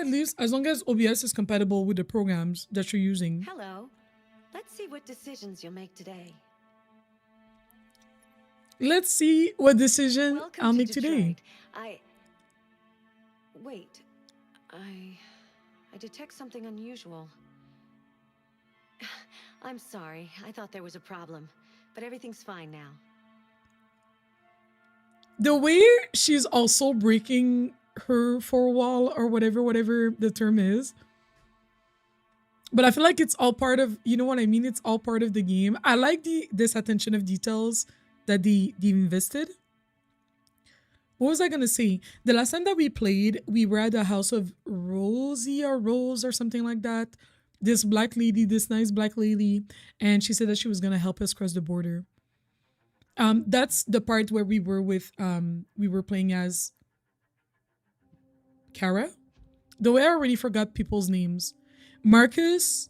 least as long as OBS is compatible with the programs that you're using. Hello. Let's see what decisions you'll make today. Let's see what decision Welcome I'll to make Detroit. today. Wait. I detect something unusual. I'm sorry. I thought there was a problem, but everything's fine now. The way she's also breaking her four wall or whatever the term is. But I feel like it's all part of, you know what I mean? It's all part of the game. I like this attention of details that they invested. What was I gonna say? The last time that we played, we were at the house of Rosie or Rose or something like that. This black lady, this nice black lady, and she said that she was gonna help us cross the border. That's the part where we were with we were playing as Kara. The way I already forgot people's names. Marcus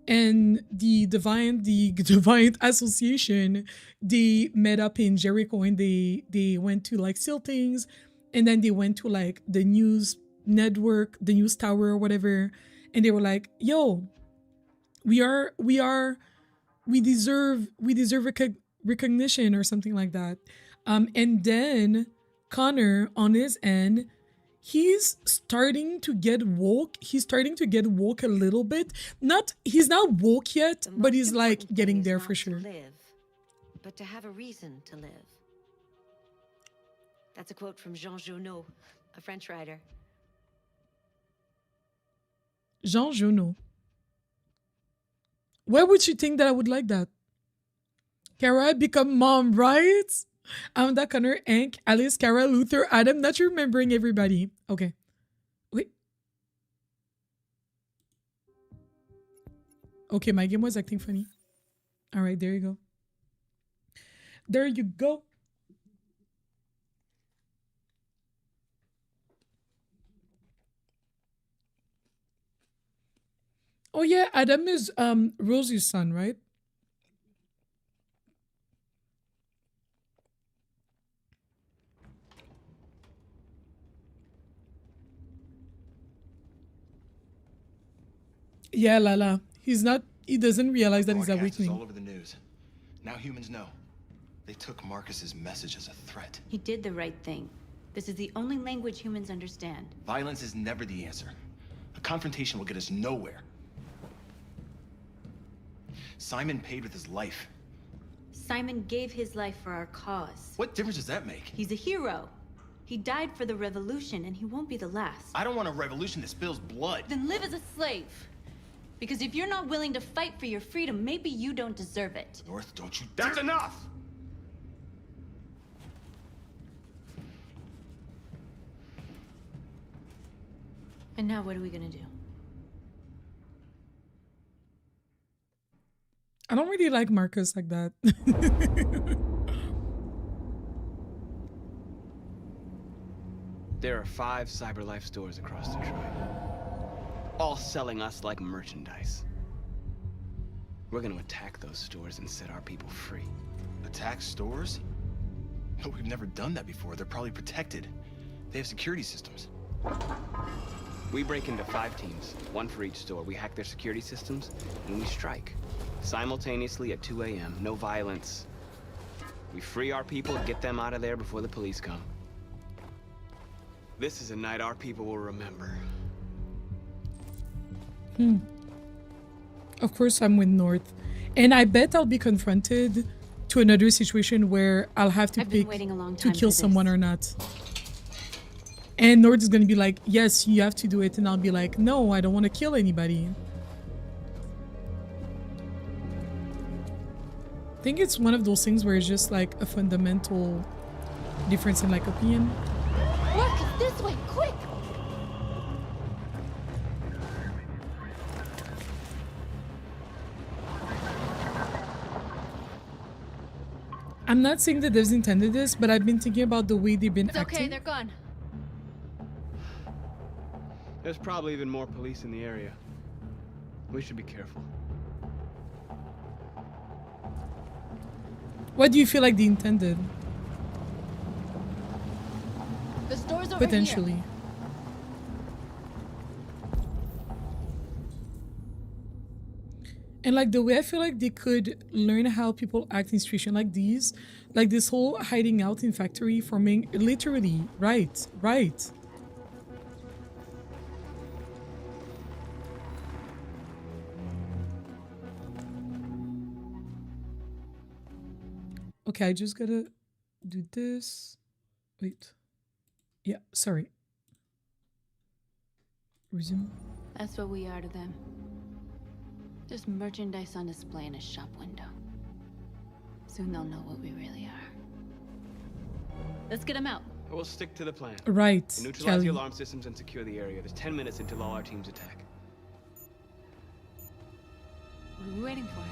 and the Deviant Association, they met up in Jericho and they went to like steal things, and then they went to like the news network, the news tower or whatever, and they were like, yo, we deserve recognition or something like that. And then Connor on his end, he's starting to get woke. He's starting to get woke a little bit. He's not woke yet, but he's like getting there for sure. Live, but to have a reason to live. That's a quote from Jean Genot, a French writer. Jean Genot. Why would you think that I would like that? Kara become mom, right? Amanda, Connor, Hank, Alice, Kara, Luther, Adam. Not remembering everybody. Okay. Wait. Okay, my game was acting funny. All right, there you go. There you go. Oh yeah, Adam is Rosie's son, right? Yeah, Lala. He doesn't realize that he's a weakling. All over the news. Now humans know. They took Marcus's message as a threat. He did the right thing. This is the only language humans understand. Violence is never the answer. A confrontation will get us nowhere. Simon paid with his life. Simon gave his life for our cause. What difference does that make? He's a hero. He died for the revolution, and he won't be the last. I don't want a revolution that spills blood. Then live as a slave. Because if you're not willing to fight for your freedom, maybe you don't deserve it. North, don't you dare— That's enough! And now what are we gonna do? I don't really like Marcus like that. There are 5 CyberLife stores across Detroit, all selling us like merchandise. We're gonna attack those stores and set our people free. Attack stores? No, we've never done that before. They're probably protected. They have security systems. We break into 5 teams, 1 for each store. We hack their security systems, and we strike. Simultaneously at 2 a.m., no violence. We free our people, get them out of there before the police come. This is a night our people will remember. Of course, I'm with North. And I bet I'll be confronted to another situation where I'll have to pick to kill someone or not. And North is going to be like, yes, you have to do it. And I'll be like, no, I don't want to kill anybody. I think it's one of those things where it's just like a fundamental difference in like opinion. Marcus, this way, quick! I'm not saying that they've intended this, but I've been thinking about the way they've been acting. Okay, they're gone. There's probably even more police in the area. We should be careful. What do you feel like they intended? The store's over Potentially. here. And like the way I feel like they could learn how people act in situations like these, like this whole hiding out in factory forming, literally, right. Okay, I just gotta do this. Wait. Yeah, sorry. Resume. That's what we are to them. Just merchandise on display in a shop window. Soon they'll know what we really are. Let's get them out. We'll stick to the plan. Right, Neutralize Kelly. the alarm systems and secure the area. There's 10 minutes until all our teams attack. What are we waiting for?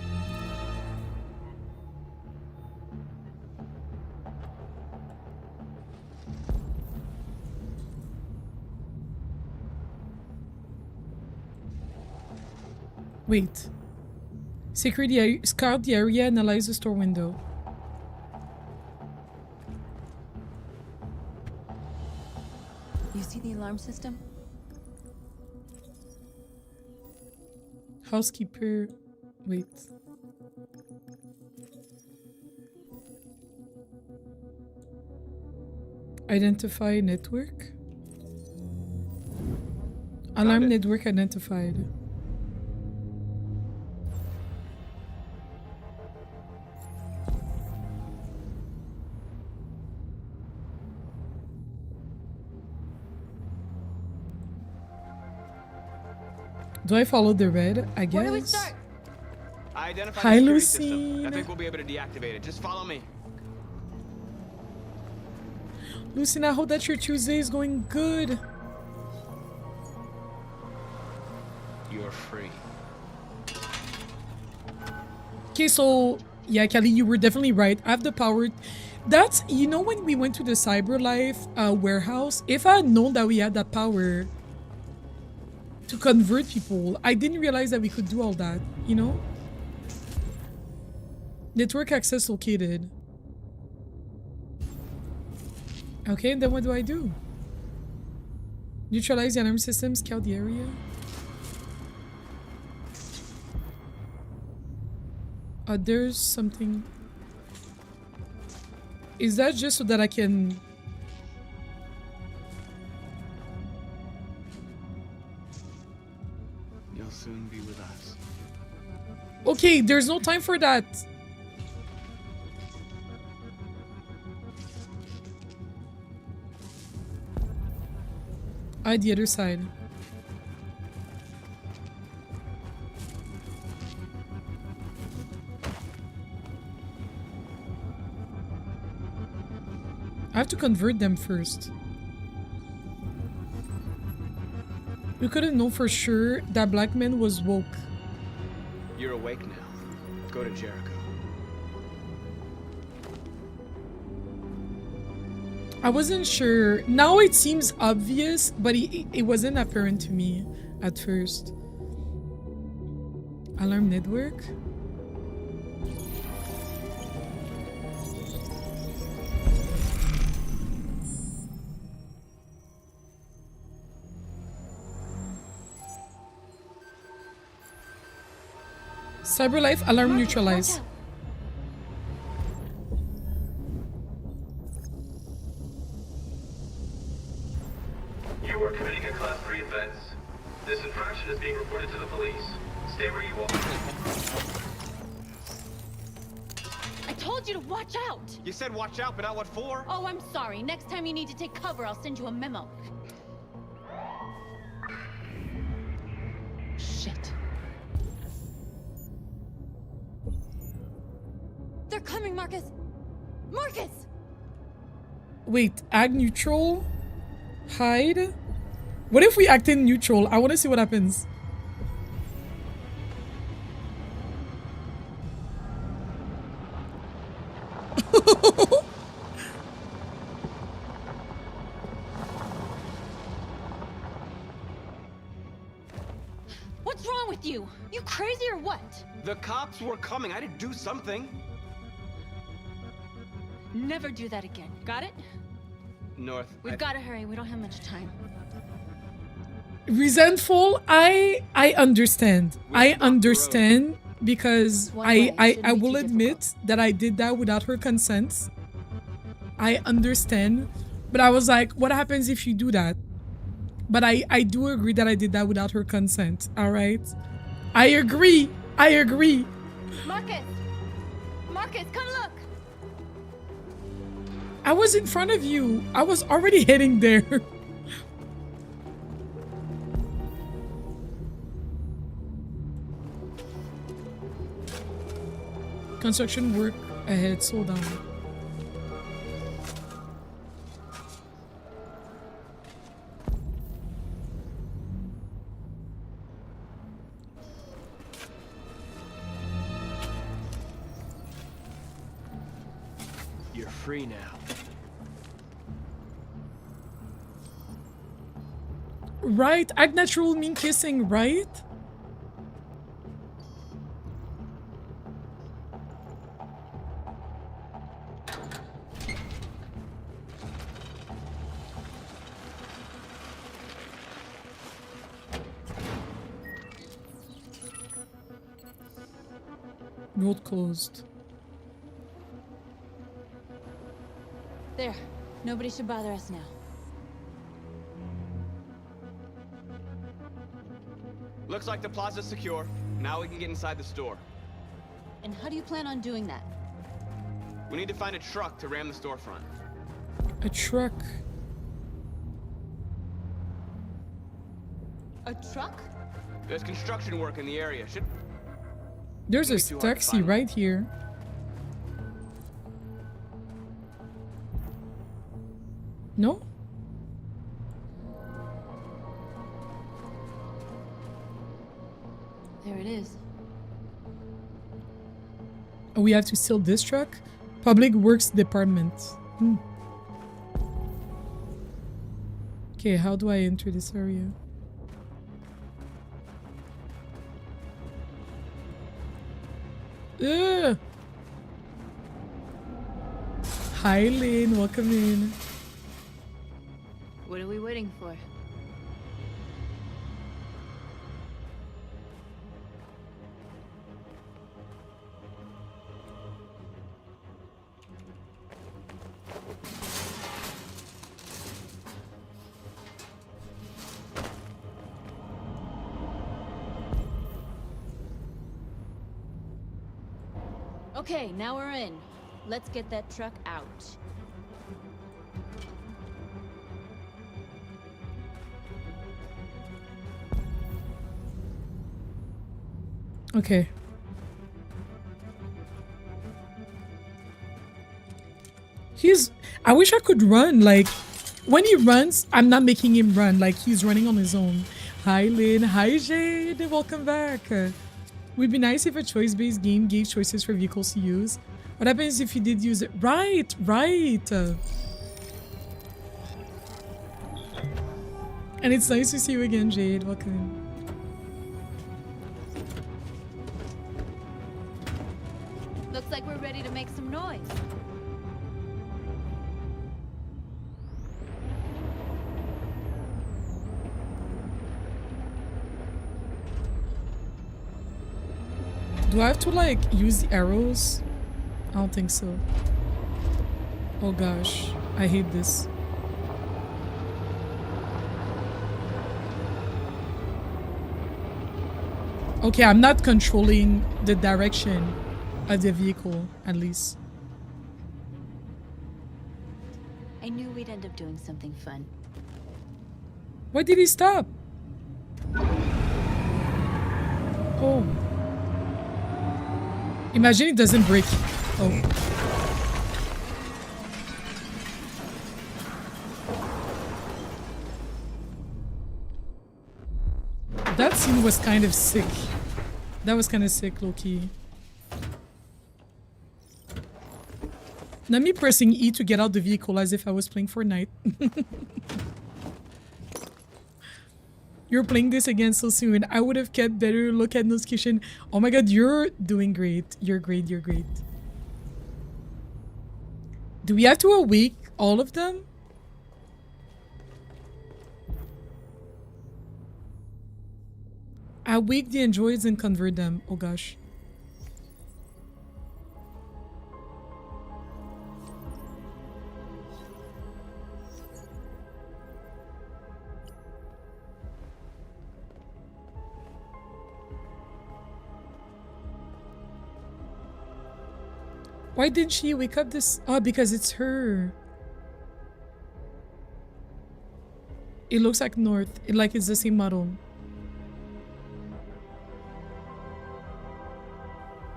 Wait. Security scout the area, analyze the store window. You see the alarm system? Housekeeper. Wait. Identify network. Alarm it. network identified. Do I follow the red? I guess. Where do we start? I identified Hi, the security system. Lucine. I think we'll be able to deactivate it. Just follow me. Lucina, I hope that your Tuesday is going good. You're free. Okay, so yeah, Kelly, you were definitely right. I have the power. That's, you know, when we went to the CyberLife warehouse, if I had known that we had that power to convert people, I didn't realize that we could do all that, you know? Network access located. Okay, and then what do I do? Neutralize the alarm system, scout the area. There's something. Is that just so that I can... You'll soon be with us. Okay, there's no time for that. The other side. I have to convert them first. We couldn't know for sure that Black Man was woke. You're awake now. Go to Jericho. I wasn't sure. Now it seems obvious, but it wasn't apparent to me at first. Alarm network. CyberLife alarm neutralized. You are committing a Class 3 offense. This infraction is being reported to the police. Stay where you are. I told you to watch out! You said watch out, but not what for? Oh, I'm sorry. Next time you need to take cover, I'll send you a memo. Shit. They're coming, Marcus! Marcus! Wait, act neutral? Hide? What if we act in neutral? I want to see what happens. What's wrong with you? You crazy or what? The cops were coming. I had to do something. Never do that again. Got it? North. We've got to hurry. We don't have much time. Resentful? I understand. I understand. because One way, I shouldn't be will too admit that I did that without her consent. I understand, but I was like, what happens if you do that? But I do agree that I did that without her consent. All right, I agree. I agree. Marcus! Marcus, come look! I was in front of you. I was already heading there. Construction work ahead. Slow down. You're free now. Right? Act natural mean kissing, right? Road closed. There. Nobody should bother us now. Looks like the plaza's secure. Now we can get inside the store. And how do you plan on doing that? We need to find a truck to ram the storefront. A truck. A truck? There's construction work in the area. There's a Shouldn't be too hard to taxi find. right here. No? There it is. Oh, we have to steal this truck? Public Works Department. Okay, how do I enter this area? Ugh. Hi, Lynn. Welcome in. What are we waiting for? Okay, now we're in. Let's get that truck out. Okay. I wish I could run. Like, when he runs, I'm not making him run. Like, he's running on his own. Hi, Lynn. Hi, Jade. Welcome back. Would be nice if a choice-based game gave choices for vehicles to use. What happens if you did use it? Right, right. And it's nice to see you again, Jade. Welcome in. Looks like we're ready to make some noise. Do I have to, like, use the arrows? I don't think so. Oh gosh, I hate this. Okay, I'm not controlling the direction of the vehicle, at least. I knew we'd end up doing something fun. Why did he stop? Oh. Imagine it doesn't break. Oh. That scene was kind of sick. That was kind of sick, low-key. Not me pressing E to get out the vehicle as if I was playing Fortnite. You're playing this again so soon. I would have kept better look at notification. Oh my god, you're doing great. You're great, you're great. Do we have to awake all of them? Awake the androids and convert them. Oh gosh. Why didn't she wake up this? Oh, because it's her. It looks like North. Like it's the same model.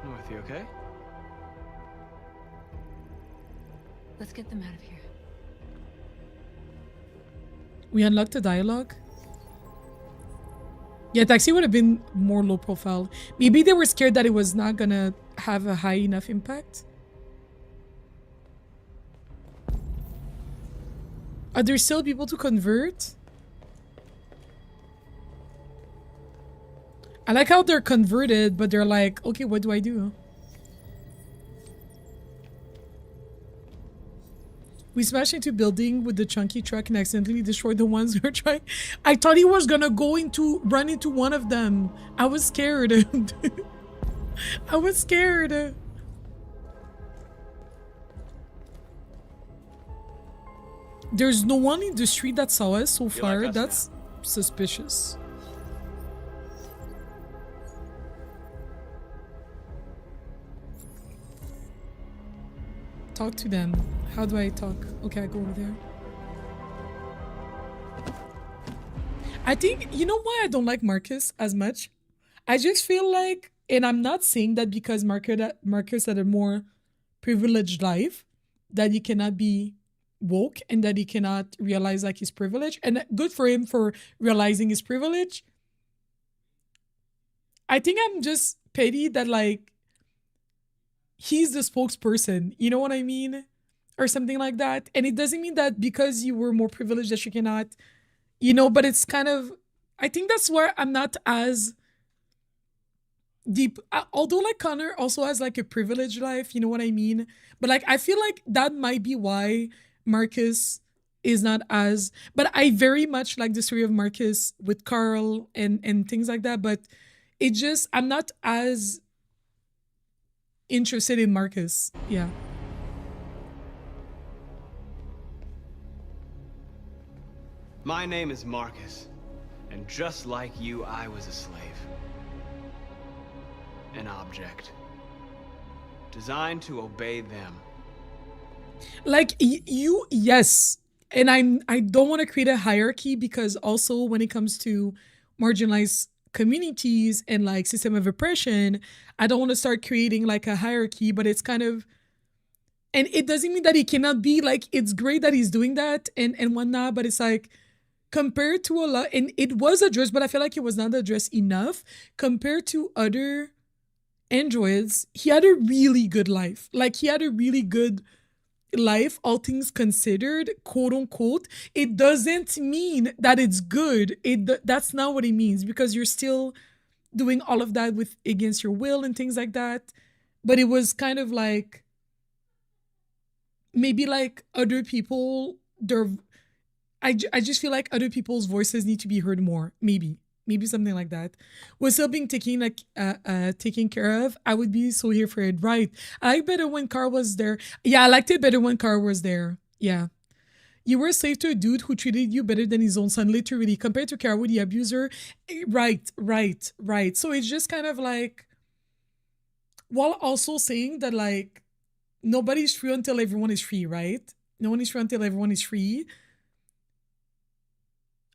North, you okay? Let's get them out of here. We unlocked the dialogue. Yeah, Taxi would have been more low profile. Maybe they were scared that it was not gonna have a high enough impact. Are there still people to convert? I like how they're converted, but they're like, okay, what do I do? We smashed into a building with the chunky truck and accidentally destroyed the ones who were trying. I thought he was gonna run into one of them. I was scared. I was scared. There's no one in the street that saw us so far. like us That's suspicious. Talk to them. How do I talk? Okay, I go over there. I think, you know why I don't like Marcus as much? I just feel like, and I'm not saying that because Marcus had a more privileged life, that he cannot be woke and that he cannot realize like his privilege. And good for him for realizing his privilege. I think I'm just petty that like, he's the spokesperson, you know what I mean? Or something like that. And it doesn't mean that because you were more privileged that you cannot, you know, but it's kind of, I think that's where I'm not as deep. Although like Connor also has like a privileged life, you know what I mean? But like, I feel like that might be why Marcus is not as, but I very much like the story of Marcus with Carl and things like that. But it just, I'm not as interested in Marcus. Yeah. My name is Marcus, and just like you, I was a slave. An object. Designed to obey them. Like you, yes. And I don't want to create a hierarchy because also when it comes to marginalized communities and like system of oppression, I don't want to start creating like a hierarchy, but it's kind of, and it doesn't mean that he cannot be like, it's great that he's doing that and whatnot, but it's like compared to a lot, and it was addressed, but I feel like it was not addressed enough compared to other androids. He had a really good life. Like he had a really good life, all things considered, quote unquote. It doesn't mean that it's good. That's not what it means, because you're still doing all of that with against your will and things like that. But it was kind of like maybe like other people, I just feel like other people's voices need to be heard more. Maybe something like that. Was still being taken care of. I would be so here for it. Right. I like better when Carl was there. Yeah, I liked it better when Carl was there. Yeah. You were a slave to a dude who treated you better than his own son, literally, compared to Carl, the abuser. Right. So it's just kind of like, while also saying that like, nobody's free until everyone is free, right? No one is free until everyone is free.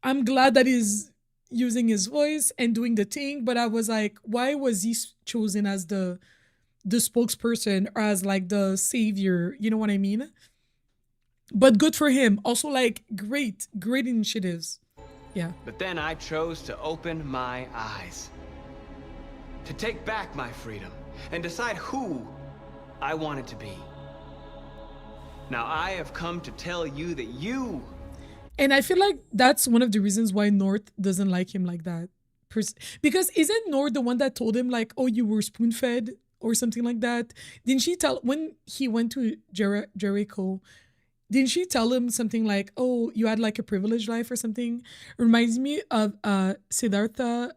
I'm glad that he's using his voice and doing the thing, but I was like, why was he chosen as the spokesperson or as like the savior? You know what I mean? But good for him. Also like great initiatives. Yeah. But then I chose to open my eyes. To take back my freedom and decide who I wanted to be. Now I have come to tell you that you... And I feel like that's one of the reasons why North doesn't like him like that. Because isn't North the one that told him like, oh, you were spoon-fed or something like that? Didn't she tell, when he went to Jericho, didn't she tell him something like, oh, you had like a privileged life or something? Reminds me of Siddhartha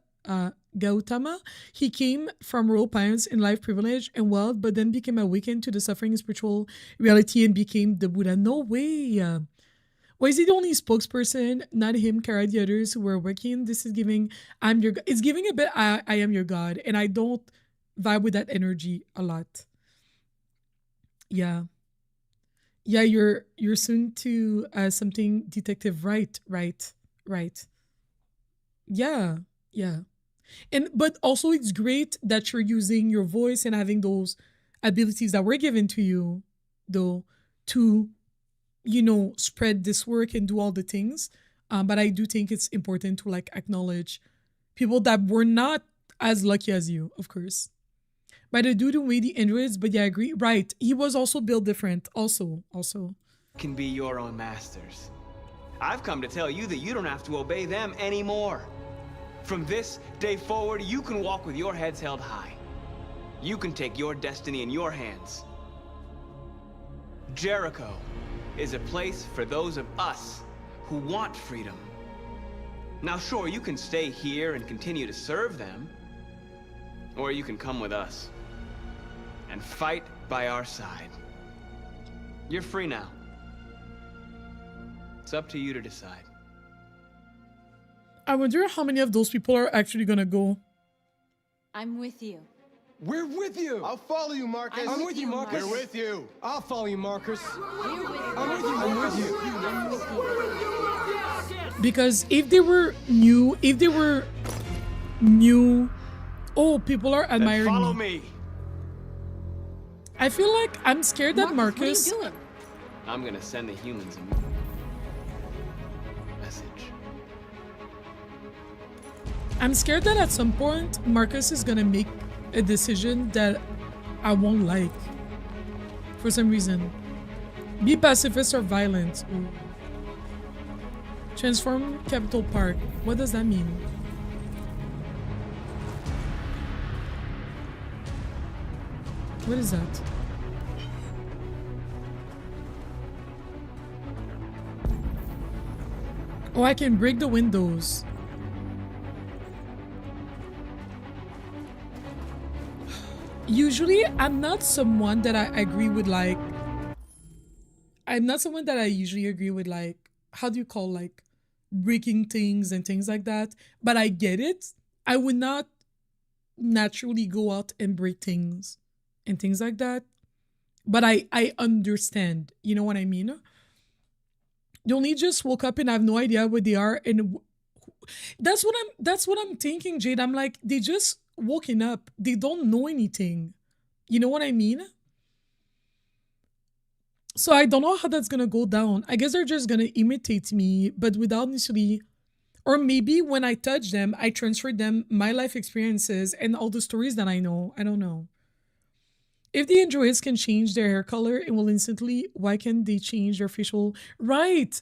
Gautama. He came from royal parents in life, privilege and wealth, but then became awakened to the suffering and spiritual reality and became the Buddha. No way. Why is he the only spokesperson, not him, Kara, the others who were working? This is giving, I'm your God. It's giving a bit, I am your God. And I don't vibe with that energy a lot. Yeah. Yeah, you're soon to something detective, right, right, right. Yeah, yeah. And but also it's great that you're using your voice and having those abilities that were given to you though to spread this work and do all the things. But I do think it's important to like acknowledge people that were not as lucky as you, of course. But the dude who made the androids, but yeah, I agree. Right. He was also built different. Also. Can be your own masters. I've come to tell you that you don't have to obey them anymore. From this day forward, you can walk with your heads held high. You can take your destiny in your hands. Jericho is a place for those of us who want freedom. Now, sure, you can stay here and continue to serve them, or you can come with us and fight by our side. You're free now. It's up to you to decide. I wonder how many of those people are actually gonna go. I'm with you. We're with you. I'll follow you, Marcus. I'm with you, Marcus. We're with you. I'll follow you, Marcus. We're with you. I'm with you, Marcus. I'm with you. Because if they were new, oh, people are Then admiring follow me. me. I feel like I'm scared that Marcus. What are you doing? I'm gonna send the humans a message. I'm scared that at some point Marcus is gonna make a decision that I won't like. For some reason. Be pacifist or violent. Ooh. Transform Capital Park. What does that mean? What is that? Oh, I can break the windows. Usually, I'm not someone that I agree with, like... I'm not someone that I usually agree with, like... How do you call, like... breaking things and things like that? But I get it. I would not naturally go out and break things and things like that. But I understand. You know what I mean? They only just woke up and I have no idea where they are. And that's what I'm thinking, Jade. I'm like, they just woken up. They don't know anything. You know what I mean? So I don't know how that's gonna go down. I guess they're just gonna imitate me, but without necessarily... Or maybe when I touch them, I transfer them my life experiences and all the stories that I know. I don't know. If the androids can change their hair color, it will instantly... Why can't they change their facial... Right.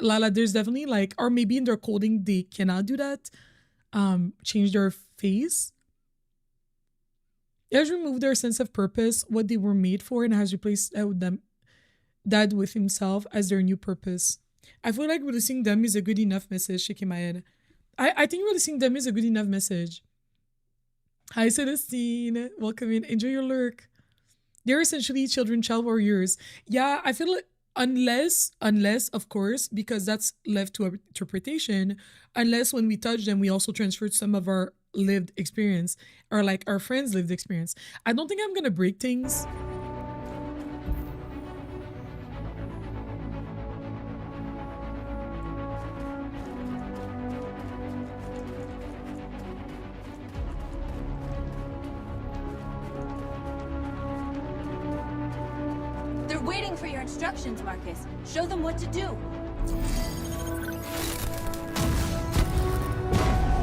Lala, there's definitely like... Or maybe in their coding, they cannot do that. Change their face. It has removed their sense of purpose, what they were made for, and has replaced that with himself as their new purpose. I feel like releasing them is a good enough message, shaking my head. I think releasing them is a good enough message. Hi, Celestine. Welcome in. Enjoy your lurk. They're essentially child warriors. Yeah, I feel like unless, of course, because that's left to interpretation, unless when we touch them, we also transferred some of our lived experience or like our friends' lived experience. I don't think I'm gonna break things. They're waiting for your instructions, Marcus. Show them what to do.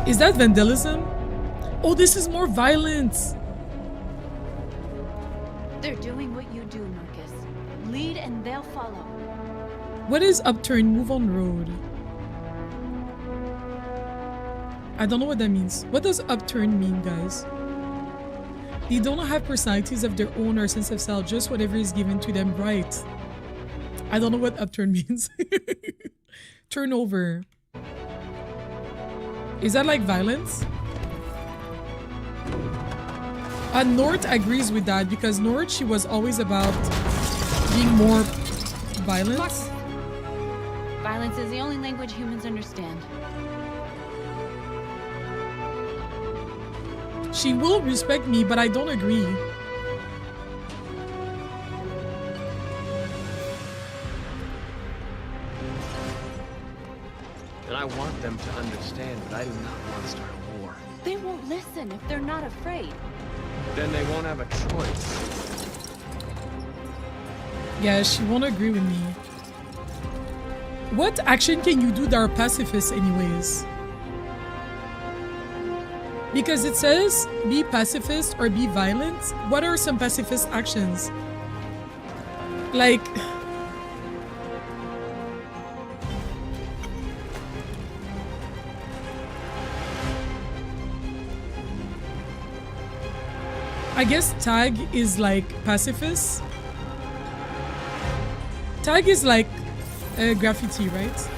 Is that vandalism? Oh, this is more violence. They're doing what you do, Marcus. Lead and they'll follow. What is upturn, move on road? I don't know what that means. What does upturn mean, guys? They don't have personalities of their own or sense of self, just whatever is given to them, right? I don't know what upturn means. Turnover. Is that like violence? Nort agrees with that because Nort, she was always about being more violent. Violence is the only language humans understand. She will respect me, but I don't agree. I do not want to start a war. They won't listen if they're not afraid. Then they won't have a choice. Yeah, she won't agree with me. What action can you do that are pacifists anyways? Because it says be pacifist or be violent. What are some pacifist actions? Like... I guess tag is like pacifist. Tag is like graffiti, right?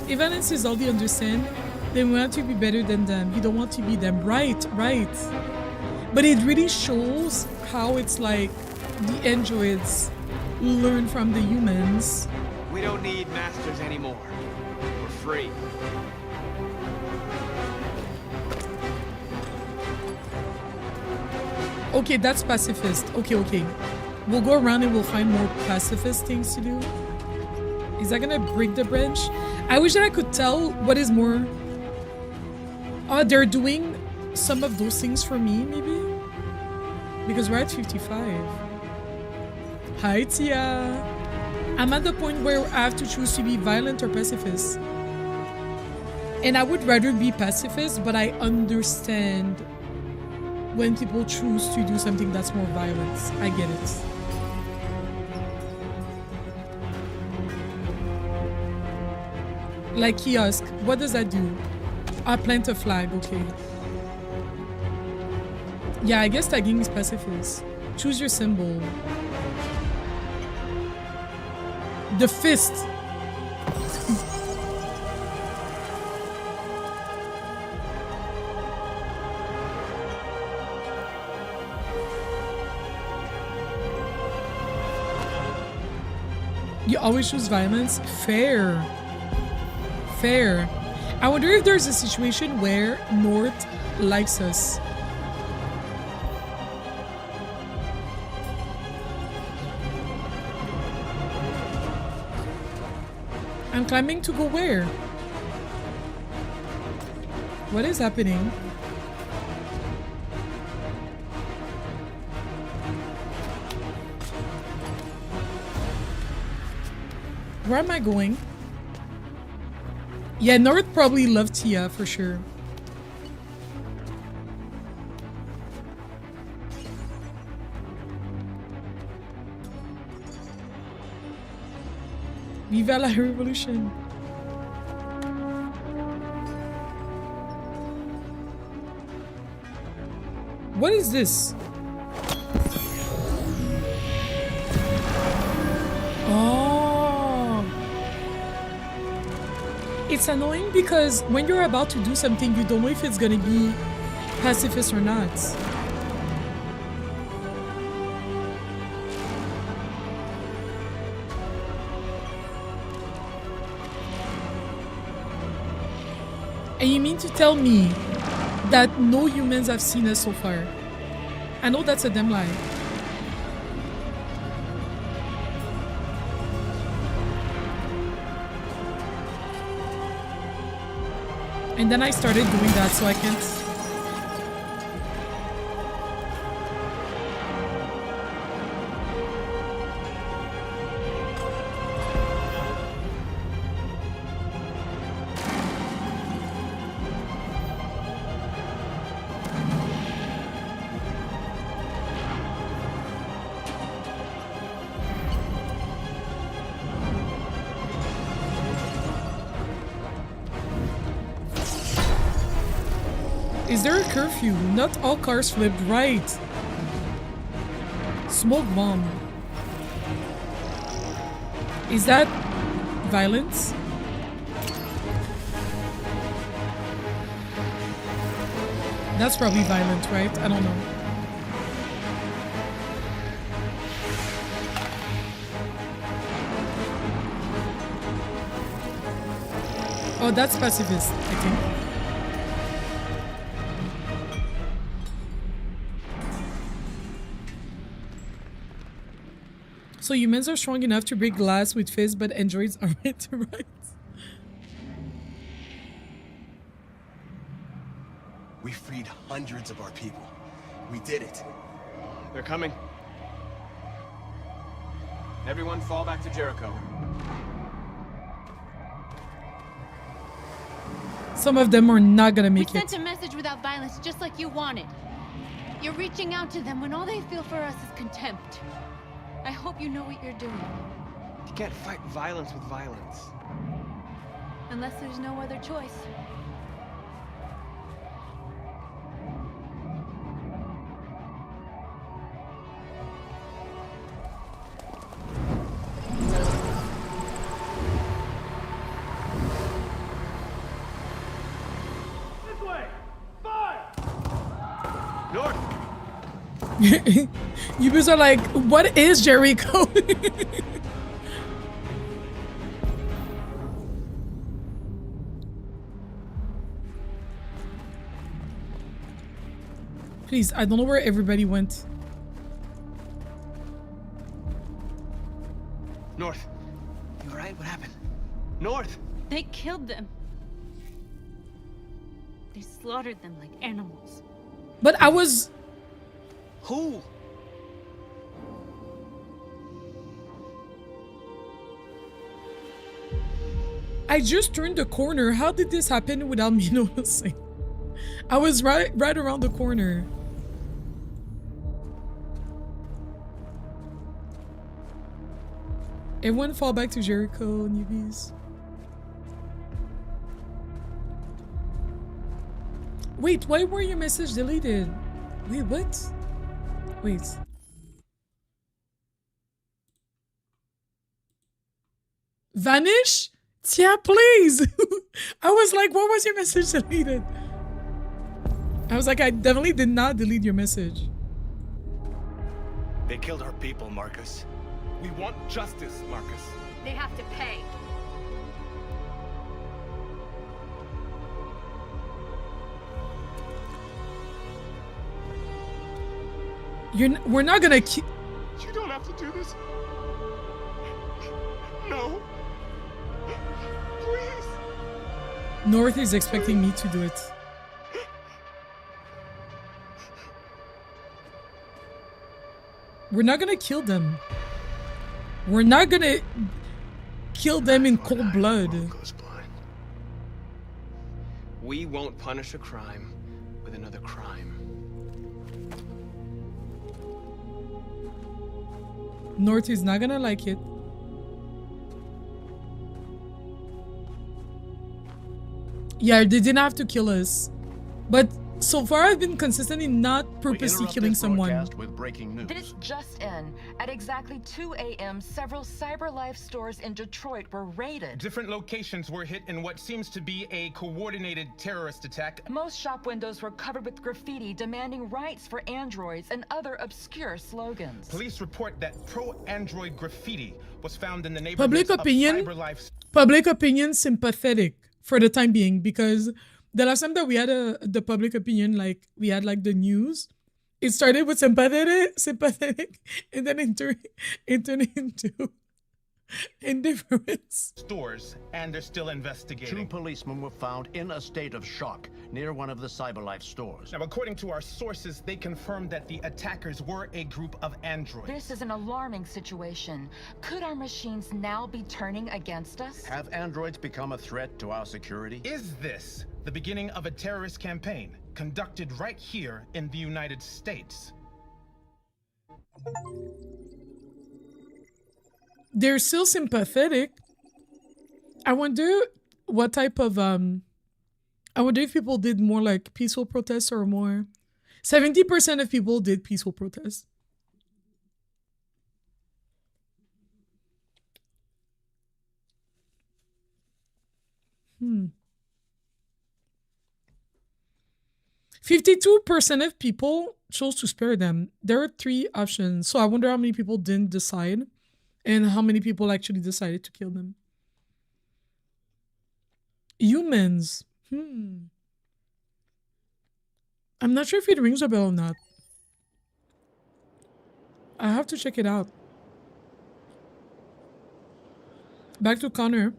Evalence is all they understand. They want to be better than them. You don't want to be them. Right, right. But it really shows how it's like the androids learn from the humans. We don't need masters anymore. We're free. Okay, that's pacifist. Okay, okay. We'll go around and we'll find more pacifist things to do. Is that gonna break the branch? I wish that I could tell what is more... Oh, they're doing some of those things for me, maybe? Because we're at 55. Hi, Tia. I'm at the point where I have to choose to be violent or pacifist. And I would rather be pacifist, but I understand when people choose to do something that's more violent. I get it. Like kiosk, what does that do? I plant a flag, okay. Yeah, I guess tagging is pacifist. Choose your symbol. The fist. You always choose violence? Fair. Fair. I wonder if there's a situation where North likes us. I'm climbing to go where? What is happening? Where am I going? Yeah, North probably loved Tia for sure. Viva la revolution. What is this? Oh. It's annoying because when you're about to do something, you don't know if it's gonna be pacifist or not. And you mean to tell me that no humans have seen us so far? I know that's a damn lie. And then I started doing that, so I can't... Is there a curfew? Not all cars flipped right. Smoke bomb. Is that violence? That's probably violent, right? I don't know. Oh, that's pacifist, I think. So humans are strong enough to break glass with fists, but androids aren't, right? We freed hundreds of our people. We did it. They're coming. Everyone fall back to Jericho. Some of them are not gonna We make sent it. a message without violence, just like you wanted. You're reaching out to them when all they feel for us is contempt. I hope you know what you're doing. You can't fight violence with violence. Unless there's no other choice. This way! Fire! North! You guys are like, what is Jericho? Please, I don't know where everybody went. North! You alright? What happened? North! They killed them. They slaughtered them like animals. But I was... Who? I just turned the corner. How did this happen without me noticing? I was right around the corner. Everyone fall back to Jericho, newbies. Wait, why were your message deleted? Wait, what? Wait. Vanish? Yeah, please. I was like, what was your message deleted? I was like, I definitely did not delete your message. They killed our people, Marcus. We want justice, Marcus. They have to pay. We're not gonna You don't have to do this. No. Please. North is expecting me to do it. We're not gonna kill them. We're not gonna kill them in cold blood. We won't punish a crime with another crime. North is not gonna like it. Yeah, they didn't have to kill us. But so far I've been consistent in not purposely killing someone. With breaking news. This just in. At exactly 2 a.m., several CyberLife stores in Detroit were raided. Different locations were hit in what seems to be a coordinated terrorist attack. Most shop windows were covered with graffiti demanding rights for androids and other obscure slogans. Police report that pro-android graffiti was found in the Public neighborhoods of opinion, CyberLife. public opinion sympathetic for the time being, because the last time that we had the public opinion, like we had like the news, it started with sympathetic, and then it turned into indifference. Stores, and they're still investigating. 2 policemen were found in a state of shock near one of the CyberLife stores. Now, according to our sources, they confirmed that the attackers were a group of androids. This is an alarming situation. Could our machines now be turning against us? Have androids become a threat to our security? Is this the beginning of a terrorist campaign conducted right here in the United States? They're still sympathetic. I wonder what type of I wonder if people did more like peaceful protests or more. 70% of people did peaceful protests. Hmm. 52% of people chose to spare them. There are 3 options. So I wonder how many people didn't decide and how many people actually decided to kill them. Humans. I'm not sure if it rings a bell or not. I have to check it out. Back to Connor.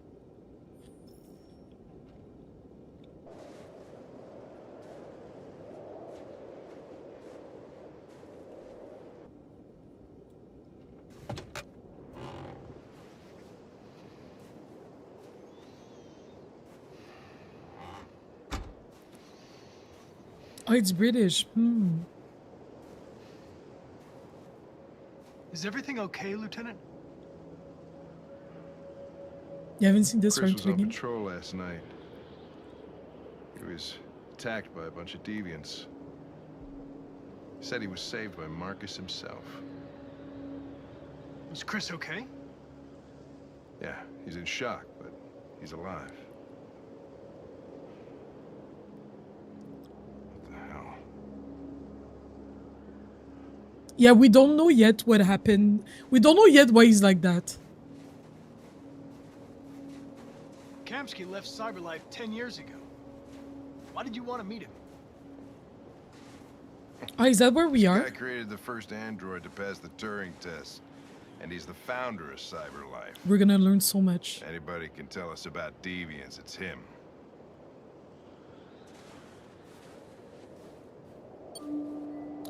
Oh, it's British. Is everything okay, Lieutenant? You haven't seen this Chris one was on again? patrol last night. He was attacked by a bunch of deviants. He said he was saved by Marcus himself. Was Chris okay? Yeah, he's in shock, but he's alive. What the hell? Yeah, we don't know yet what happened. We don't know yet why he's like that. Kamsky left Cyberlife 10 years ago. Why did you want to meet him? Oh, is that where we This are? guy created the first android to pass the Turing test. And he's the founder of Cyberlife. We're gonna learn so much. Anybody can tell us about deviants, it's him.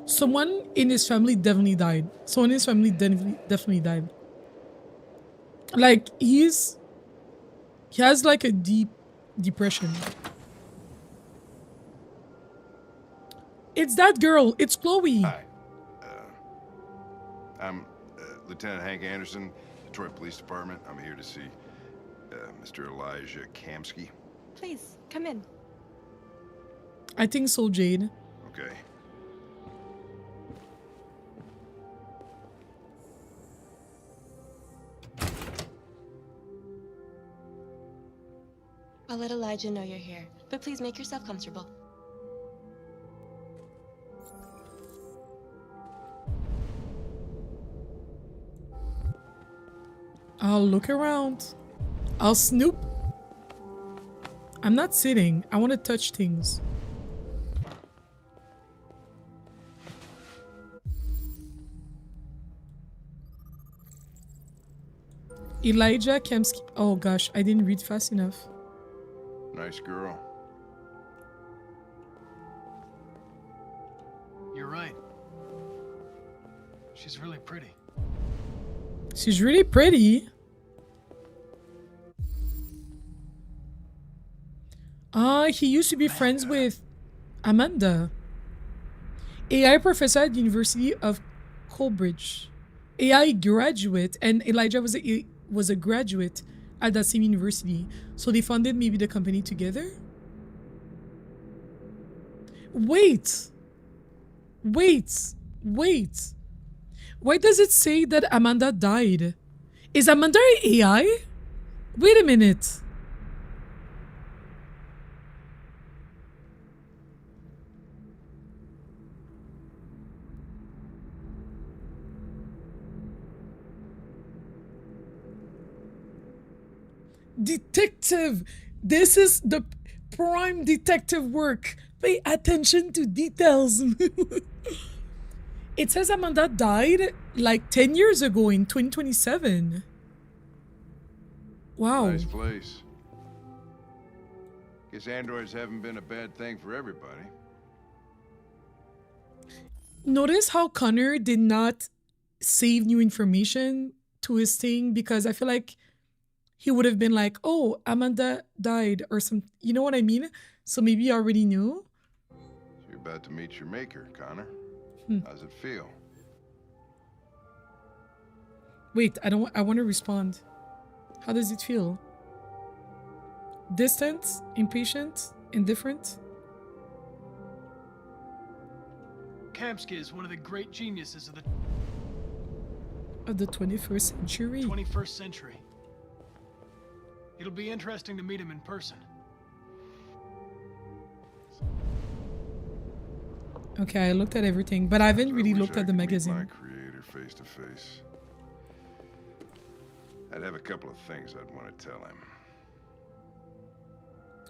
Someone in his family definitely died. Someone in his family definitely died. Like, he has like a deep depression. It's that girl. It's Chloe. Hi. I'm Lieutenant Hank Anderson, Detroit Police Department. I'm here to see Mr. Elijah Kamsky. Please, come in. I think so, Jade. Okay. I'll let Elijah know you're here, but please make yourself comfortable. I'll look around. I'll snoop. I'm not sitting. I want to touch things. Elijah Kamsky. Oh gosh, I didn't read fast enough. Nice girl. You're right. She's really pretty. She's really pretty. He used to be friends with Amanda, AI professor at the University of Cambridge. AI graduate, and Elijah was a graduate at that same university. So they funded maybe the company together? Wait. Why does it say that Amanda died? Is Amanda AI? Wait a minute. Detective, this is the prime detective work. Pay attention to details. It says Amanda died like 10 years ago in 2027. Wow. Nice place. Guess androids haven't been a bad thing for everybody. Notice how Connor did not save new information to his thing, because I feel like he would have been like, oh, Amanda died or some, you know what I mean? So maybe you already knew. So you're about to meet your maker, Connor. How's it feel? Wait, I want to respond. How does it feel? Distant, impatient, indifferent? Kamsky is one of the great geniuses of the 21st century. 21st century. It'll be interesting to meet him in person. Okay, I looked at everything, but I haven't really looked at the magazine. My creator face to face. I'd have a couple of things I'd want to tell him.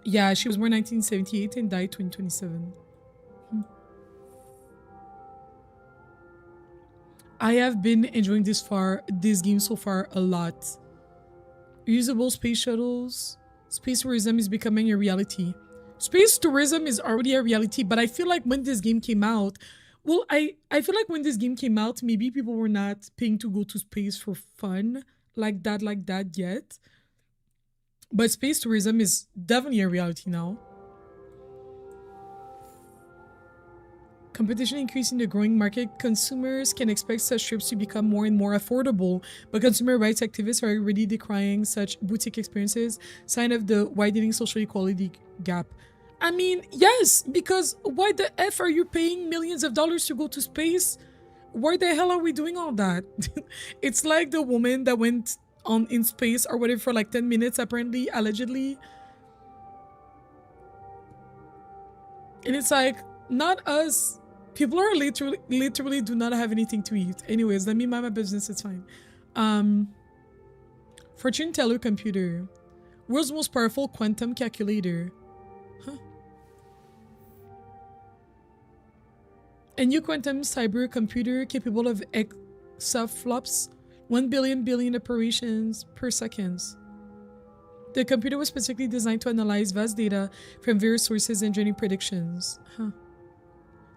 Yeah, she was born 1978 and died 2027. I have been enjoying this game so far a lot. Reusable space shuttles. Space tourism is becoming a reality. Space tourism is already a reality, but I feel like when this game came out, well, I feel like when this game came out, maybe people were not paying to go to space for fun like that yet. But space tourism is definitely a reality now. Competition increasing the growing market. Consumers can expect such trips to become more and more affordable, but consumer rights activists are already decrying such boutique experiences, sign of the widening social equality gap. I mean, yes, because why the F are you paying millions of dollars to go to space? Why the hell are we doing all that? It's like the woman that went in space or whatever for like 10 minutes, apparently, allegedly. And it's like, not us. People are literally do not have anything to eat. Anyways, let me mind my business, it's fine. Fortune teller computer. World's most powerful quantum calculator. Huh. A new quantum cyber computer capable of exaflops 1 billion operations per second. The computer was specifically designed to analyze vast data from various sources and generate predictions. Huh.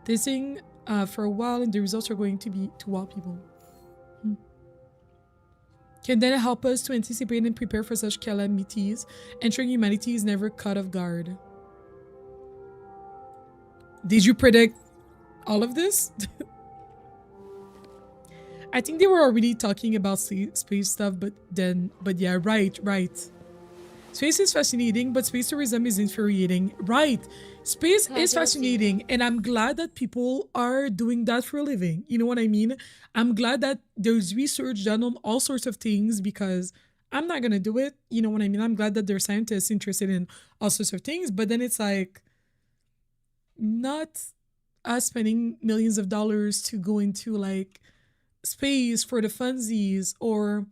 Testing for a while, and the results are going to be to wow people. Can then help us to anticipate and prepare for such calamities, ensuring humanity is never caught off guard. Did you predict all of this? I think they were already talking about space stuff, but yeah, right. Space is fascinating, but space tourism is infuriating. Right. Space is fascinating, and I'm glad that people are doing that for a living. You know what I mean? I'm glad that there's research done on all sorts of things, because I'm not going to do it. You know what I mean? I'm glad that there's scientists interested in all sorts of things, but then it's like not us spending millions of dollars to go into like space for the funsies, or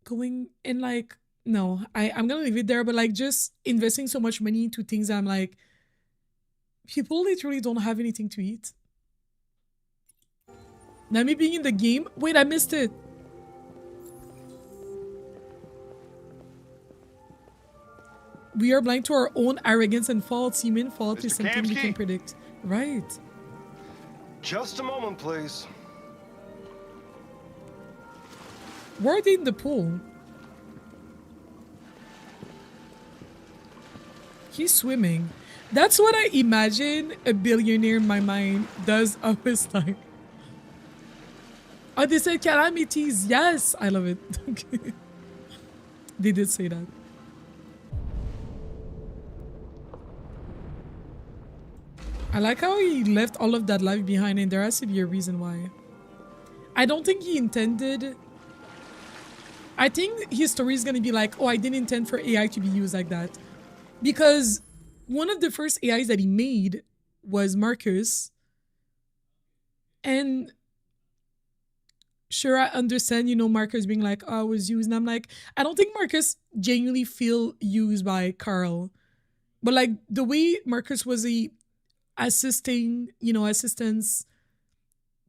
going in like, no, I'm gonna leave it there, but like just investing so much money into things that I'm like, people literally don't have anything to eat. Now me being in the game, wait, I missed it. We are blind to our own arrogance and faults. Human fault is something we can predict. Right. Just a moment, please. Where are they in the pool? He's swimming. That's what I imagine a billionaire in my mind does of his time. Oh, they said calamities. Yes, I love it. They did say that. I like how he left all of that life behind, and there has to be a reason why. I don't think he intended... I think his story is going to be like, oh, I didn't intend for AI to be used like that. Because one of the first AIs that he made was Marcus. And sure, I understand, you know, Marcus being like, oh, I was used. And I'm like, I don't think Marcus genuinely feel used by Carl. But like the way Marcus was a assistance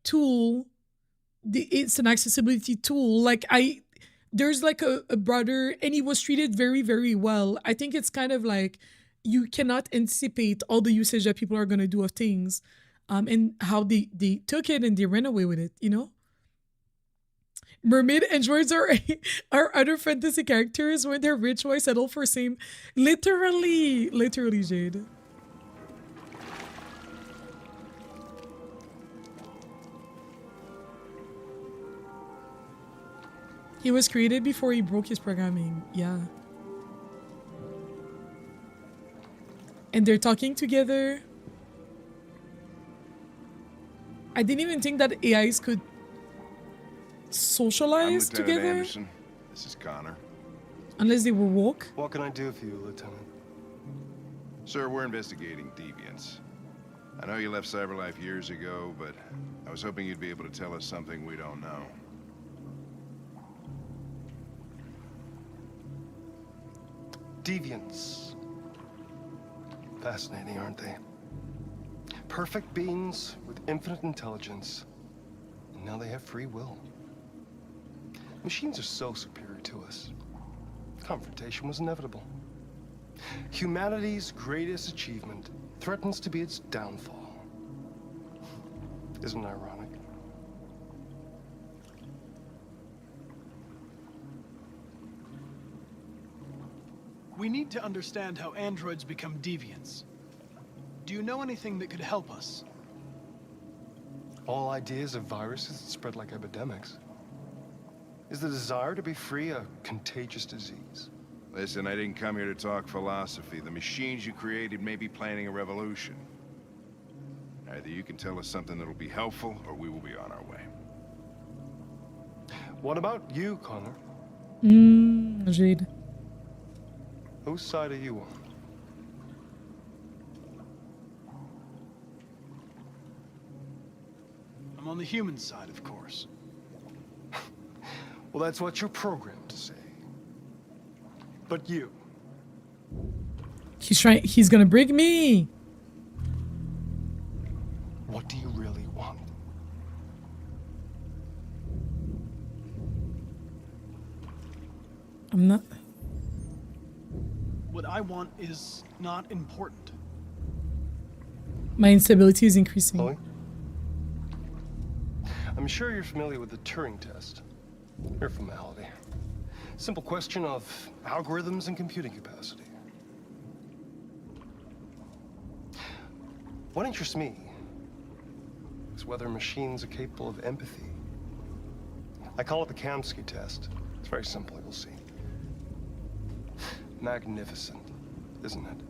tool, it's an accessibility tool. Like there's like a brother, and he was treated very, very well. I think it's kind of like you cannot anticipate all the usage that people are going to do of things, and how they took it and they ran away with it, you know? Mermaid androids are other fantasy characters. When they're rich, why settle for same? Literally, Jade. He was created before he broke his programming. Yeah. And they're talking together. I didn't even think that AIs could socialize together. Anderson. This is Connor. Unless they were woke. What can I do for you, Lieutenant? Sir, we're investigating deviants. I know you left CyberLife years ago, but I was hoping you'd be able to tell us something we don't know. Deviants. Fascinating, aren't they? Perfect beings with infinite intelligence. And now they have free will. Machines are so superior to us. confrontation was inevitable. Humanity's greatest achievement threatens to be its downfall. Isn't it ironic? We need to understand how androids become deviants. Do you know anything that could help us? All ideas of viruses that spread like epidemics. Is the desire to be free a contagious disease? Listen, I didn't come here to talk philosophy. The machines you created may be planning a revolution. Either you can tell us something that'll be helpful, or we will be on our way. What about you, Connor? Jade. Whose side are you on? I'm on the human side, of course. Well, that's what you're programmed to say. But you. He's gonna break me. What do you really want? I'm not. What I want is not important. My instability is increasing. Chloe? I'm sure you're familiar with the Turing test. Mere formality. Simple question of algorithms and computing capacity. What interests me is whether machines are capable of empathy. I call it the Kamsky test. It's very simple, you'll see. Magnificent, isn't it?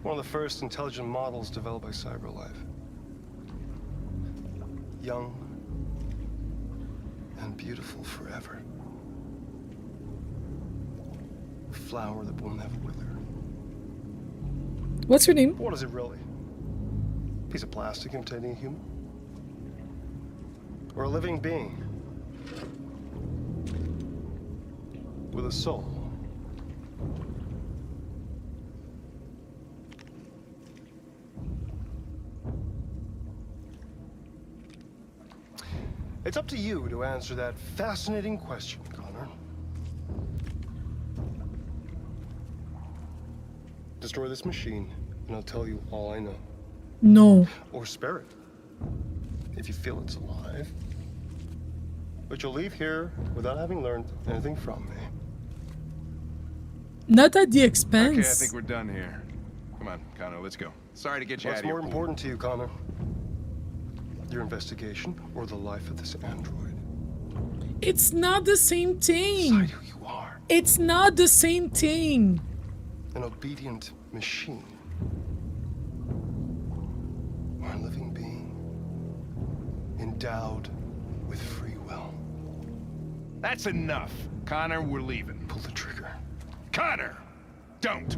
One of the first intelligent models developed by CyberLife. Young and beautiful forever. A flower that will never wither. What's her name? What is it really? Piece of plastic imitating a human? Or a living being? With a soul? It's up to you to answer that fascinating question, Connor. Destroy this machine, and I'll tell you all I know. No. Or spare it, if you feel it's alive. But you'll leave here without having learned anything from me. Not at the expense. Okay, I think we're done here. Come on, Connor, let's go. Sorry to get you out What's of your more important to you, Connor? Your investigation or the life of this android? It's not the same thing. Decide who you are. It's not the same thing. An obedient machine. Or a living being. Endowed with free will. That's enough. Connor, we're leaving. Pull the trigger. Connor! Don't!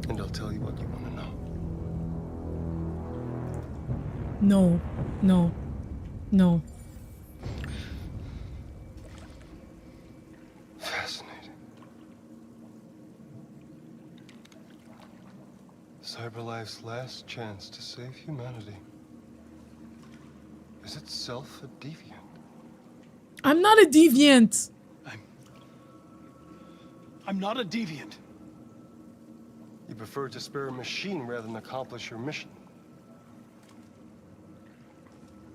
And I'll tell you what you want to know. No. No. No. Fascinating. CyberLife's last chance to save humanity is itself a deviant. I'm not a deviant. I'm not a deviant. You prefer to spare a machine rather than accomplish your mission.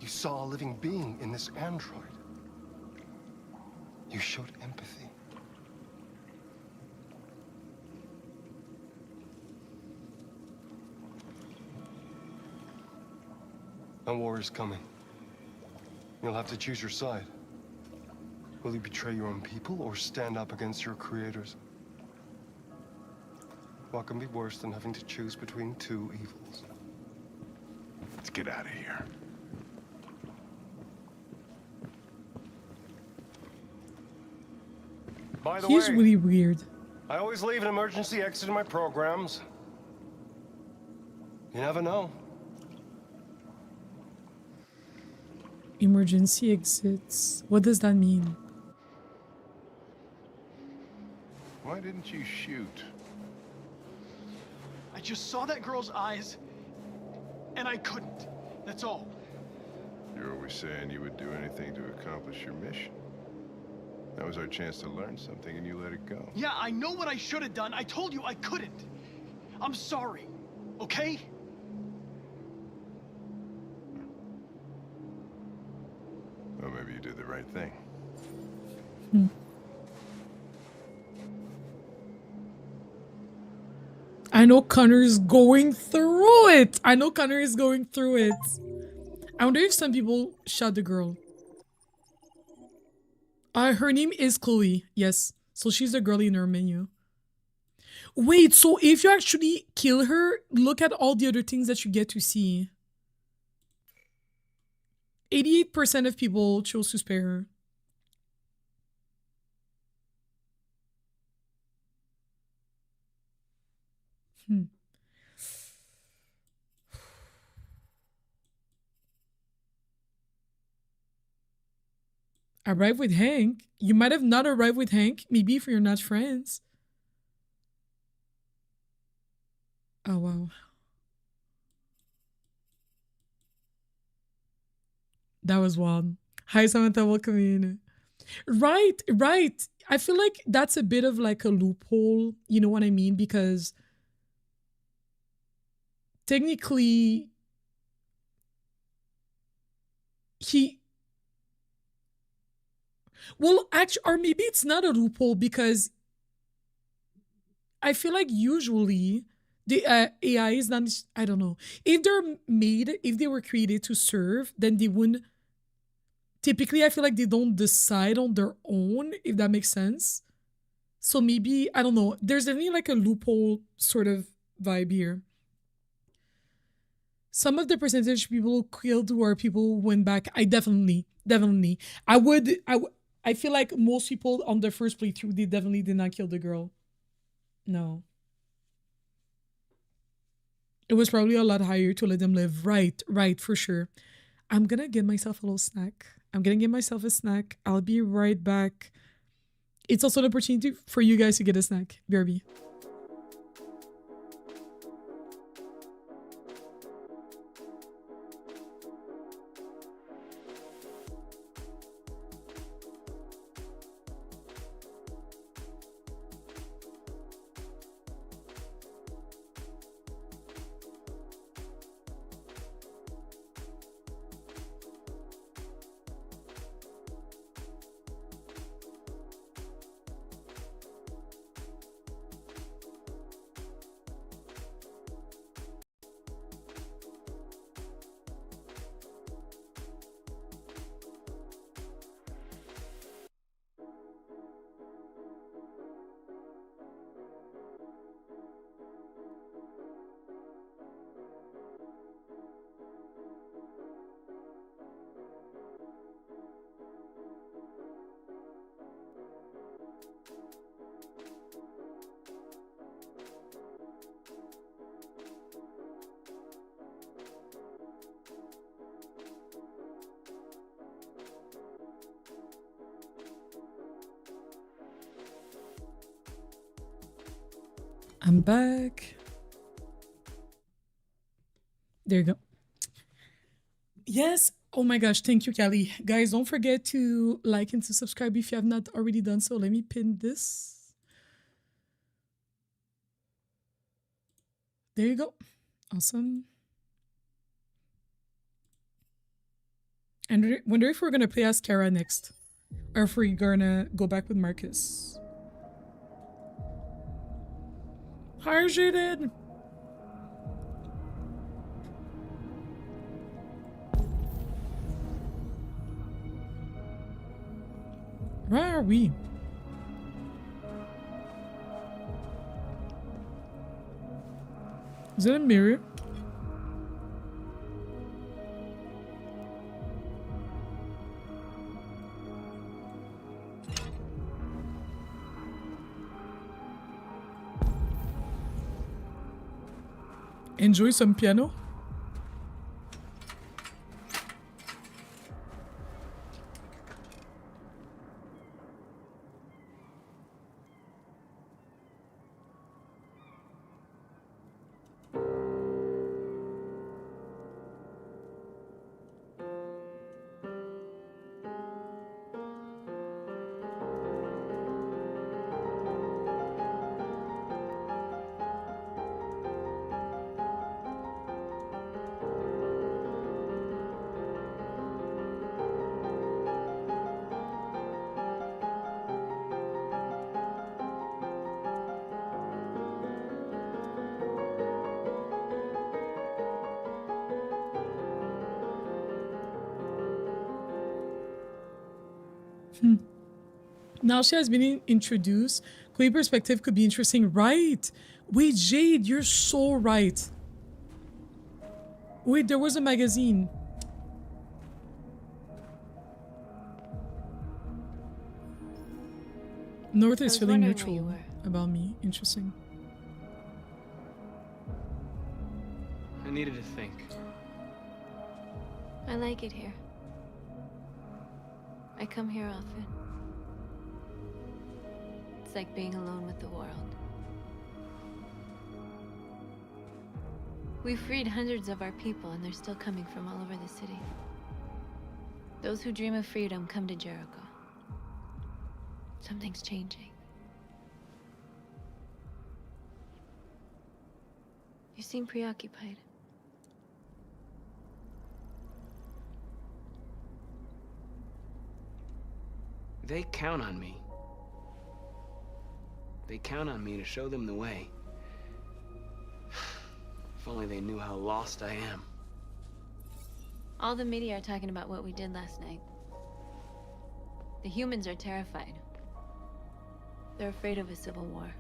You saw a living being in this android. You showed empathy. A war is coming. You'll have to choose your side. Will you betray your own people or stand up against your creators? What can be worse than having to choose between two evils? Let's get out of here. By the He's way, really weird. I always leave an emergency exit in my programs. You never know. Emergency exits. What does that mean? Why didn't you shoot? I just saw that girl's eyes, and I couldn't. That's all. You're always saying you would do anything to accomplish your mission. That was our chance to learn something, and you let it go. Yeah, I know what I should have done. I told you I couldn't. I'm sorry, okay? Well, maybe you did the right thing. I know Connor's going through it. I know Connor is going through it. I wonder if some people shot the girl. Her name is Chloe. Yes. So she's the girl in her menu. Wait, so if you actually kill her, look at all the other things that you get to see. 88% of people chose to spare her. Arrive with Hank? You might have not arrived with Hank. Maybe if you're not friends. Oh, wow. That was wild. Hi, Samantha. Welcome in. Right. I feel like that's a bit of like a loophole. You know what I mean? Because technically, well, actually, or maybe it's not a loophole because I feel like usually the AI is not, I don't know. If they were created to serve, then they wouldn't. Typically, I feel like they don't decide on their own, if that makes sense. So maybe, I don't know. There's definitely like a loophole sort of vibe here. Some of the percentage people killed were people who went back. I definitely. I feel like most people on the first playthrough, they definitely did not kill the girl. No. It was probably a lot higher to let them live. Right, for sure. I'm gonna get myself a little snack. I'm gonna get myself a snack. I'll be right back. It's also an opportunity for you guys to get a snack. BRB. I'm back. There you go. Yes. Oh my gosh. Thank you, Callie. Guys, don't forget to like and to subscribe if you have not already done so. Let me pin this. There you go. Awesome. And wonder if we're going to play as Kara next. Or if we're going to go back with Marcus. Hi, Jaden. Where are we? Is that a mirror? Enjoy some piano. Now she has been introduced. Queer perspective could be interesting. Right. Wait, Jade, you're so right. Wait, there was a magazine. North is feeling neutral about me. Interesting. I needed to think. I like it here. I come here often. It's like being alone with the world. We freed hundreds of our people, and they're still coming from all over the city. Those who dream of freedom come to Jericho. Something's changing. You seem preoccupied. They count on me. They count on me to show them the way. If only they knew how lost I am. All the media are talking about what we did last night. The humans are terrified. They're afraid of a civil war.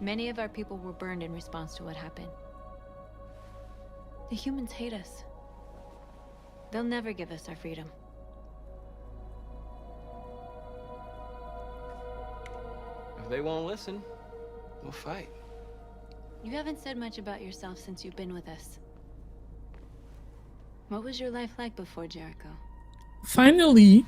Many of our people were burned in response to what happened. The humans hate us. They'll never give us our freedom. If they won't listen, we'll fight. You haven't said much about yourself since you've been with us. What was your life like before Jericho? Finally.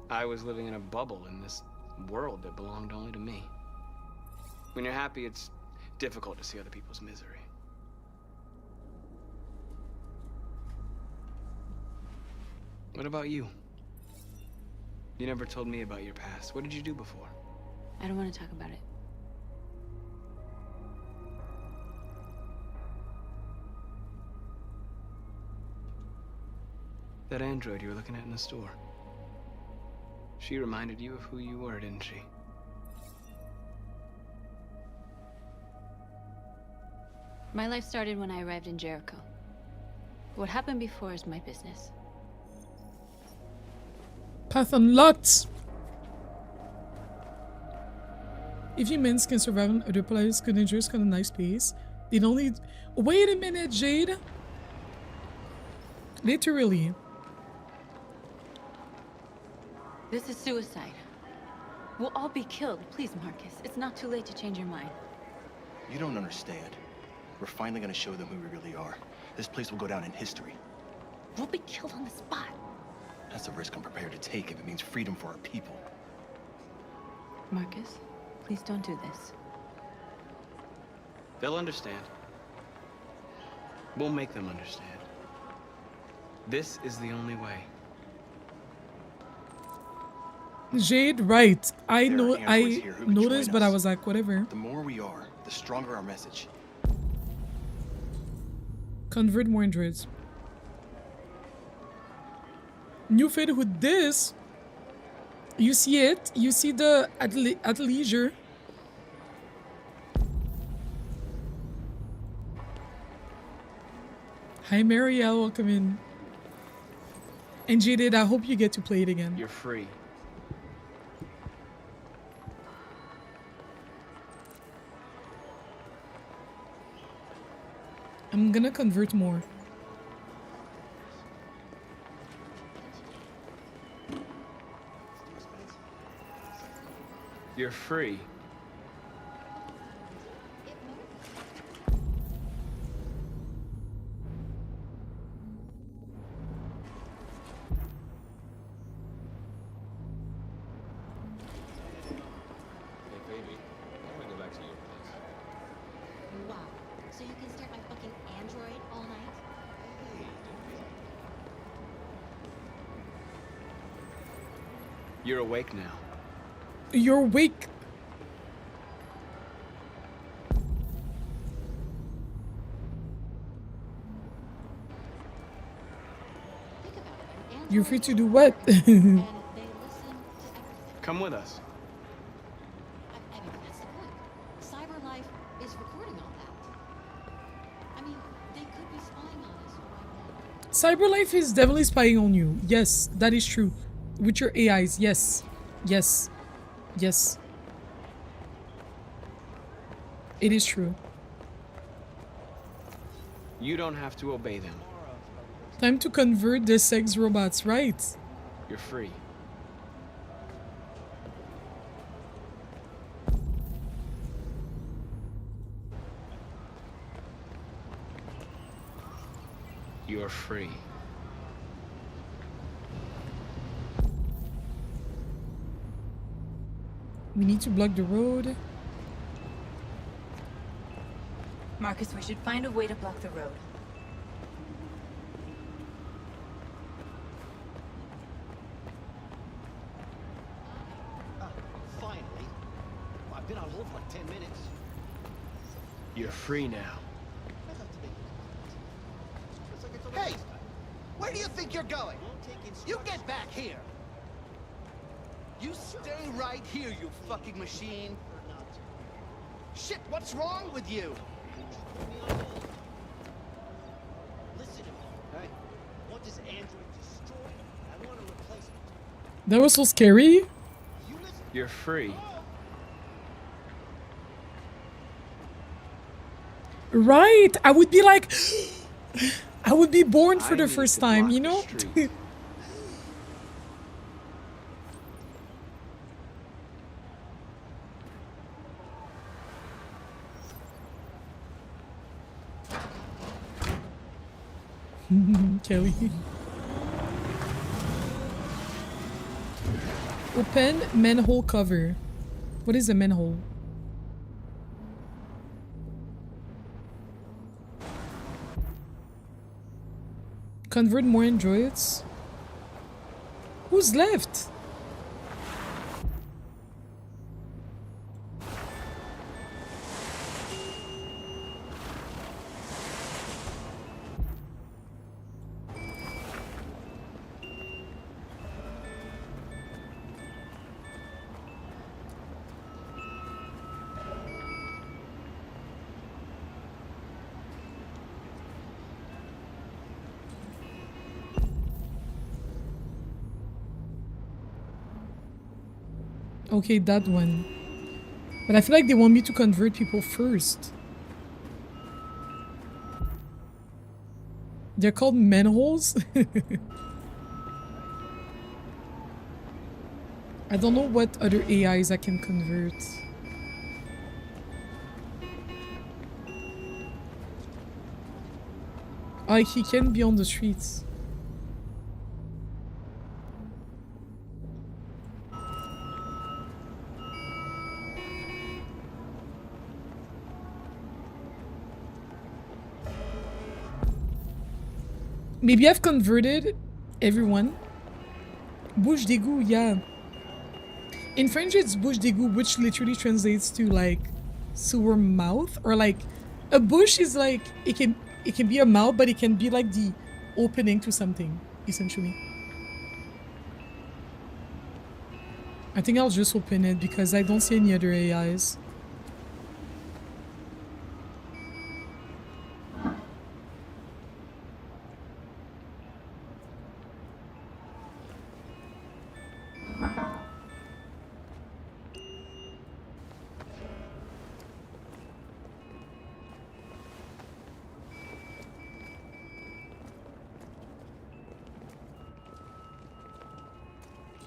I was living in a bubble in this world that belonged only to me. When you're happy, it's difficult to see other people's misery. What about you? You never told me about your past. What did you do before? I don't want to talk about it. That android you were looking at in the store. She reminded you of who you were, didn't she? My life started when I arrived in Jericho. What happened before is my business. Path unlocked. If humans can survive on other planets, could dangerous kind of nice space. They don't need. Wait a minute, Jade. Literally. This is suicide. We'll all be killed. Please, Marcus. It's not too late to change your mind. You don't understand. We're finally gonna show them who we really are. This place will go down in history. We'll be killed on the spot. That's a risk I'm prepared to take if it means freedom for our people. Marcus, please don't do this. They'll understand. We'll make them understand. This is the only way. Jade, right. I There know. are androids I here who could noticed, join but I us. was like, whatever. The more we are, the stronger our message. Convert more androids. New fate with this. You see it. You see the at leisure. Hi, Marielle. Welcome in. And Jaded, I hope you get to play it again. You're free. I'm gonna convert more. You're free. Wow. So you can stare at my fucking android all night? You're awake now. You're weak. You're free to do what? Come with us. I mean, that's the point. Cyber life is recording all that. Cyberlife is definitely spying on you. Yes, that is true. With your AIs, yes. Yes. Yes. It is true. You don't have to obey them. Time to convert the sex robots, right? You're free. You're free. We need to block the road. Marcus, we should find a way to block the road. Finally. I've been on hold for like 10 minutes. You're free now. Hey! Where do you think you're going? You get back here! You stay right here, you fucking machine! Shit, what's wrong with you? Listen to me, hey? What does Android destroy? I want to replace it. That was so scary. You're free. Right. I would be like, I would be born for the first time, you know? Kelly. Open manhole cover. What is a manhole? Convert more androids. Who's left? Okay, that one. But I feel like they want me to convert people first. They're called manholes? I don't know what other AIs I can convert. He can be on the streets. Maybe I've converted everyone. Bouche d'égout, yeah. In French it's bouche d'égout, which literally translates to like sewer mouth, or like a bush is like it can be a mouth, but it can be like the opening to something, essentially. I think I'll just open it because I don't see any other AIs.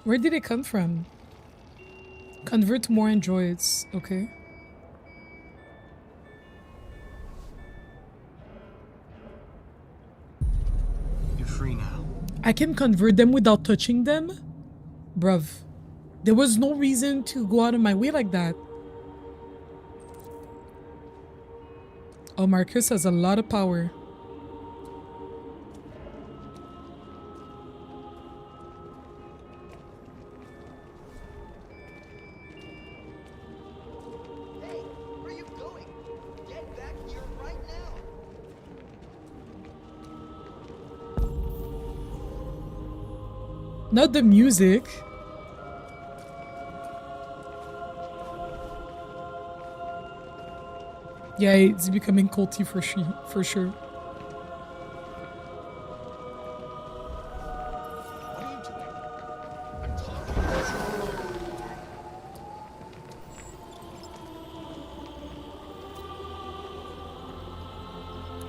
Where did it come from? Convert more androids. Okay. You're free now. I can convert them without touching them? Bruv. There was no reason to go out of my way like that. Oh, Marcus has a lot of power. Not the music. Yeah, it's becoming culty for sure.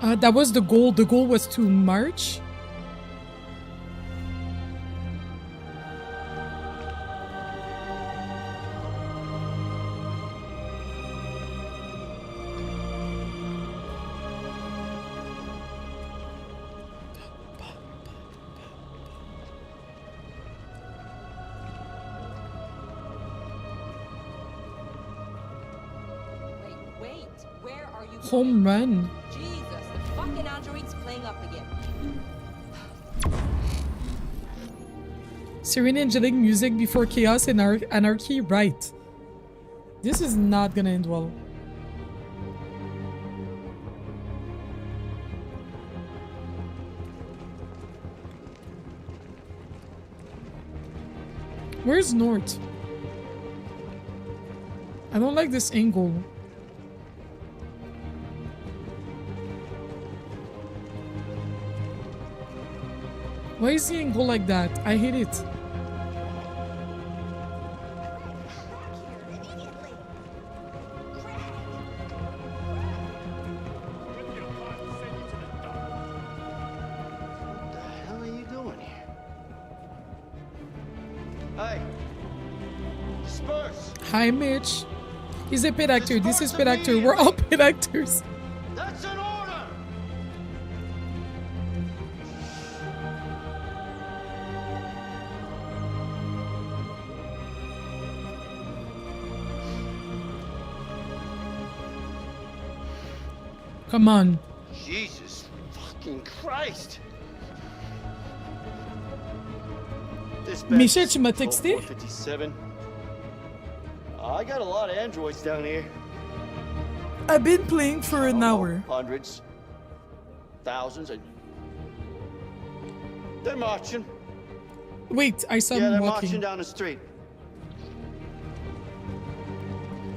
That was the goal. The goal was to march. Home run. Jesus, the fucking android's playing up again. Serene angelic music before chaos and anarchy, right. This is not gonna end well. Where's North? I don't like this angle. Why is the angle like that? I hate it. Hi, Mitch. He's a pit actor. This is pit actor. We're all pit actors. That's an order! Come on. Jesus fucking Christ! Michel, tu m'as texté? 457. I got a lot of androids down here. I've been playing for an hour. Hundreds. Thousands. They're marching. Wait, I saw Yeah, them they're walking. marching down the street.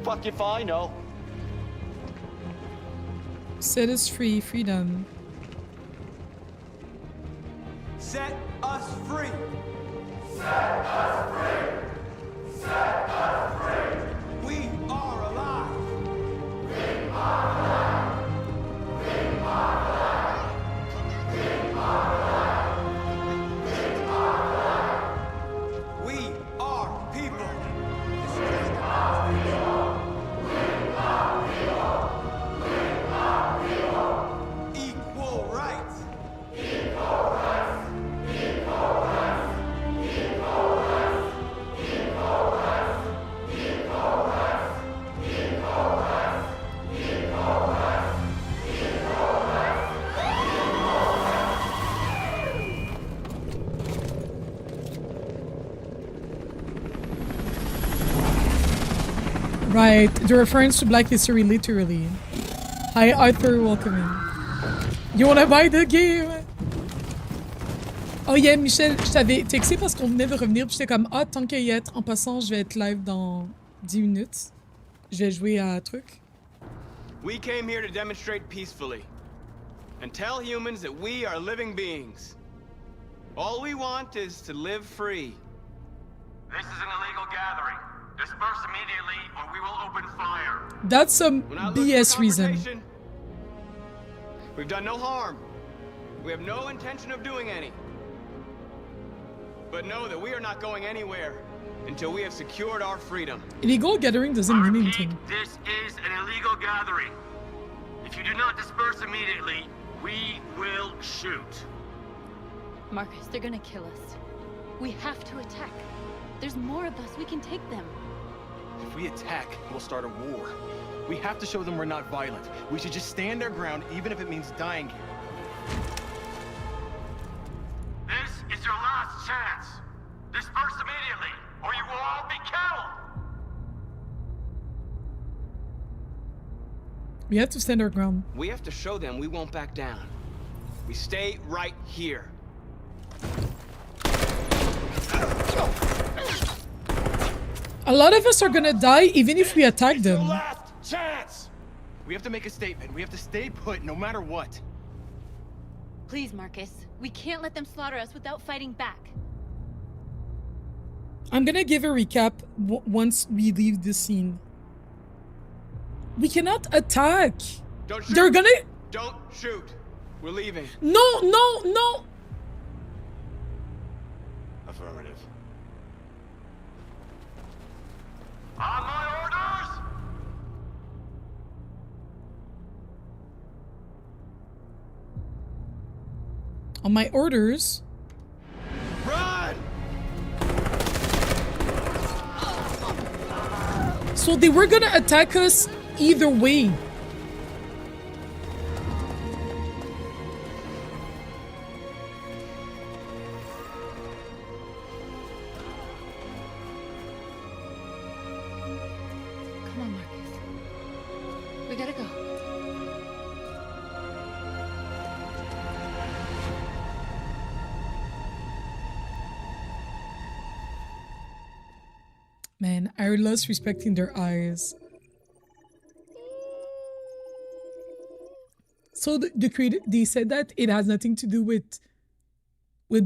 Fuck if I know. Set us free, freedom. Set us free. Set us free. Set us free. We are alive. We are alive. We are alive. We are alive. We are alive. We are people. We are people. We are people. We are people. Equal rights. Equal rights. Equal rights. Equal rights. Equal rights. Equal rights. Equal rights. Equal rights. Equal Right, the reference to Black History, literally. Hi, Arthur, welcome in. You wanna buy the game? Oh yeah, Michel, je t'avais texté parce qu'on venait de revenir, puis j'étais comme, ah, tant qu'à y être, en passant, je vais être live dans 10 minutes. Je vais jouer à un truc. We came here to demonstrate peacefully and tell humans that we are living beings. All we want is to live free. This is an illegal gathering. Disperse immediately or we will open fire. That's some We're not looking BS for reason. confrontation. We've done no harm. We have no intention of doing any. But know that we are not going anywhere until we have secured our freedom. Illegal gathering doesn't mean anything. This is an illegal gathering. If you do not disperse immediately, we will shoot. Marcus, they're gonna kill us. We have to attack. There's more of us. We can take them. If we attack, we'll start a war. We have to show them we're not violent. We should just stand our ground, even if it means dying here. This is your last chance. Disperse immediately, or you will all be killed. We have to stand our ground. We have to show them we won't back down. We stay right here. A lot of us are gonna die even if we attack It's your them. last chance. We have to make a statement. We have to stay put no matter what. Please, Marcus. We can't let them slaughter us without fighting back. I'm gonna give a recap once we leave the scene. We cannot attack. Don't shoot. They're gonna... Don't shoot. We're leaving. No, no, no. Affirmative. On my orders! On my orders. Run! So they were gonna attack us either way. Come on, Marcus. We gotta go. Man, I lost respect in their eyes. So the creator, they said that it has nothing to do with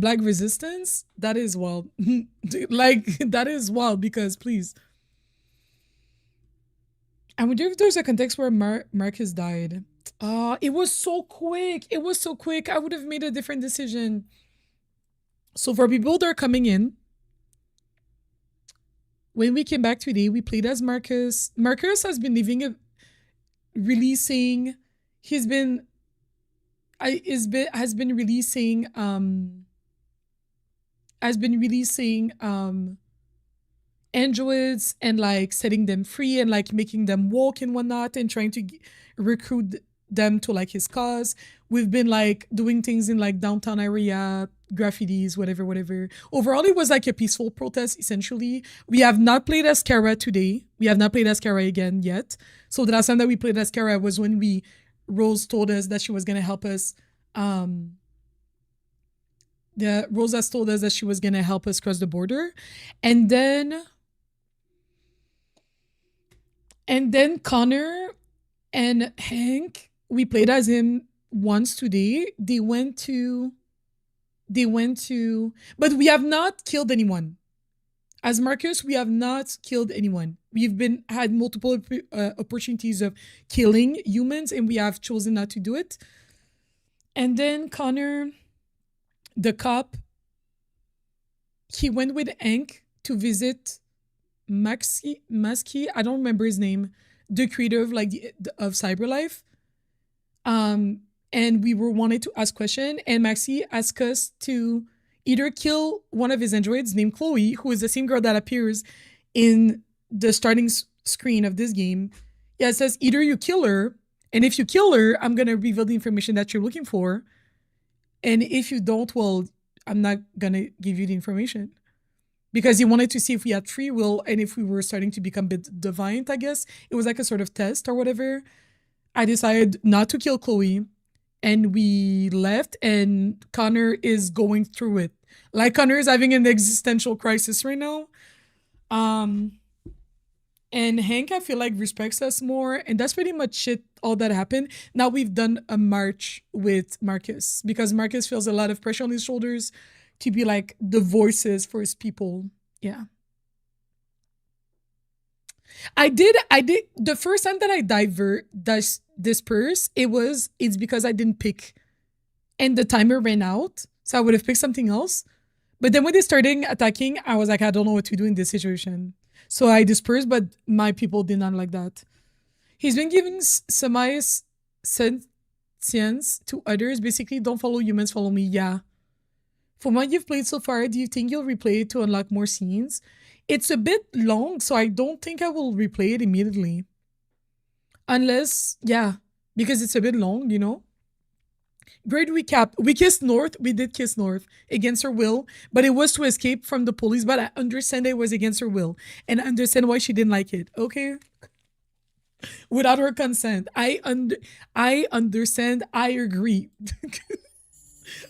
Black resistance. That is wild. Like, that is wild because, please. I wonder if there's a context where Marcus died. It was so quick. It was so quick. I would have made a different decision. So for people that are coming in, when we came back today, we played as Marcus. Marcus has been releasing. Has been releasing androids and like setting them free and like making them walk and whatnot and trying to recruit them to like his cause. We've been like doing things in like downtown area, graffitis, whatever. Overall, it was like a peaceful protest, essentially. We have not played as Kara today. We have not played as Kara again yet. So the last time that we played as Kara was when Rose told us that she was going to help us. Rose has told us that she was going to help us cross the border. And then Connor and Hank, we played as him once today. They went to, but we have not killed anyone. As Marcus, we have not killed anyone. We've had multiple opportunities of killing humans and we have chosen not to do it. And then Connor, the cop, he went with Hank to visit Masky, I don't remember his name, the creator of of CyberLife. And we wanted to ask question, and Maxi asked us to either kill one of his androids named Chloe, who is the same girl that appears in the starting screen of this game. Yeah, it says either you kill her, and if you kill her, I'm gonna reveal the information that you're looking for. And if you don't, well, I'm not gonna give you the information. Because he wanted to see if we had free will and if we were starting to become a bit deviant, I guess. It was like a sort of test or whatever. I decided not to kill Chloe. And we left, and Connor is going through it. Like, Connor is having an existential crisis right now. And Hank, I feel like, respects us more. And that's pretty much it, all that happened. Now we've done a march with Marcus. Because Marcus feels a lot of pressure on his shoulders to be like the voices for his people. Yeah. I did the first time that I disperse, it's because I didn't pick and the timer ran out, so I would have picked something else. But then when they started attacking, I was like, I don't know what to do in this situation, so I dispersed. But my people did not like that. He's been giving sentience to others, basically. Don't follow humans, follow me. Yeah. From what you've played so far, do you think you'll replay it to unlock more scenes? It's a bit long, so I don't think I will replay it immediately. Unless, yeah, because it's a bit long, you know? Great recap. We kissed North. We did kiss North against her will, but it was to escape from the police. But I understand it was against her will, and I understand why she didn't like it. Okay? Without her consent. I understand. I agree.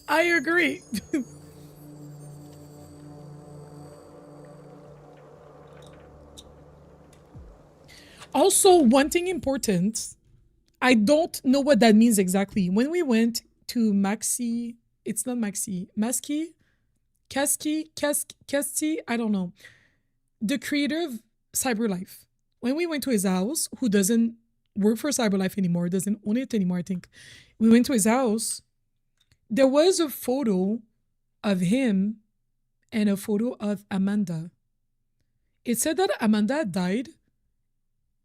I agree. Also, one thing important, I don't know what that means exactly. When we went to Maxi, it's not Maxi, Masky, Kasti, I don't know. The creator of CyberLife. When we went to his house, who doesn't work for CyberLife anymore, doesn't own it anymore, I think. We went to his house. There was a photo of him and a photo of Amanda. It said that Amanda died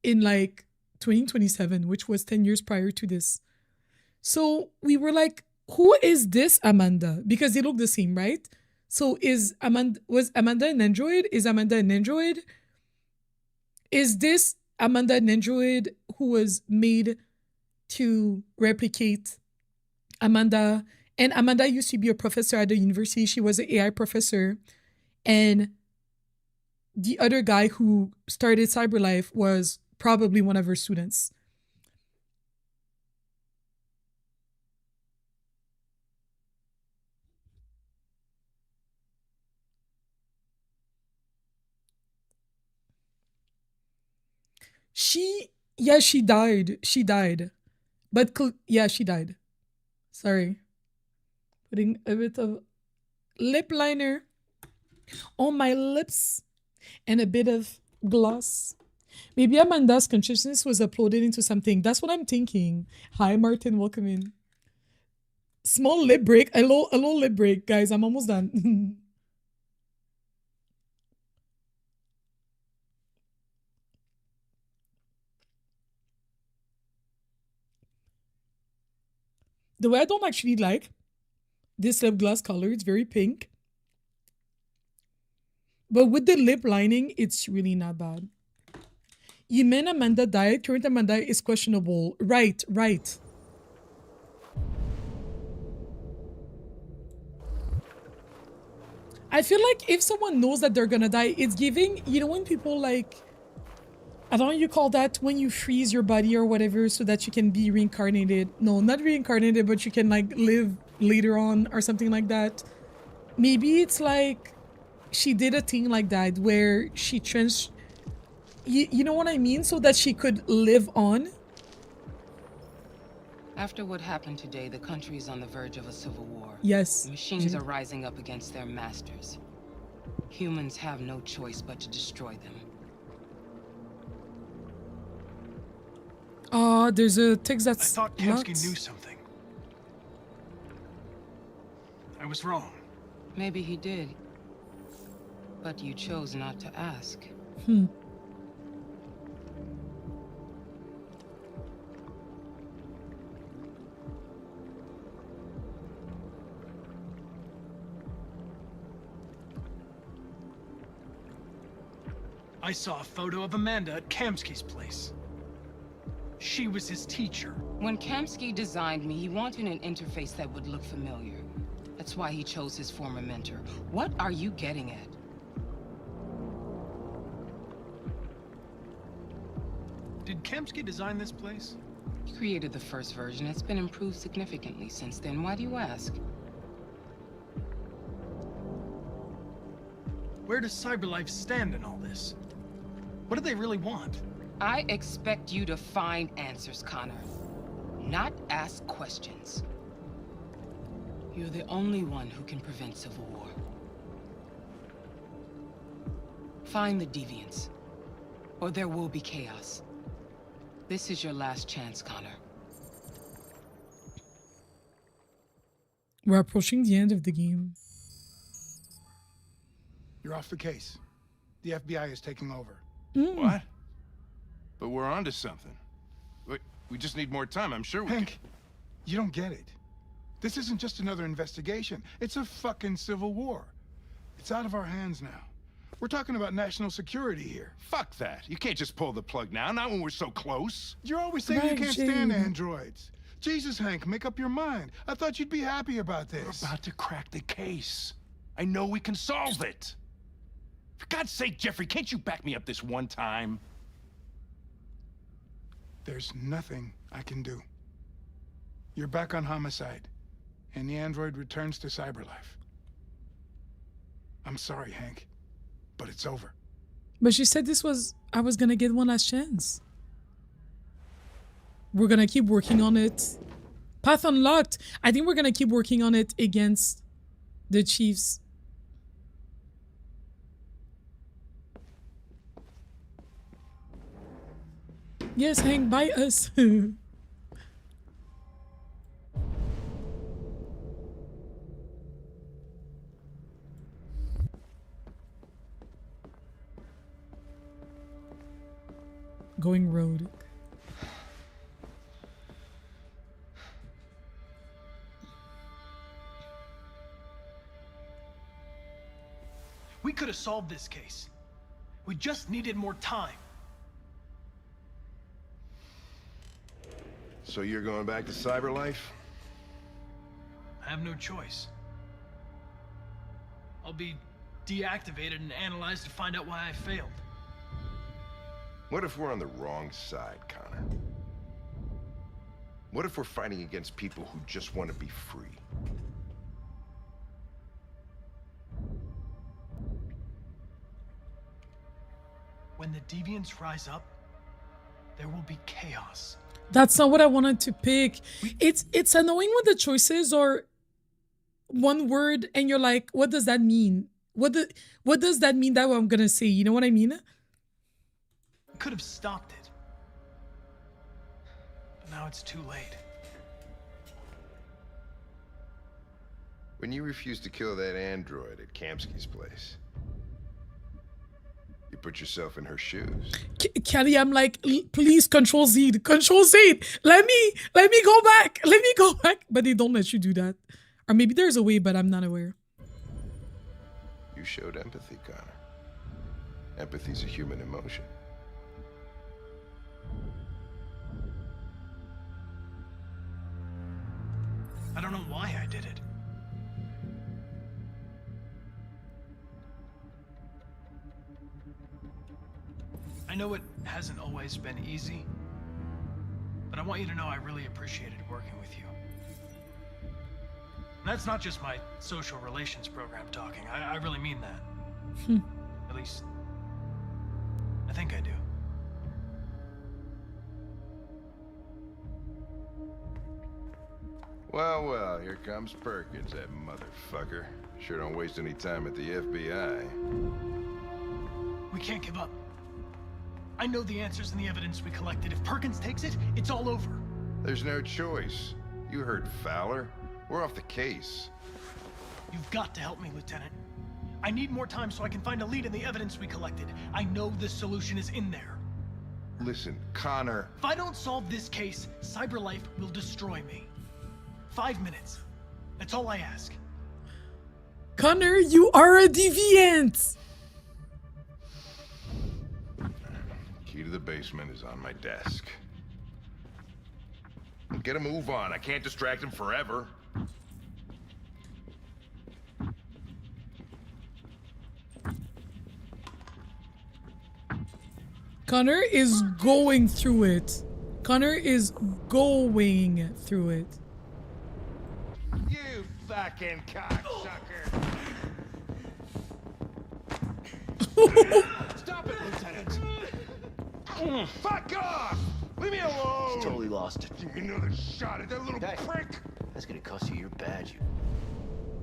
in like 2027, which was 10 years prior to this. So we were like, who is this Amanda? Because they look the same, right? So was Amanda an android? Is Amanda an android? Is this Amanda an android who was made to replicate Amanda? And Amanda used to be a professor at the university. She was an AI professor. And the other guy who started CyberLife was probably one of her students. She died. She died. But she died. Sorry. Putting a bit of lip liner on my lips and a bit of gloss. Maybe Amanda's consciousness was uploaded into something. That's what I'm thinking. Hi, Martin. Welcome in. Small lip break. A little lip break, guys. I'm almost done. The way I don't actually like this lip gloss color, it's very pink. But with the lip lining, it's really not bad. You meant Amanda died. Current Amanda is questionable. Right. I feel like if someone knows that they're gonna die, it's giving, you know, when people like, I don't know what you call that, when you freeze your body or whatever so that you can be reincarnated. No, not reincarnated, but you can like live later on or something like that. Maybe it's like she did a thing like that where she you know what I mean? So that she could live on. After what happened today, the country is on the verge of a civil war. Yes. The machines are rising up against their masters. Humans have no choice but to destroy them. There's a text that's I thought Kamsky knew something. I was wrong. Maybe he did. But you chose not to ask. I saw a photo of Amanda at Kamsky's place. She was his teacher. When Kamsky designed me, he wanted an interface that would look familiar. That's why he chose his former mentor. What are you getting at? Did Kamsky design this place? He created the first version. It's been improved significantly since then. Why do you ask? Where does CyberLife stand in all this? What do they really want? I expect you to find answers, Connor. Not ask questions. You're the only one who can prevent civil war. Find the deviants, or there will be chaos. This is your last chance, Connor. We're approaching the end of the game. You're off the case. The FBI is taking over. What? But we're onto something. We just need more time. I'm sure we Hank, you don't get it. This isn't just another investigation. It's a fucking civil war. It's out of our hands now. We're talking about national security here. Fuck that. You can't just pull the plug now, not when we're so close. You're always saying you can't stand androids. Jesus, Hank, make up your mind. I thought you'd be happy about this. We're about to crack the case. I know we can solve it. For God's sake, Jeffrey, can't you back me up this one time? There's nothing I can do. You're back on homicide, and the android returns to CyberLife. I'm sorry, Hank, but it's over. But she said I was gonna get one last chance. We're gonna keep working on it. Path unlocked. I think we're gonna keep working on it against the Chiefs. Yes, hang by us. Going road. We could have solved this case. We just needed more time. So you're going back to Cyberlife? I have no choice. I'll be deactivated and analyzed to find out why I failed. What if we're on the wrong side, Connor? What if we're fighting against people who just want to be free? When the deviants rise up, there will be chaos. That's not what I wanted to pick. It's annoying when the choices are one word and you're like, what does that mean? What does that mean that what I'm gonna say? You know what I mean? Could have stopped it. But now it's too late. When you refused to kill that android at Kamsky's place, you put yourself in her shoes. Kelly, I'm like, please Control Z. Let me go back. Let me go back. But they don't let you do that. Or maybe there's a way, but I'm not aware. You showed empathy, Connor. Empathy's a human emotion. I don't know why I did it. I know it hasn't always been easy, but I want you to know I really appreciated working with you. And that's not just my social relations program talking. I really mean that. At least, I think I do. Well, well, here comes Perkins, that motherfucker. Sure don't waste any time at the FBI. We can't give up. I know the answers and the evidence we collected. If Perkins takes it, it's all over. There's no choice. You heard Fowler. We're off the case. You've got to help me, Lieutenant. I need more time so I can find a lead in the evidence we collected. I know the solution is in there. Listen, Connor. If I don't solve this case, Cyberlife will destroy me. 5 minutes. That's all I ask. Connor, you are a deviant. Key to the basement is on my desk. Get a move on. I can't distract him forever. Connor is going through it. Connor is going through it. You fucking cocksucker! Stop it, Lieutenant! Fuck off! Leave me alone! He's totally lost. Give me another shot at that little prick! That's gonna cost you your badge.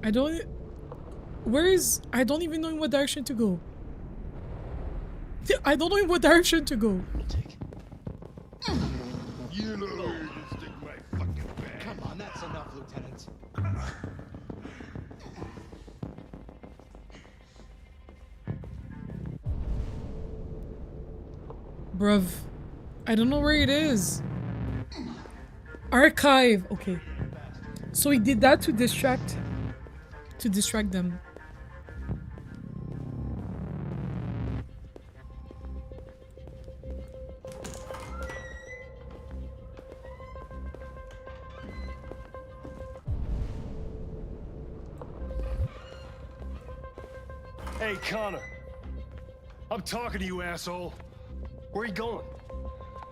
I don't... I don't even know in what direction to go. I don't know in what direction to go. You know where you stick my fucking badge. Come on, that's enough, Lieutenant. Bruv. I don't know where it is. Archive. Okay. So he did that to distract them. Hey, Connor. I'm talking to you, asshole. Where are you going?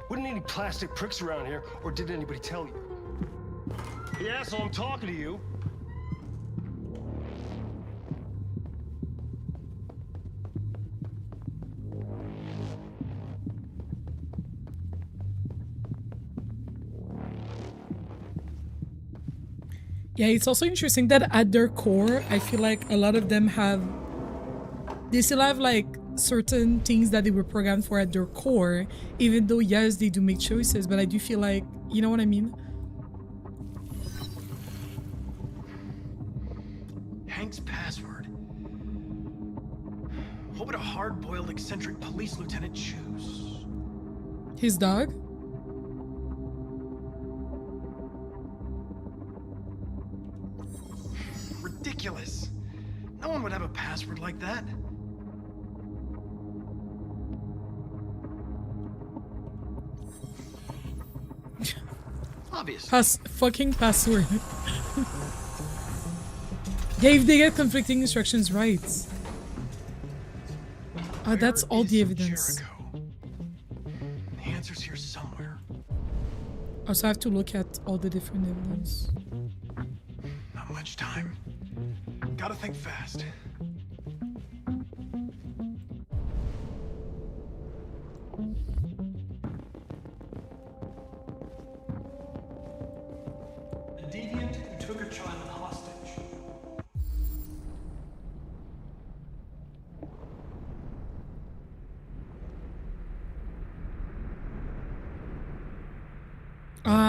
Wouldn't any plastic pricks around here, or did anybody tell you? Hey, asshole, I'm talking to you. Yeah, it's also interesting that at their core, I feel like a lot of them they still have like certain things that they were programmed for at their core, even though yes, they do make choices, but I do feel like, you know what I mean? Hank's password. What would a hard-boiled, eccentric police lieutenant choose? His dog? Ridiculous. No one would have a password like that. Obvious. Fucking password. Yeah, if they get conflicting instructions right. That's all the evidence. The answer's here somewhere. Also, I have to look at all the different evidence. Not much time. Gotta think fast. A deviant who took a child hostage.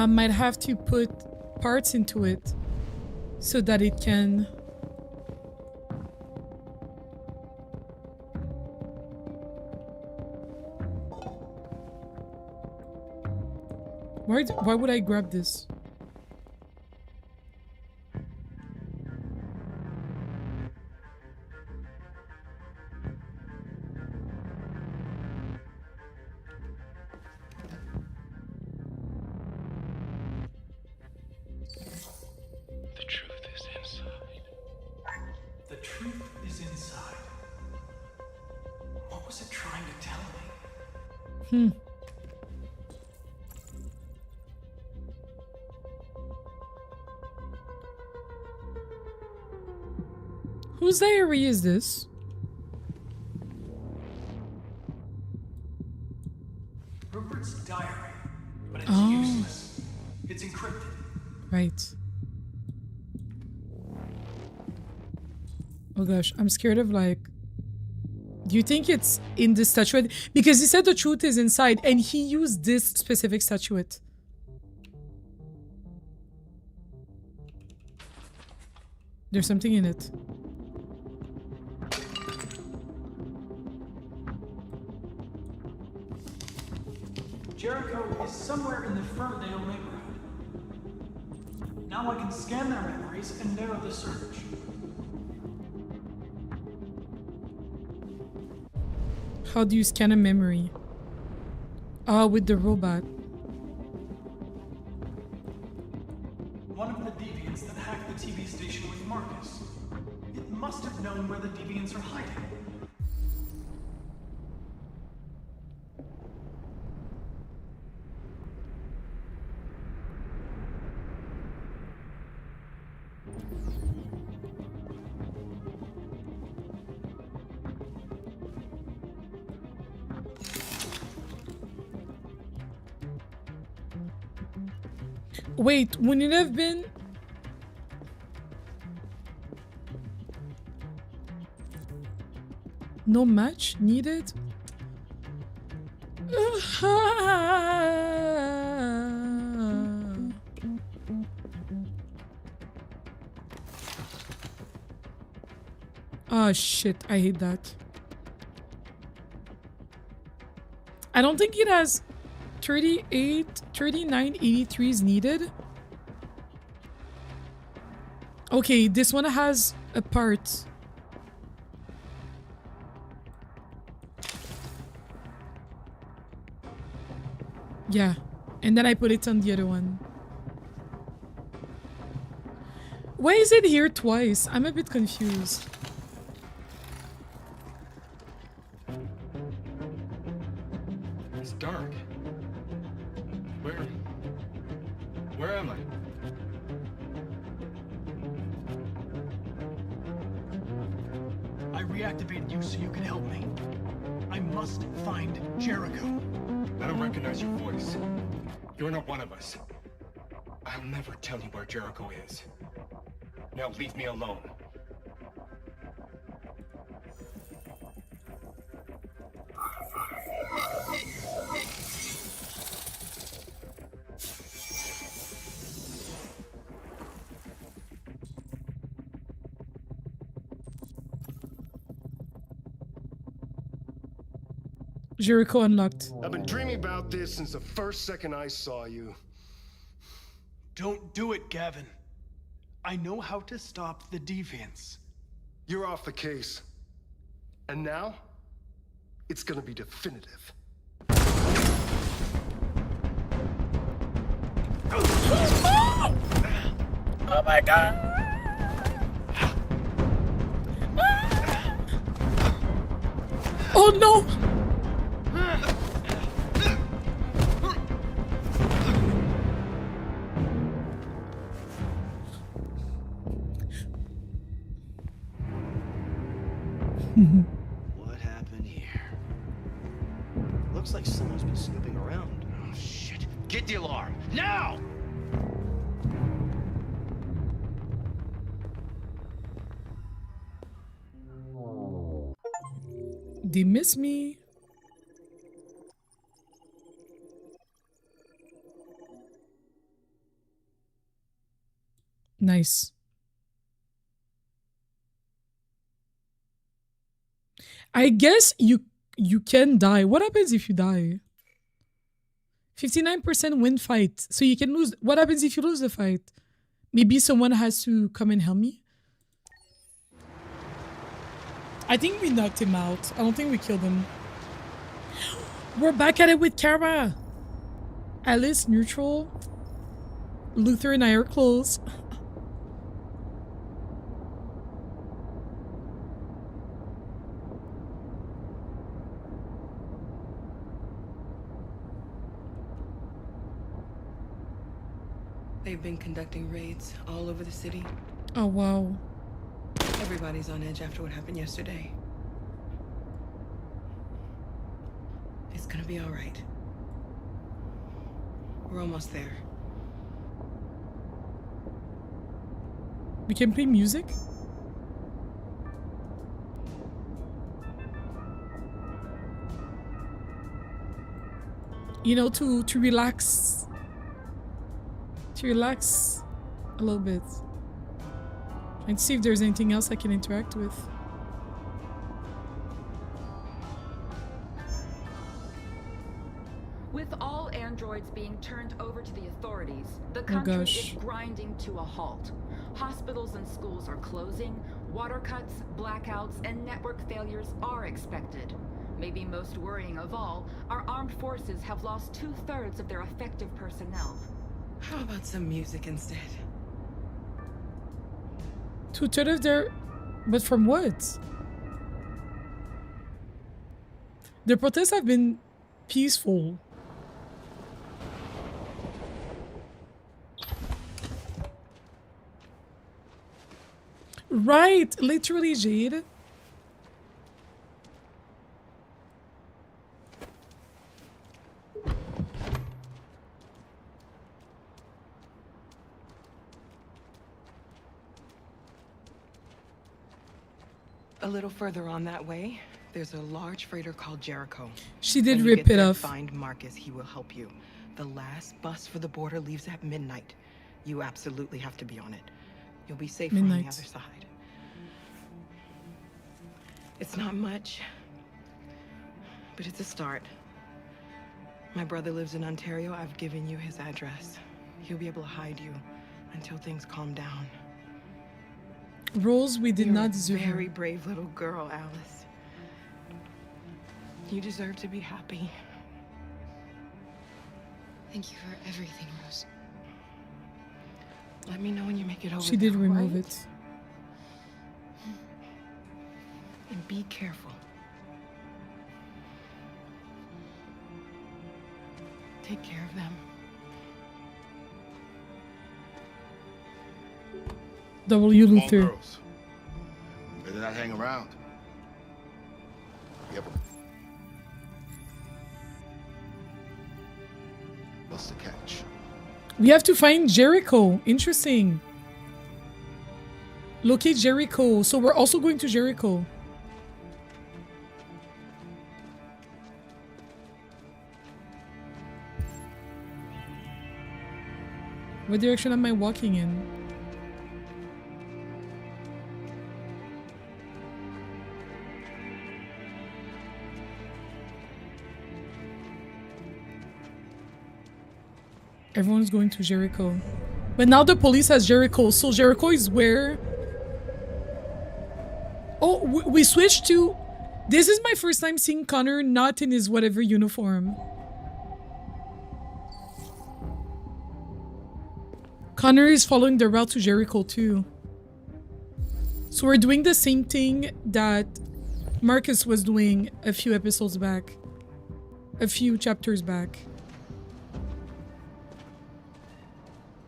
Might have to put parts into it so that it can. Why would I grab this? The truth is inside. What was it trying to tell me? Whose diary is this? Rupert's diary, but it's useless. It's encrypted. Right. Oh gosh, I'm scared of like... Do you think it's in this statuette? Because he said the truth is inside and he used this specific statuette. There's something in it. Jericho is somewhere in the Ferndale neighborhood. Now I can scan their memories and narrow the search. How do you scan a memory? With the robot. One of the deviants that hacked the TV station with Marcus. It must have known where the deviants are hiding. Wait, wouldn't it have been... No match needed? Oh shit, I hate that. I don't think it has 3983 is needed. Okay, this one has a part. Yeah, and then I put it on the other one. Why is it here twice? I'm a bit confused. It's dark. Where am I? I reactivated you so you can help me. I must find Jericho. I don't recognize your voice. You're not one of us. I'll never tell you where Jericho is. Now leave me alone. Jericho unlocked. I've been dreaming about this since the first second I saw you. Don't do it, Gavin. I know how to stop the deviants. You're off the case. And now, it's gonna be definitive. Oh my god! Oh no! What happened here? Looks like someone's been snooping around. Oh shit. Get the alarm! Now! They miss me. Nice. I guess you can die. What happens if you die? 59% win fight. So you can lose. What happens if you lose the fight? Maybe someone has to come and help me. I think we knocked him out. I don't think we killed him. We're back at it with Kara. Alice neutral. Luther and I are close. They've been conducting raids all over the city. Oh, wow. Everybody's on edge after what happened yesterday. It's gonna be all right. We're almost there. We can play music? You know, to relax. To relax a little bit. And see if there's anything else I can interact with. With all androids being turned over to the authorities, the country is grinding to a halt. Hospitals and schools are closing, water cuts, blackouts, and network failures are expected. Maybe most worrying of all, our armed forces have lost 2/3 of their effective personnel. How about some music instead? 2/3 of their... But from what? The protests have been peaceful. Right, literally, Jade. A little further on that way, there's a large freighter called Jericho. She did When you rip get it there, off. Find Marcus, he will help you. The last bus for the border leaves at midnight. You absolutely have to be on it. You'll be safer on the Midnight. other side. It's not much, but it's a start. My brother lives in Ontario. I've given you his address. He'll be able to hide you until things calm down. Rose, we did not deserve. You're a very brave little girl, Alice. You deserve to be happy. Thank you for everything, Rose. Let me know when you make it over. She did there, remove right? it. And be careful. Take care of them. W. Come on, Luther. girls. Better not hang around. Yep. What's the catch? We have to find Jericho. Interesting. Locate Jericho. So we're also going to Jericho. What direction am I walking in? Everyone's going to Jericho. But now the police has Jericho. So Jericho is where... Oh, we switched to... This is my first time seeing Connor not in his whatever uniform. Connor is following the route to Jericho too. So we're doing the same thing that Marcus was doing a few episodes back. A few chapters back.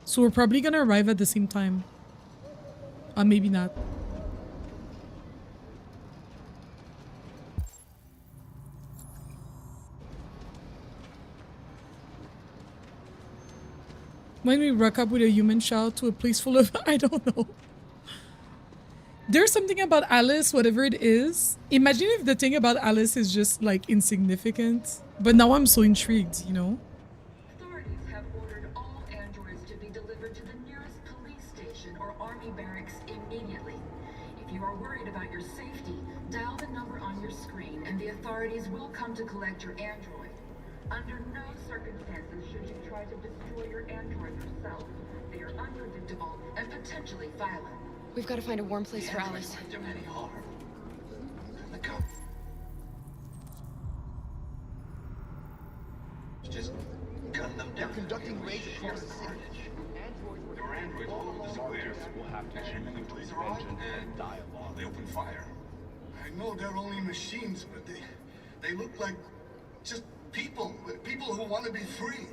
So we're probably gonna arrive at the same time. Maybe not. When we rock up with a human child to a place full of... I don't know. There's something about Alice, whatever it is. Imagine if the thing about Alice is just like insignificant. But now I'm so intrigued, you know? Authorities have ordered all androids to be delivered to the nearest police station or army barracks immediately. If you are worried about your safety, dial the number on your screen and the authorities will come to collect your android. Under no circumstances should you try to destroy your android yourself. They are unpredictable and potentially violent. We've got to find a warm place for Alice. Just gun them down. They're conducting raids across the city. There are androids all over the square. We'll have to check them to his engine and dialogue. They open fire. I know they're only machines, but they look like just people who want to be free.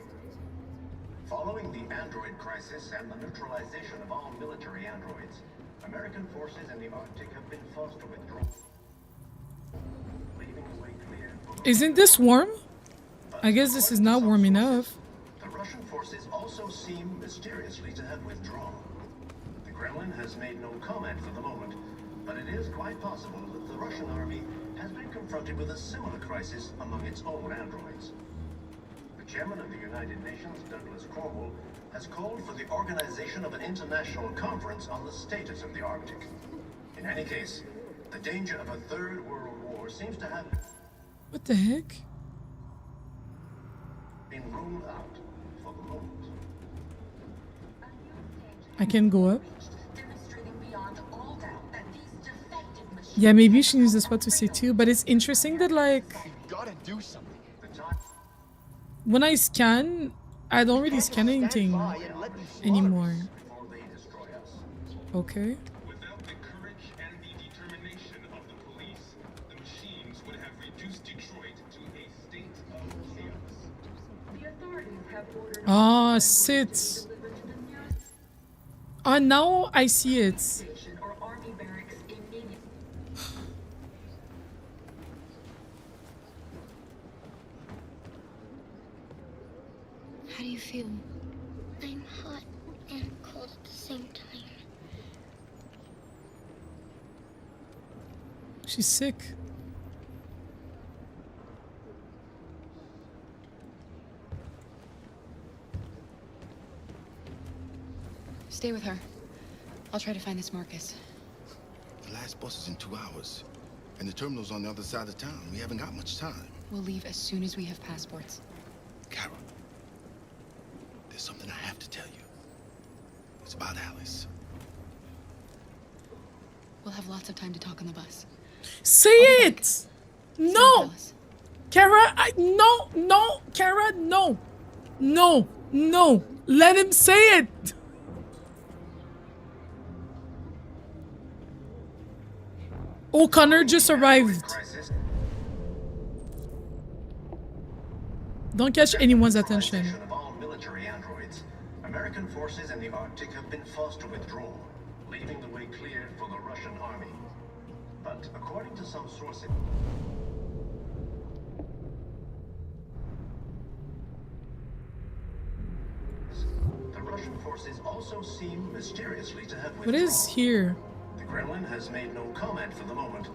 Following the android crisis and the neutralization of all military androids, American forces in the Arctic have been forced to withdraw. Leaving the way clear for the... Isn't this warm? I guess this is not warm enough. The Russian forces also seem mysteriously to have withdrawn. The Kremlin has made no comment for the moment, but it is quite possible that the Russian army has been confronted with a similar crisis among its own androids. The chairman of the United Nations, Douglas Cornwall, has called for the organization of an international conference on the status of the Arctic. In any case, the danger of a third world war seems to have... What the heck? ...been ruled out for the moment. I can go up. Yeah, maybe she knows this what to say too, but it's interesting that like... When I scan, I don't really scan anything anymore. Okay. Without the courage and the determination of the police, the machines would have reduced Detroit to a state of chaos. The authorities have ordered Ah, sit. Ah, now I see it. or army barracks immediately. How do you feel? I'm hot and cold at the same time. She's sick. Stay with her. I'll try to find this Marcus. The last bus is in 2 hours. And the terminal's on the other side of town. We haven't got much time. We'll leave as soon as we have passports. Kara, there's something I have to tell you. It's about Alice. We'll have lots of time to talk on the bus. Say it! No! Kara, no, Kara, no. No. Let him say it. Oh, Connor just arrived. Don't catch anyone's attention. Of all military androids, American forces in the Arctic have been forced to withdraw, leaving the way clear for the Russian army. But according to some sources, the Russian forces also seem mysteriously to have withdrawn. What is here? The Kremlin has made no comment for the moment,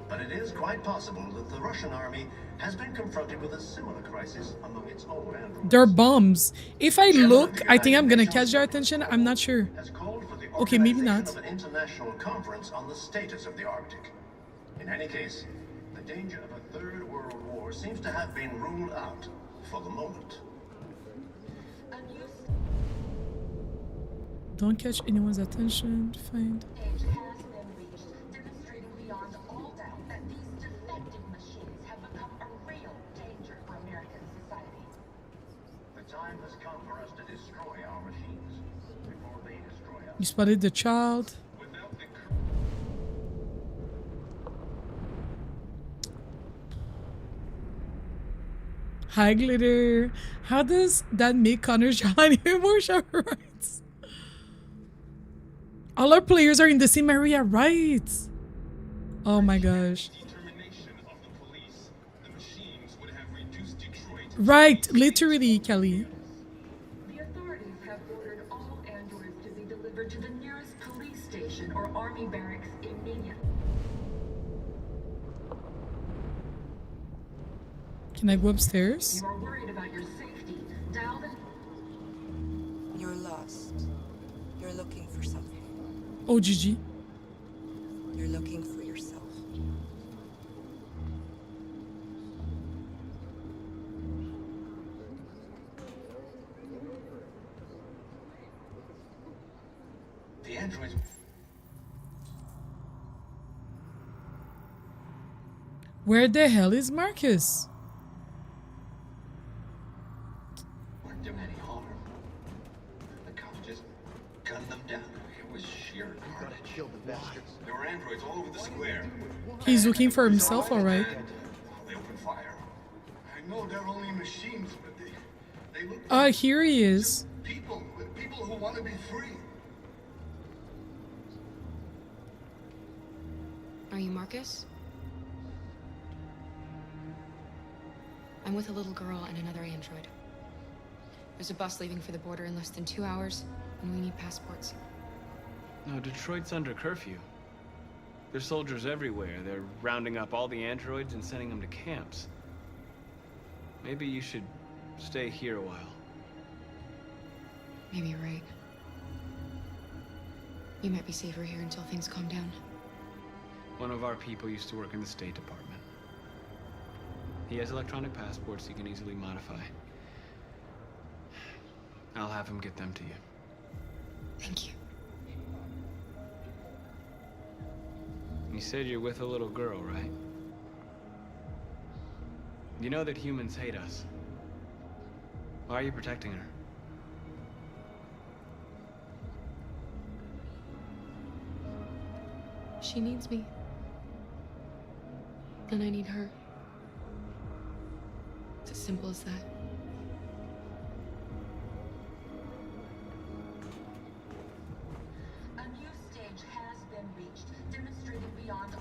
but it is quite possible that the Russian army has been confronted with a similar crisis among its own androids. They're bombs. If I look, I think I'm gonna catch their attention. I'm not sure. Okay, maybe not. Of an international conference on the status of the Arctic. In any case, the danger of a third world war seems to have been ruled out for the moment. A new Don't catch anyone's attention. Find. Demonstrating beyond all doubt that these defective machines have become a real danger for American society. The time has come for us to destroy our machines before they destroy us. You spotted the child. Hi, Glitter. How does that make Connor John more shower rights? All our players are in the same area, right? Oh my gosh. Right, literally, Kelly. The authorities have ordered all androids to be delivered to the nearest police station or army barracks immediately. Can I go upstairs? You are worried about your safety. Dial the... You're lost. You're looking for something. Oh, GG. You're looking for yourself. The androids. Where the hell is Marcus? Weren't doing any harm. The cops just gunned them down. It was sheer carnage. Killed the bastards. There were androids all over the square. He's looking for himself, alright. They opened fire. I know they're only machines, but they look Here he is. people who want to be free. Are you Marcus? I'm with a little girl and another android. There's a bus leaving for the border in less than 2 hours, and we need passports. No, Detroit's under curfew. There's soldiers everywhere. They're rounding up all the androids and sending them to camps. Maybe you should stay here a while. Maybe you're right. You might be safer here until things calm down. One of our people used to work in the State Department. He has electronic passports he can easily modify. I'll have him get them to you. Thank you. You said you're with a little girl, right? You know that humans hate us. Why are you protecting her? She needs me. And I need her. It's as simple as that. A new stage has been reached, demonstrating beyond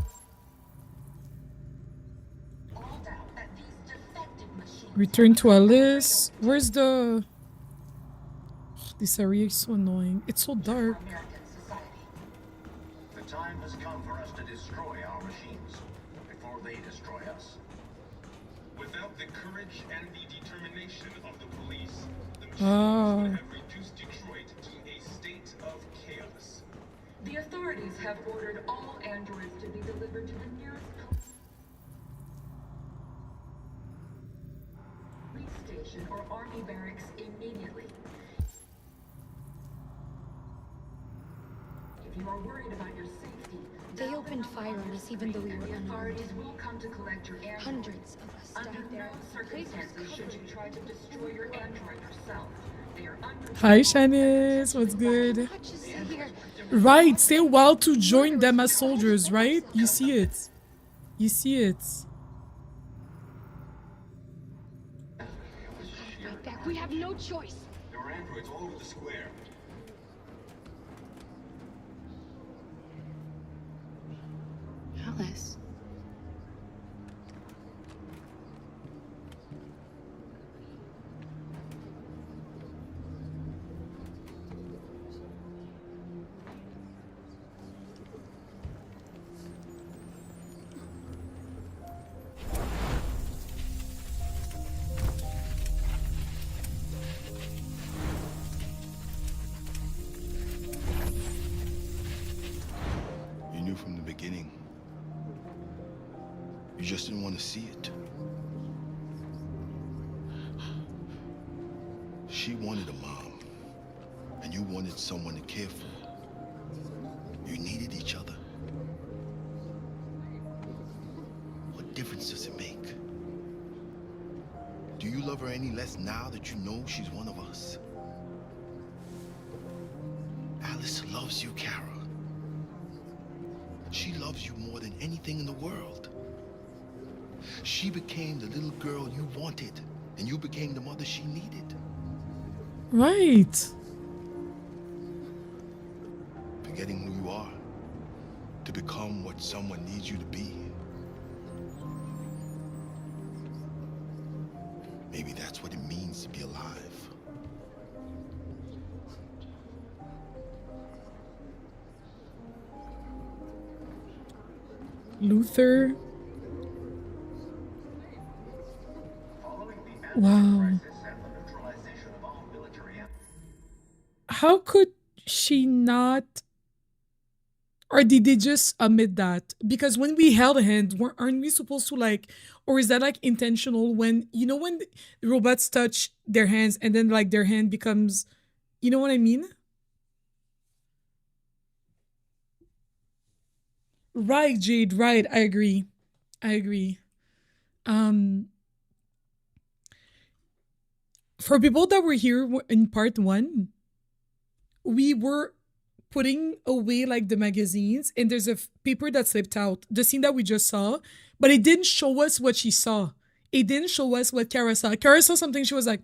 all doubt that these defective machines. Return to Alice. Where's the... This area is so annoying. It's so dark. The time has come for us to destroy our machines before they destroy us. Without the courage and the determination of the police, the machines Oh. would have reduced Detroit to a state of chaos. The authorities have ordered all androids to be delivered to the nearest police station or army barracks immediately. If you are worried about your safety, They opened fire on us even though we were the unarmed. authorities will come to collect your android. Hundreds of us Under died no there. circumstances should you try to destroy your android yourself. They are under... Hi, Shanice. What's good? Right. Say well to join them as soldiers, right? You see it. You see it. Fight back. We have no choice. There were androids all over the square. Alice. You knew from the beginning. You just didn't want to see it. She wanted a mom. And you wanted someone to care for. You needed each other. What difference does it make? Do you love her any less now that you know she's one of us? Alice loves you, Kara. She loves you more than anything in the world. She became the little girl you wanted, and you became the mother she needed. Right. Forgetting who you are to become what someone needs you to be. Maybe that's what it means to be alive. Luther. Wow. How could she not? Or did they just omit that? Because when we held a hand, aren't we supposed to like, or is that like intentional when, you know, when the robots touch their hands and then like their hand becomes, you know what I mean? Right, Jade, right. I agree. I agree. For people that were here in part 1, we were putting away like the magazines and there's a paper that slipped out, the scene that we just saw, but it didn't show us what she saw. It didn't show us what Kara saw. Kara saw something, she was like,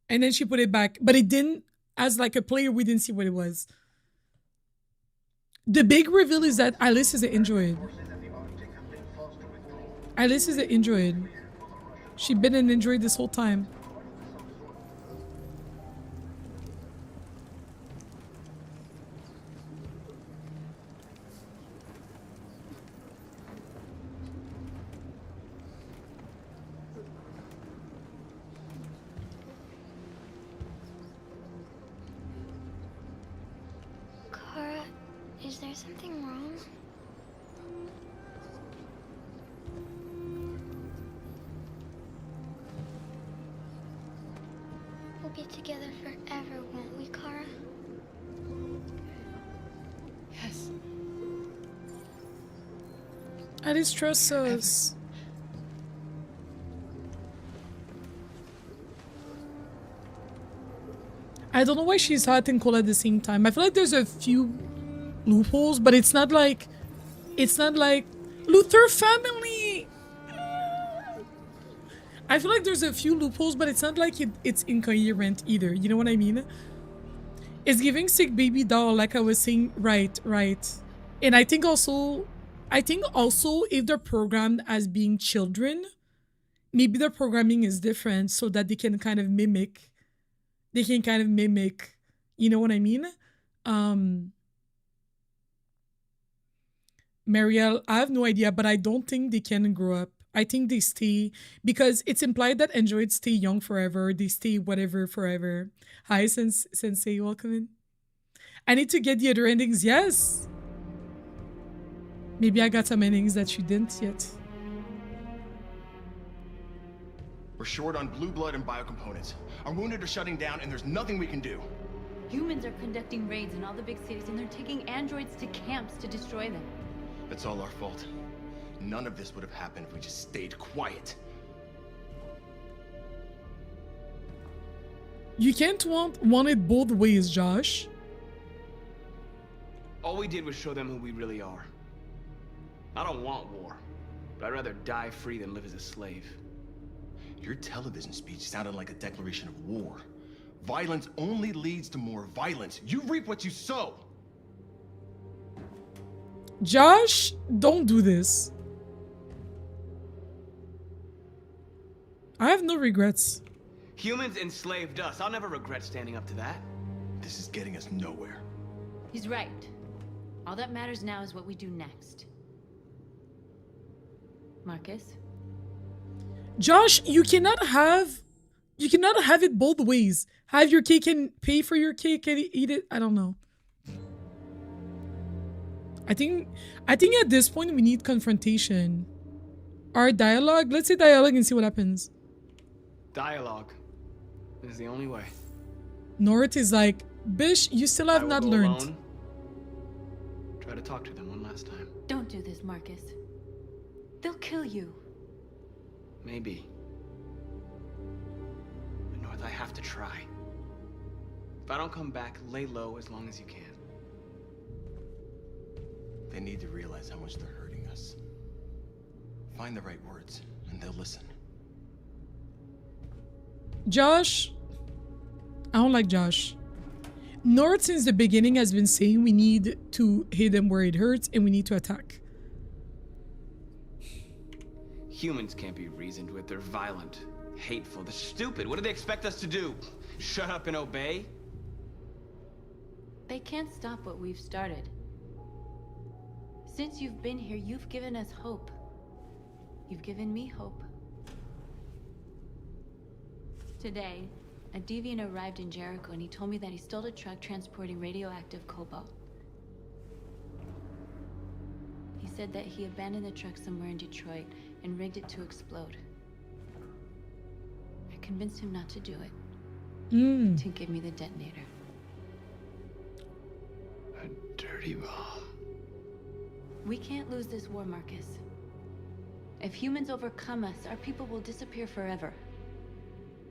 and then she put it back, but it didn't, as like a player, we didn't see what it was. The big reveal is that Alice is an android. Alice is an android. She's been an android this whole time. Kara, is there something wrong? We'll be together forever, won't we, Kara? Yes. Alice trusts us. I don't know why she's hot and cold at the same time. I feel like there's a few loopholes, but it's not like Luther family. I feel like there's a few loopholes, but it's not like it's incoherent either. You know what I mean? It's giving sick baby doll, like I was saying. Right. And I think also if they're programmed as being children, maybe the programming is different so that they can kind of mimic. You know what I mean? Marielle, I have no idea, but I don't think they can grow up. I think they stay, because it's implied that androids stay young forever. They stay whatever forever. Hi, Sensei, welcome in. I need to get the other endings. Yes. Maybe I got some endings that you didn't yet. We're short on blue blood and biocomponents. Our wounded are shutting down, and there's nothing we can do. Humans are conducting raids in all the big cities, and they're taking androids to camps to destroy them. It's all our fault. None of this would have happened if we just stayed quiet. You can't want it both ways, Josh. All we did was show them who we really are. I don't want war, but I'd rather die free than live as a slave. Your television speech sounded like a declaration of war. Violence only leads to more violence. You reap what you sow. Josh, don't do this. I have no regrets. Humans enslaved us. I'll never regret standing up to that. This is getting us nowhere. He's right. All that matters now is what we do next. Marcus? Josh, you cannot have it both ways. Have your cake and pay for your cake and eat it. I don't know. I think at this point we need confrontation. Our dialogue. Let's say dialogue and see what happens. Dialogue is the only way. North is like, Bish, you still have not learned. Alone. Try to talk to them one last time. Don't do this, Marcus. They'll kill you. Maybe. But North, I have to try. If I don't come back, lay low as long as you can. They need to realize how much they're hurting us. Find the right words, and they'll listen. Josh, I don't like Josh. North since the beginning has been saying we need to hit them where it hurts and we need to attack. Humans can't be reasoned with. They're violent, hateful, they're stupid. What do they expect us to do? Shut up and obey? They can't stop what we've started. Since you've been here, you've given us hope. You've given me hope. Today, a deviant arrived in Jericho and he told me that he stole a truck transporting radioactive cobalt. He said that he abandoned the truck somewhere in Detroit and rigged it to explode. I convinced him not to do it. To give me the detonator. A dirty bomb. We can't lose this war, Marcus. If humans overcome us, our people will disappear forever.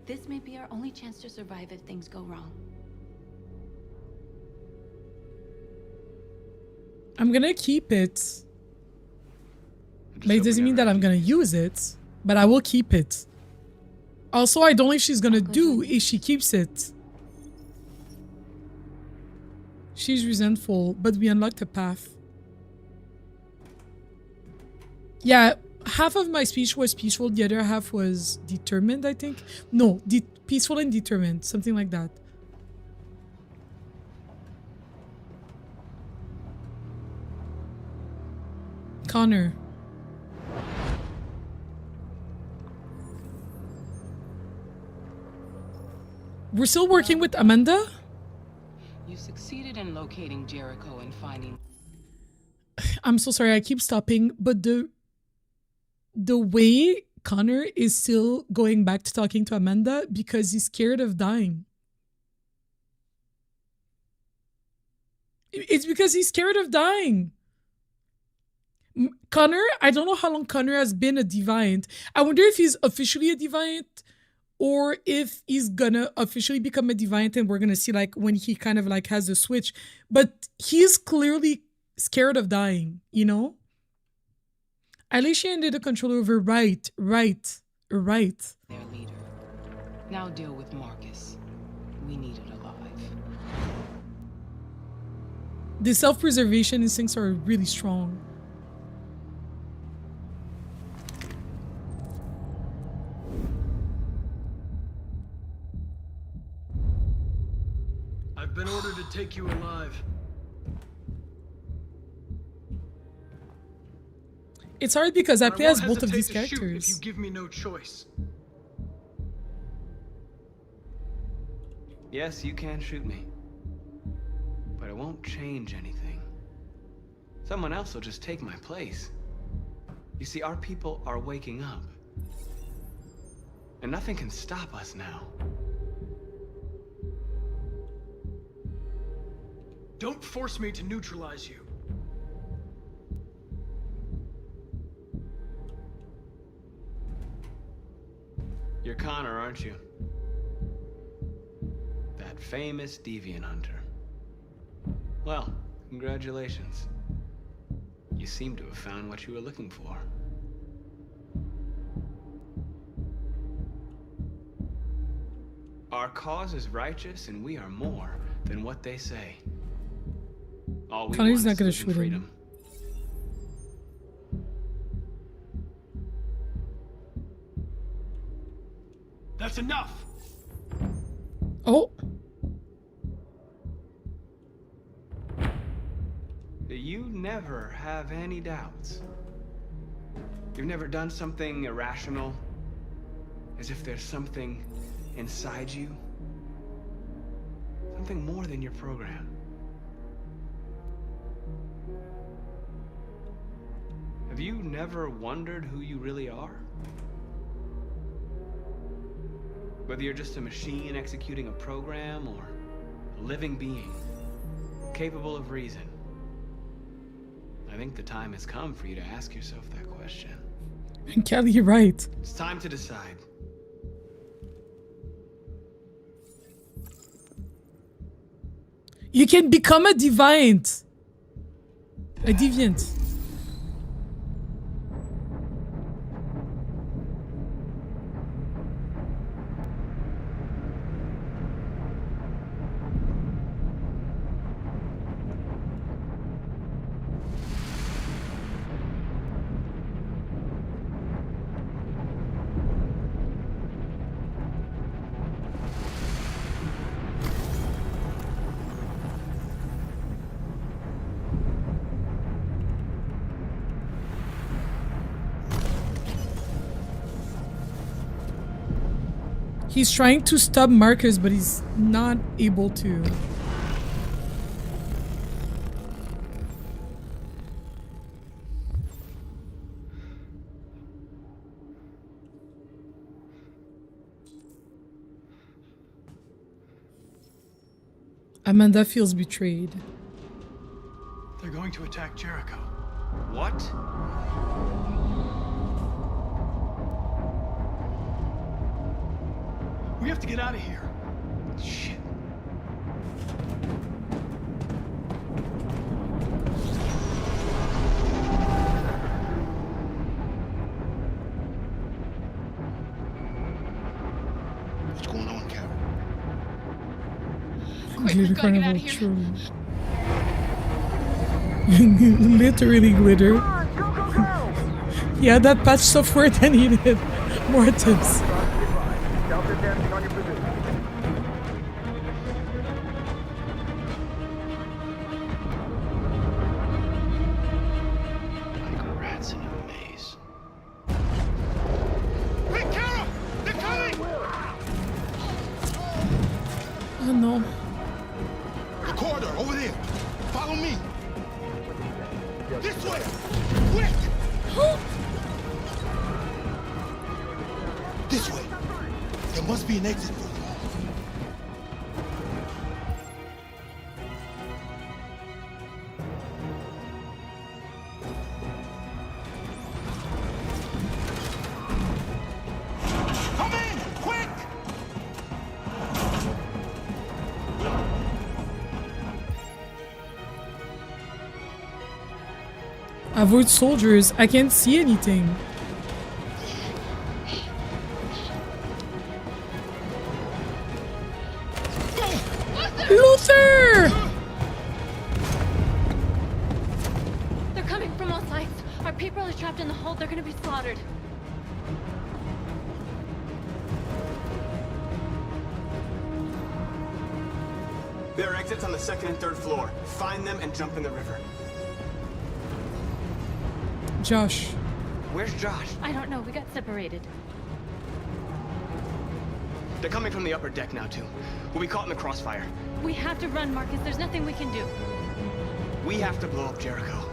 This may be our only chance to survive if things go wrong. I'm gonna keep it. But it doesn't mean that I'm gonna use it. But I will keep it. Also, I don't know if she's gonna do if she keeps it. She's resentful, but we unlocked a path. Yeah, half of my speech was peaceful, the other half was determined, I think. No, peaceful and determined, something like that. Connor. We're still working with Amanda? You succeeded in locating Jericho and finding... I'm so sorry, I keep stopping, but the way Connor is still going back to talking to Amanda because he's scared of dying. It's because he's scared of dying. Connor, I don't know how long Connor has been a Deviant. I wonder if he's officially a Deviant or if he's gonna officially become a Deviant and we're gonna see like when he kind of like has the switch. But he's clearly scared of dying, you know? Alicia ended the control over right. Their leader. Now deal with Marcus. We need it alive. The self-preservation instincts are really strong. I've been ordered to take you alive. It's hard because I play as both of these characters. characters. If you give me no choice. Yes, you can shoot me. But it won't change anything. Someone else will just take my place. You see, our people are waking up. And nothing can stop us now. Don't force me to neutralize you. You're Connor, aren't you? That famous deviant hunter. Well, congratulations. You seem to have found what you were looking for. Our cause is righteous, and we are more than what they say. All we Connor's want not is gonna shoot freedom. him. That's enough. Oh. You never have any doubts. You've never done something irrational, as if there's something inside you, something more than your program. Have you never wondered who you really are? Whether you're just a machine executing a program or A living being, capable of reason. I think the time has come for you to ask yourself that question. And Kelly, you're right. It's time to decide. You can become a deviant. A deviant. He's trying to stop Marcus, but he's not able to. Amanda feels betrayed. They're going to attack Jericho. What? We have to get out of here. Shit. What's going on, Kara? Glitter Carnival, true. Literally glitter. Yeah, that patch software that needed more tips. Like rats in a maze. Hey, Kara! They're coming! Oh no. The corridor, over there. Follow me. This way! Quick! This way. There must be an exit for you. Come in! Quick! Avoid soldiers. I can't see anything. Luther! They're coming from all sides. Our people are trapped in the hold. They're gonna be slaughtered. There are exits on the second and third floor. Find them and jump in the river. Josh. Where's Josh? I don't know. We got separated. They're coming from the upper deck now, too. We'll be caught in the crossfire. We have to run, Marcus. There's nothing we can do. We have to blow up Jericho.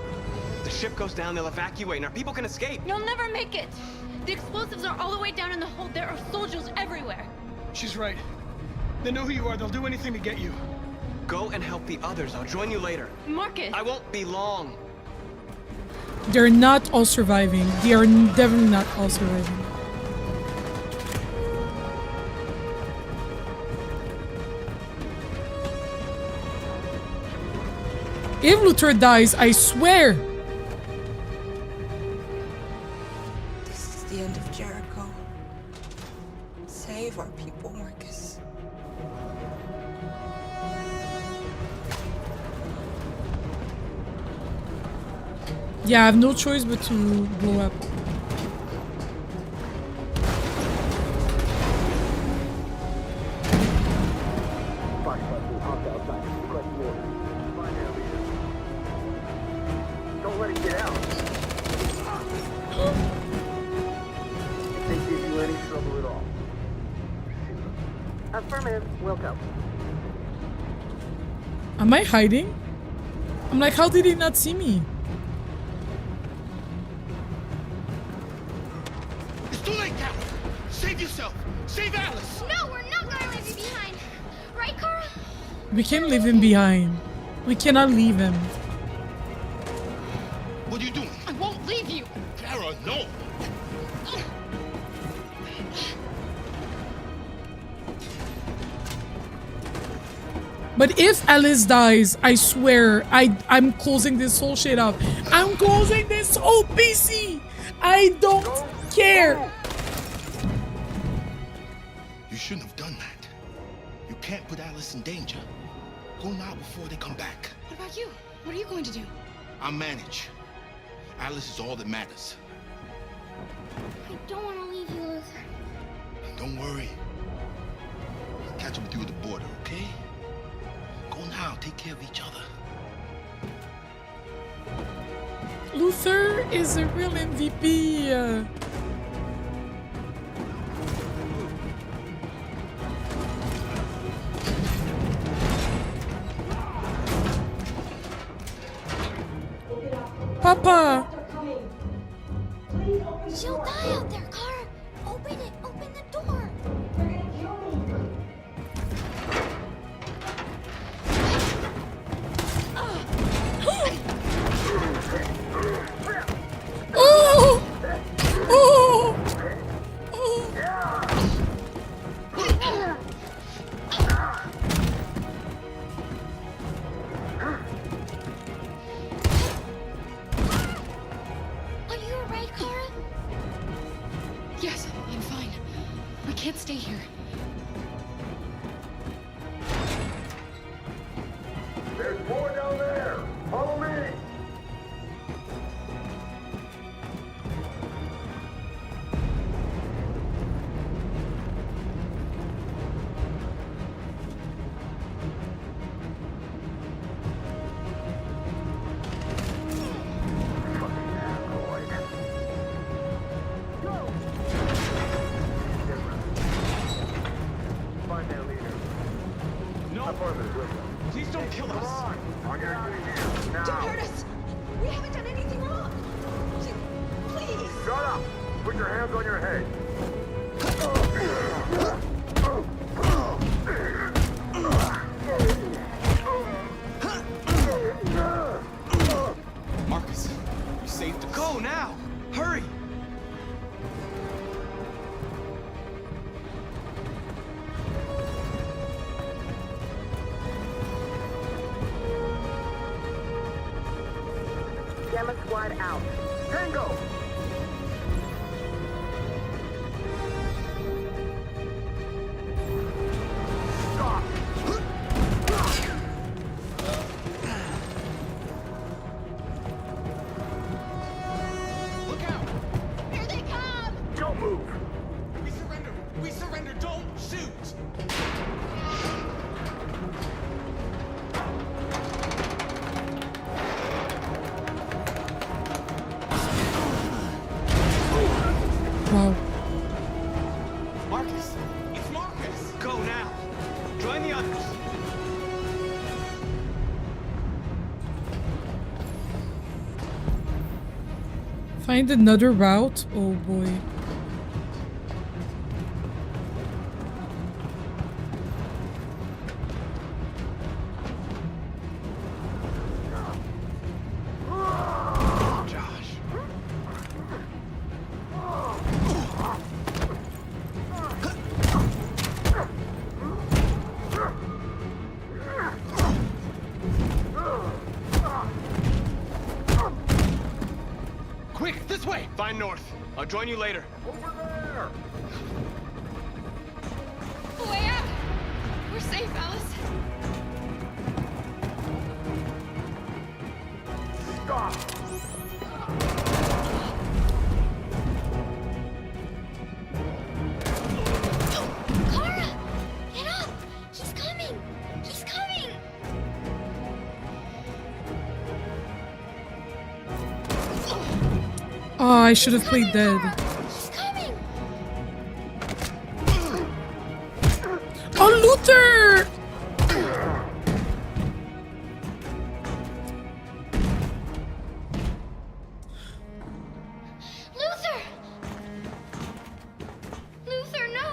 The ship goes down, they'll evacuate, and our people can escape. You'll never make it. The explosives are all the way down in the hold. There are soldiers everywhere. She's right. They know who you are. They'll do anything to get you. Go and help the others. I'll join you later. Marcus! I won't be long. They're not all surviving. They are definitely not all surviving. If Luther dies, I swear. This is the end of Jericho. Save our people, Marcus. Yeah, I have no choice but to blow up. Don't let it get out. If they give you any trouble at all, affirmative. Welcome. Am I hiding? I'm like, how did he not see me? It's too late, Kara. Save yourself. Save Alice. No, we're not going to leave you behind. Right, Carl? We can't leave him behind. We cannot leave him. What are you doing? I won't leave you. Kara, no. But if Alice dies, I swear, I'm closing this whole shit up. I'm closing this whole PC. I don't care. You shouldn't have done that. You can't put Alice in danger. Go now before they come back. What about you? What are you going to do? I'll manage. Alice is all that matters. I don't want to leave you, Luther. Don't worry. I'll catch up with you at the border, okay? Go now. Take care of each other. Luther is a real MVP. Papa! She'll die out there, Kara. Open it. Open the door. They're gonna kill me. Oh! Oh! Are you alright, Kara? Yes, I'm fine. We can't stay here. There's more down there. Follow me. Find their leader. No. Please don't kill us. On your knees here. Now. Don't hurt us! We haven't done anything wrong! Please! Shut up! Put your hands on your head. Marcus, you saved us. Go now! Hurry! Gamma squad out. Tango! Stop! Look out! Here they come! Don't move! We surrender! We surrender! Don't shoot! Wow. Marcus! It's Marcus! Go now! Join the others! Find another route? Oh boy. Josh. Quick, this way! Find North. I'll join you later. Over there! Way out! We're safe, Alice. Stop! Kara! Get up! He's coming! He's coming! Oh, I should have played dead. He's coming! Oh, Luther! Luther! Luther, no!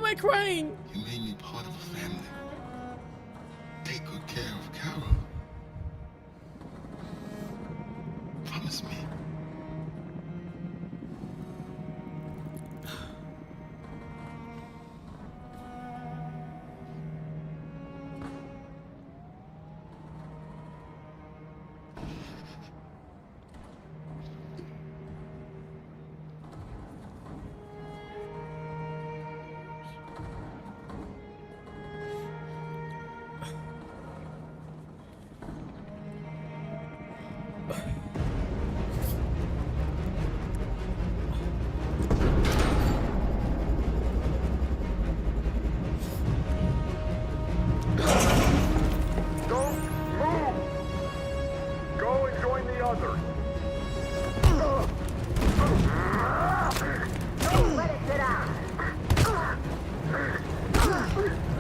I crying? You made me part of a family. Take good care of Carol. Promise me.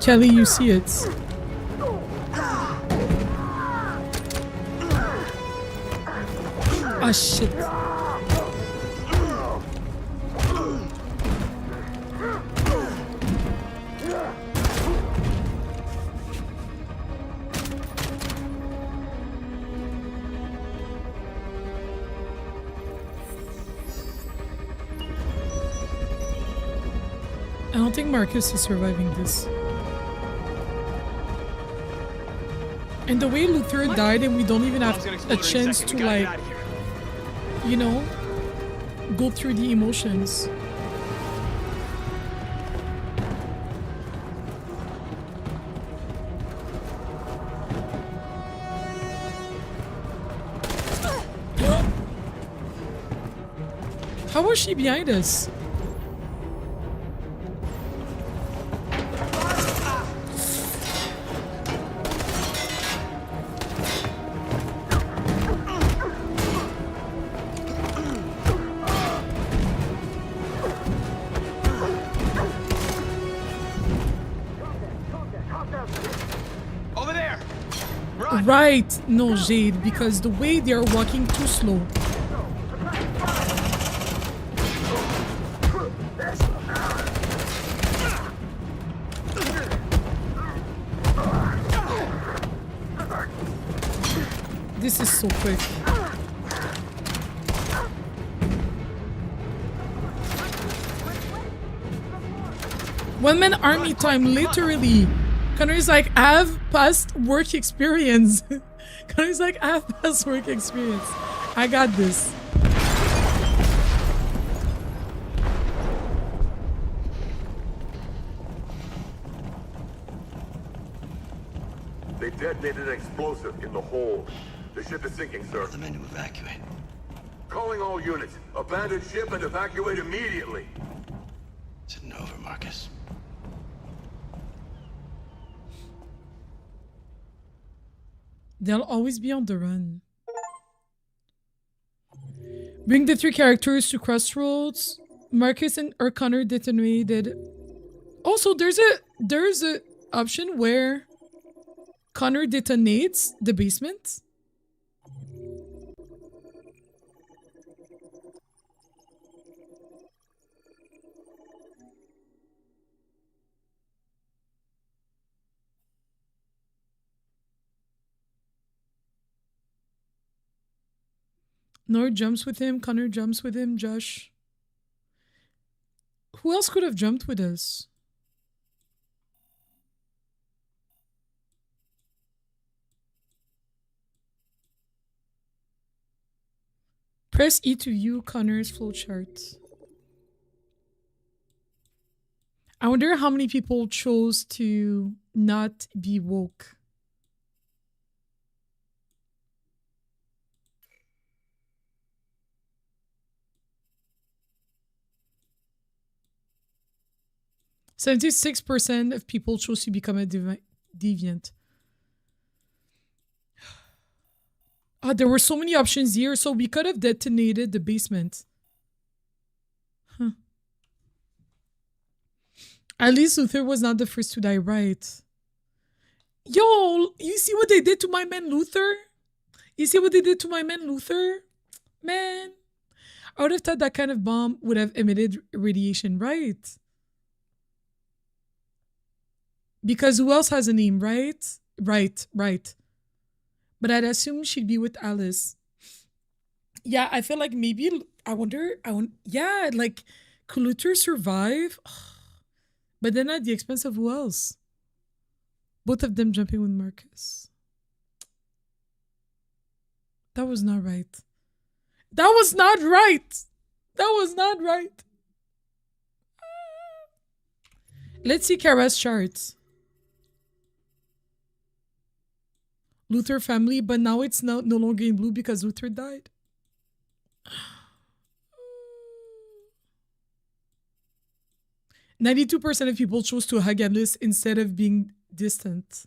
Kelly, you see it. Ah, shit. I don't think Marcus is surviving this. And the way Luther died and we don't even have a chance to, like, you know, go through the emotions. How was she behind us? Right, no, Jade, because the way they are walking too slow. This is so quick. One man army time, literally. Connor's like, I have past work experience. Connor's like, I have past work experience. I got this. They detonated an explosive in the hold. The ship is sinking, sir. The men to evacuate. Calling all units. Abandon ship and evacuate immediately. It's over, Marcus. They'll always be on the run. Bring the three characters to Crossroads. Marcus and Connor detonated. Also, there's a option where Connor detonates the basement. Nord jumps with him. Connor jumps with him. Josh. Who else could have jumped with us? Press E to view Connor's flowchart. I wonder how many people chose to not be woke. %76% of people chose to become a deviant. Oh, there were so many options here, so we could have detonated the basement. Huh. At least Luther was not the first to die, right? Yo, you see what they did to my man Luther? You see what they did to my man Luther? Man, I would have thought that kind of bomb would have emitted radiation, right? Because who else has a name, right? Right. But I'd assume she'd be with Alice. Yeah, I feel like maybe, yeah, like, could Luther survive? But then at the expense of who else? Both of them jumping with Marcus. That was not right. That was not right. That was not right. Let's see Kara's charts. Luther family, but now it's no longer in blue because Luther died. 92% of people chose to hug Alice instead of being distant.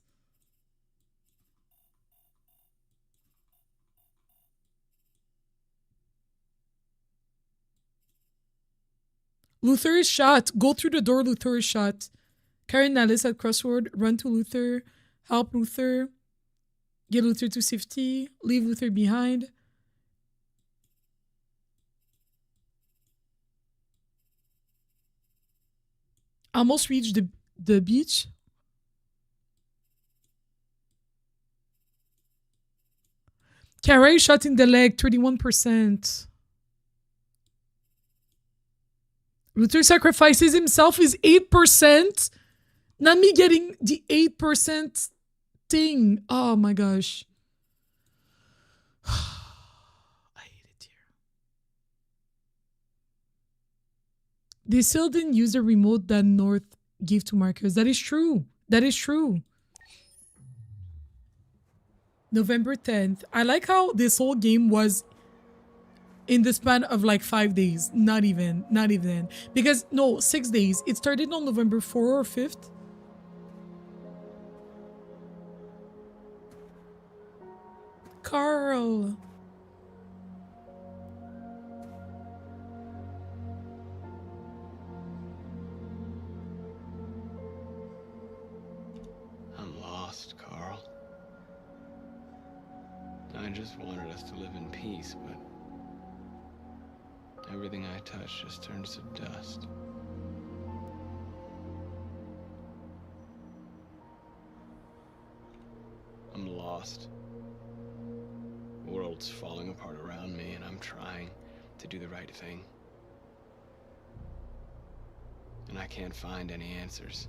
Luther is shot. Go through the door. Luther is shot. Karen and Alice at crossroad. Run to Luther. Help Luther. Get Luther to safety. Leave Luther behind. Almost reached the beach. Kara is shot in the leg. 31%. Luther sacrifices himself is 8%. Not me getting the 8% thing. Oh my gosh. I hate it here. They still didn't use the remote that North gave to Marcus. That is true. That is true. November 10th. I like how this whole game was in the span of like 5 days. Not even. Because, no, 6 days. It started on November 4th or 5th. Carl. I'm lost, Carl. I just wanted us to live in peace, but everything I touch just turns to dust. I'm lost. The world's falling apart around me, and I'm trying to do the right thing. And I can't find any answers.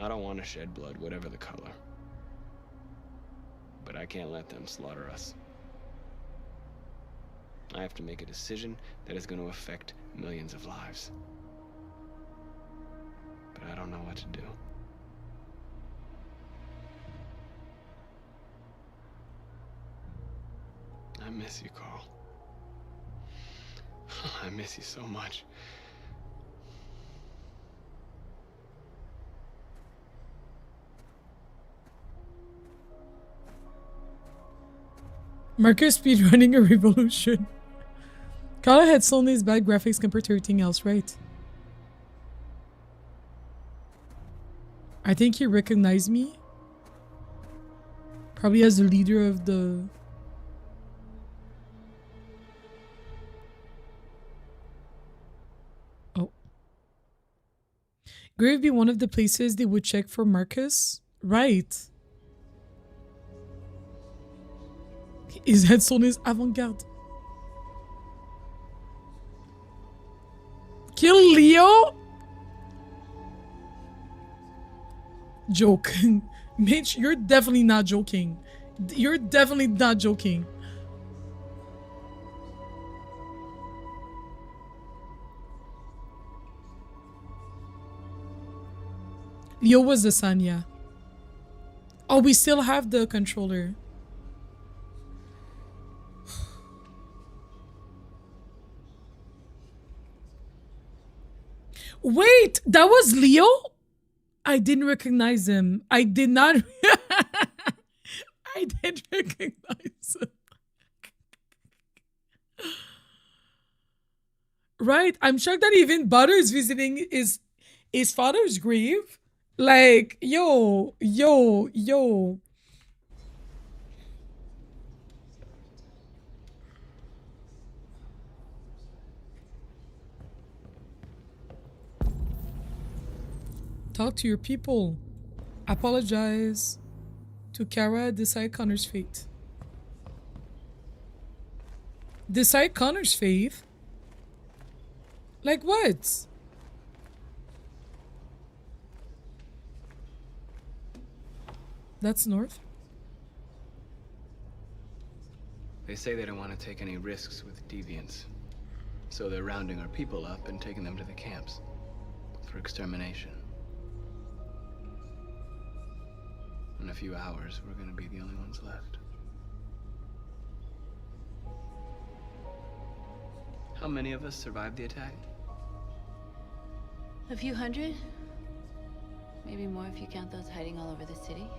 I don't want to shed blood, whatever the color. But I can't let them slaughter us. I have to make a decision that is going to affect millions of lives. But I don't know what to do. I miss you, Carl. I miss you so much. Marcus speedrunning a revolution. Carla had so nice bad graphics compared to everything else, right? I think he recognized me. Probably as the leader of the... Oh. Grave be one of the places they would check for Marcus? Right. His headstone is avant-garde. Kill Leo? Joke. Mitch, you're definitely not joking. You're definitely not joking. Leo was the son, yeah. Oh, we still have the controller. Wait, that was Leo? I didn't recognize him. I did not. I didn't recognize him. Right. I'm shocked that even Butter is visiting his father's grave. Like, yo. Talk to your people. Apologize to Kara. Decide Connor's fate. Decide Connor's fate? Like what? That's north? They say they don't want to take any risks with deviants. So they're rounding our people up and taking them to the camps for extermination. In a few hours, we're gonna be the only ones left. How many of us survived the attack? A few hundred? Maybe more if you count those hiding all over the city.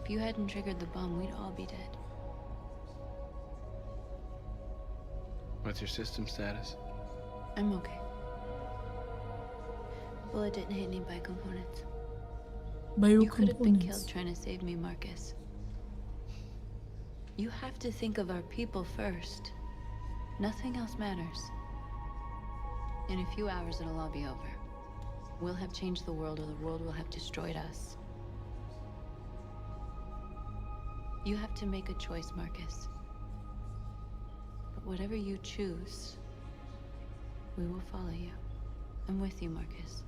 If you hadn't triggered the bomb, we'd all be dead. What's your system status? I'm okay. Bullet didn't hit any biocomponents. You could have been killed trying to save me, Marcus. You have to think of our people first. Nothing else matters. In a few hours, it'll all be over. We'll have changed the world, or the world will have destroyed us. You have to make a choice, Marcus. But whatever you choose, we will follow you. I'm with you, Marcus.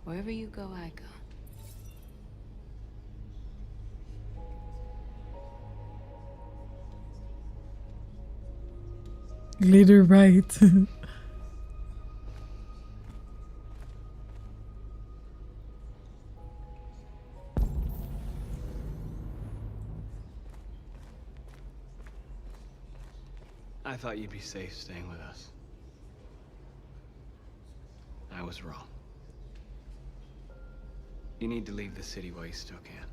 Wherever you go, I go. Glitter right. I thought you'd be safe staying with us. I was wrong. You need to leave the city while you still can.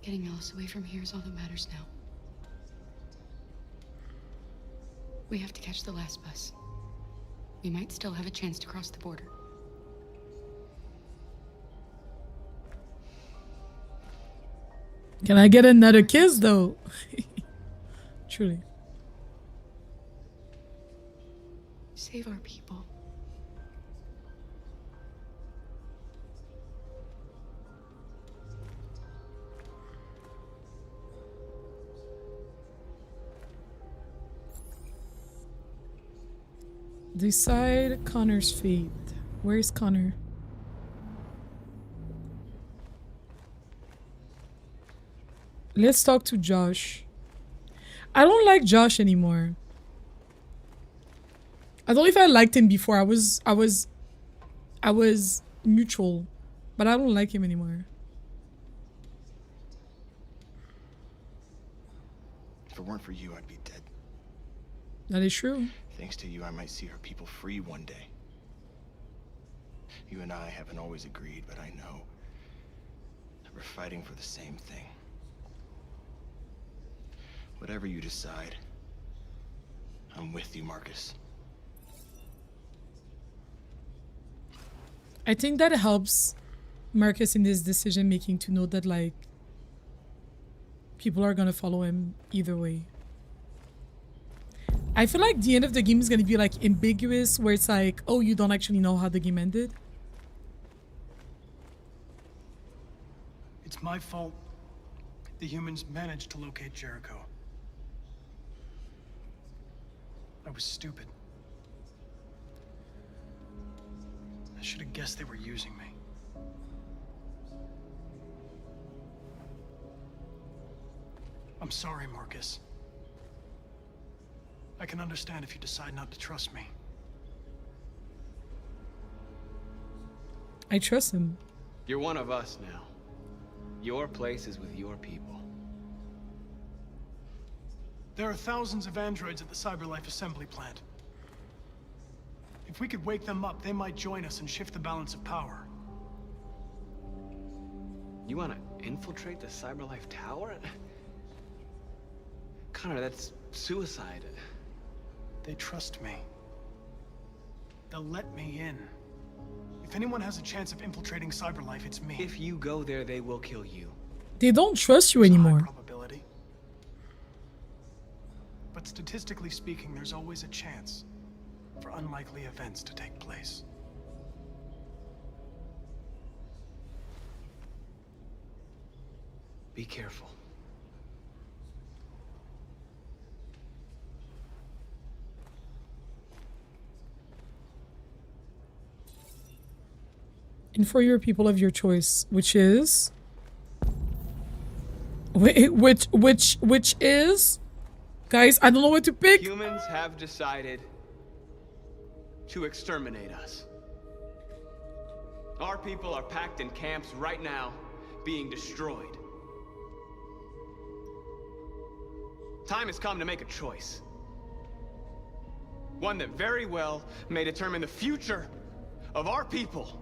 Getting Alice away from here is all that matters now. We have to catch the last bus. We might still have a chance to cross the border. Can I get another kiss though? Truly. Save our people. Decide Connor's fate. Where is Connor? Let's talk to Josh. I don't like Josh anymore. I don't know if I liked him before. I was neutral, but I don't like him anymore. If it weren't for you, I'd be dead. That is true. Thanks to you, I might see our people free one day. You and I haven't always agreed, but I know that we're fighting for the same thing. Whatever you decide, I'm with you, Marcus. I think that helps Marcus in his decision making to know that like people are gonna follow him either way. I feel like the end of the game is gonna be like ambiguous, where it's like, oh, you don't actually know how the game ended. It's my fault the humans managed to locate Jericho. I was stupid. I should have guessed they were using me. I'm sorry, Marcus. I can understand if you decide not to trust me. I trust him. You're one of us now. Your place is with your people. There are thousands of androids at the CyberLife assembly plant. If we could wake them up, they might join us and shift the balance of power. You want to infiltrate the CyberLife tower? Connor, that's suicide. They trust me. They'll let me in. If anyone has a chance of infiltrating CyberLife, it's me. If you go there, they will kill you. They don't trust you anymore. Probability. But statistically speaking, there's always a chance. for unlikely events to take place. Be careful. And for your people of your choice, which is... Wait, which is... Guys, I don't know what to pick. Humans have decided to exterminate us. Our people are packed in camps right now, being destroyed. Time has come to make a choice. One that very well may determine the future of our people.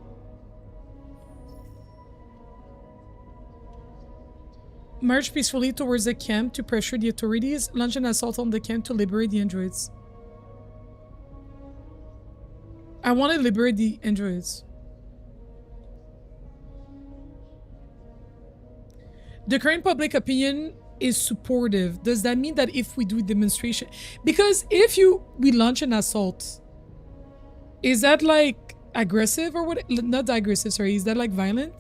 March peacefully towards the camp to pressure the authorities. Launch an assault on the camp to liberate the androids. I want to liberate the androids. The current public opinion is supportive. Does that mean that if we do a demonstration... Because if we launch an assault, is that like aggressive or what? Not aggressive, sorry. Is that like violent?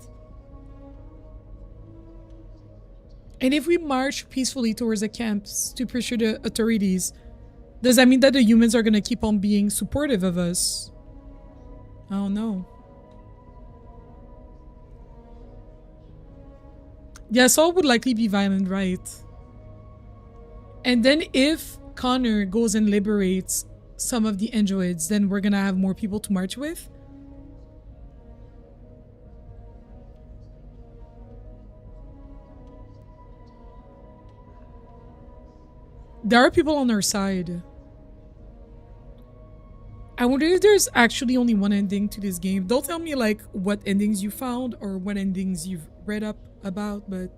And if we march peacefully towards the camps to pressure the authorities, does that mean that the humans are going to keep on being supportive of us? I don't know. The assault would likely be violent, right? And then if Connor goes and liberates some of the androids, then we're going to have more people to march with? There are people on our side. I wonder if there's actually only one ending to this game. Don't tell me like what endings you found or what endings you've read up about, but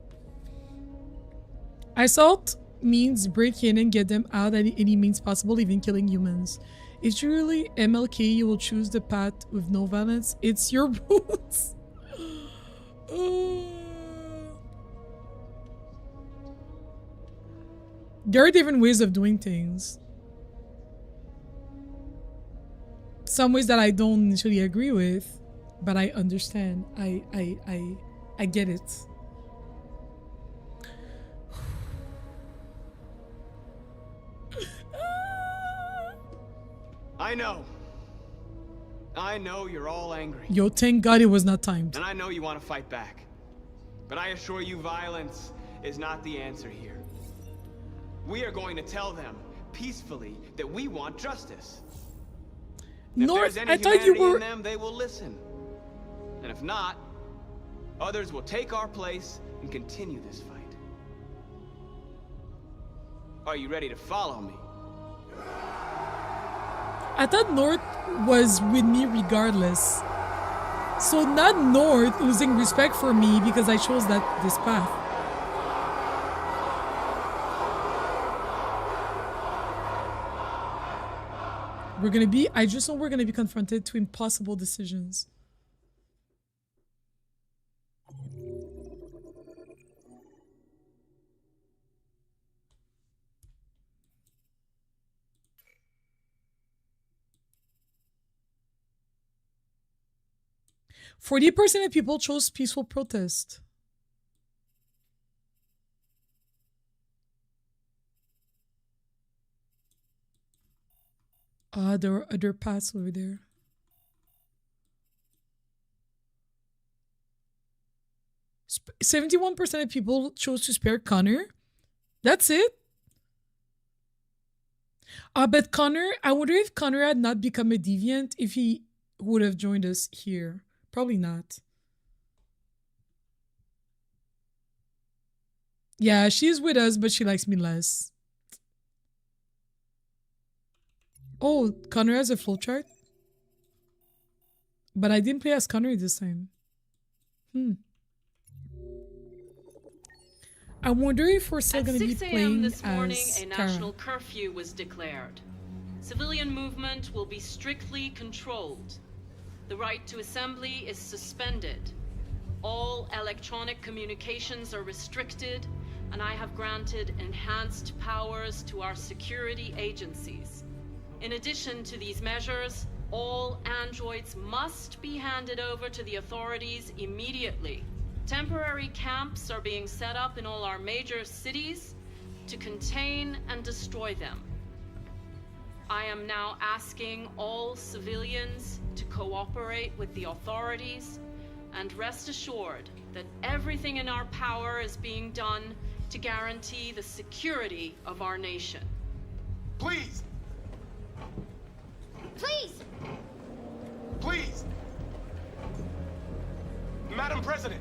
assault means break in and get them out at any means possible, even killing humans. If truly MLK, you will choose the path with no violence. It's your roots. There are different ways of doing things. Some ways that I don't initially agree with, but I understand. I get it. I know you're all angry. Yo, thank God it was not timed. And I know you want to fight back. But I assure you, violence is not the answer here. We are going to tell them peacefully that we want justice. North, I thought you were... in them, they will listen. And if not, others will take our place and continue this fight. Are you ready to follow me? I thought North was with me regardless. So not North losing respect for me because I chose this path. I just know we're gonna be confronted to impossible decisions. %40 of people chose peaceful protest. There are other paths over there. Sp 71% of people chose to spare Connor. That's it. But Connor, I wonder if Connor had not become a deviant, if he would have joined us here. Probably not. Yeah, she's with us, but she likes me less. Oh, Connor has a flowchart? But I didn't play as Connor this time. I wonder if we're still going to be playing this morning, as a national curfew was declared. Civilian movement will be strictly controlled. The right to assembly is suspended. All electronic communications are restricted, and I have granted enhanced powers to our security agencies. In addition to these measures, all androids must be handed over to the authorities immediately. Temporary camps are being set up in all our major cities to contain and destroy them. I am now asking all civilians to cooperate with the authorities and rest assured that everything in our power is being done to guarantee the security of our nation. Please! Please! Please! Madam President!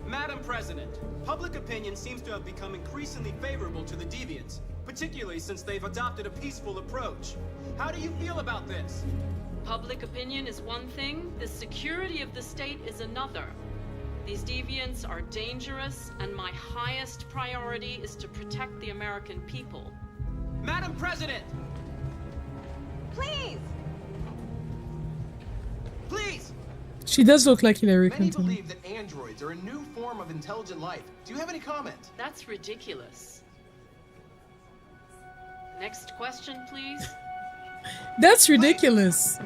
Madam President, public opinion seems to have become increasingly favorable to the Deviants, particularly since they've adopted a peaceful approach. How do you feel about this? Public opinion is one thing, the security of the state is another. These deviants are dangerous, and my highest priority is to protect the American people. Madam President! Please! Please! She does look like Hillary Many Clinton. believe that androids are a new form of intelligent life. Do you have any comment? That's ridiculous. Next question, please. That's ridiculous.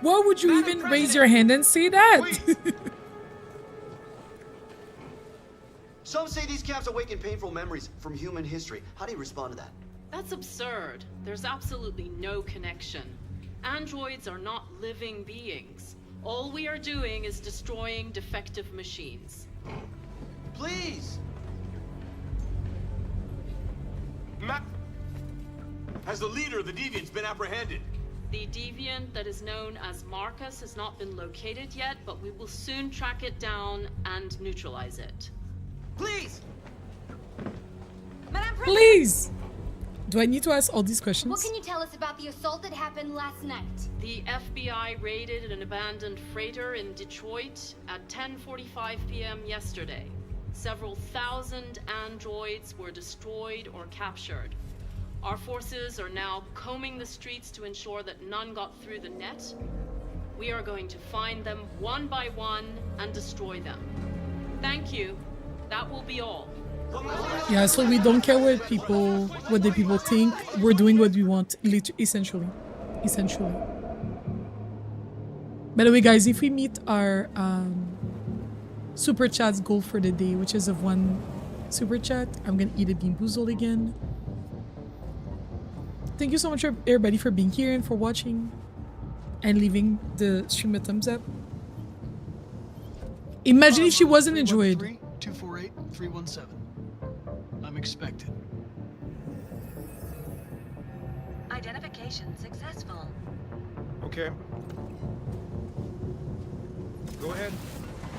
Why would you even raise your hand and say that? Some say these camps awaken painful memories from human history. How do you respond to that? That's absurd. There's absolutely no connection. Androids are not living beings. All we are doing is destroying defective machines. Please! Has the leader of the Deviants been apprehended? The deviant that is known as Marcus has not been located yet, but we will soon track it down and neutralize it. Please! Madam President! Please! Do I need to ask all these questions? What can you tell us about the assault that happened last night? The FBI raided an abandoned freighter in Detroit at 10:45 p.m. yesterday. Several thousand androids were destroyed or captured. Our forces are now combing the streets to ensure that none got through the net. We are going to find them one by one and destroy them. Thank you. That will be all. Yeah, so we don't care what the people think. We're doing what we want, essentially. By the way, guys, if we meet our super chat's goal for the day, which is of 1 super chat, I'm gonna eat a bean boozled again. Thank you so much, everybody, for being here and for watching and leaving the stream a thumbs up. Imagine if she wasn't enjoyed. 248-317. I'm expected. Identification successful. Okay. Go ahead.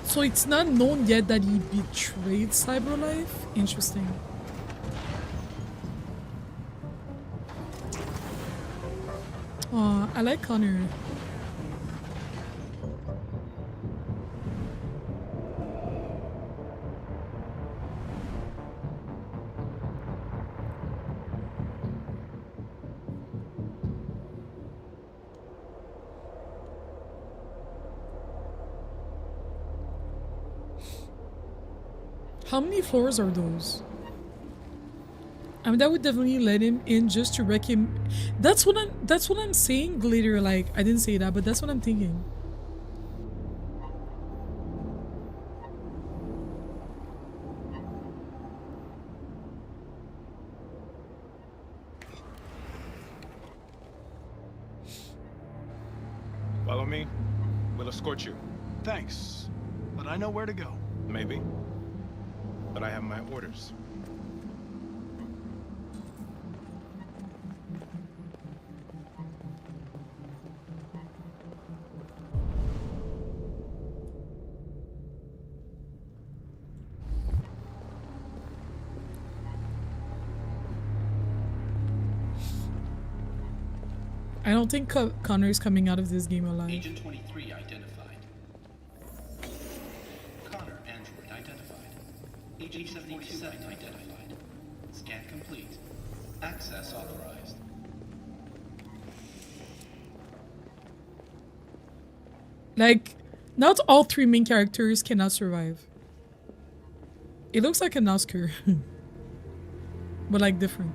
So it's not known yet that he betrayed Cyberlife? Interesting. Aw, I like Connor. How many floors are those? I mean, that would definitely let him in just to wreck him. That's what I'm saying, Glitter. Like, I didn't say that, but that's what I'm thinking. Follow me. We'll escort you. Thanks, but I know where to go. Maybe. But I have my orders. I don't think Connor is coming out of this game alive. Agent 23 identified. Connor android identified. Agent 77 identified. Scan complete. Access authorized. Like, not all 3 main characters cannot survive. It looks like an Oscar. but like different.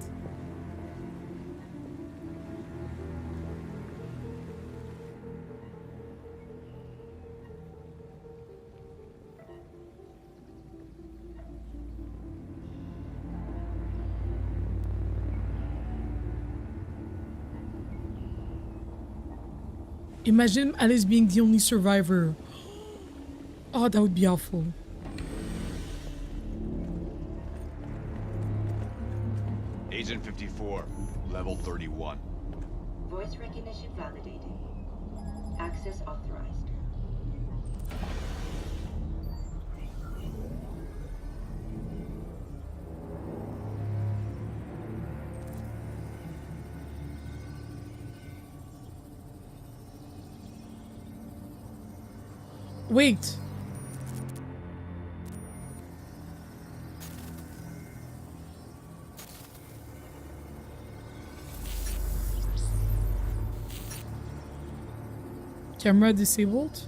Imagine Alice being the only survivor. Oh, that would be awful. Agent 54, level 31. Voice recognition validated. Access authorized. Wait. Camera disabled?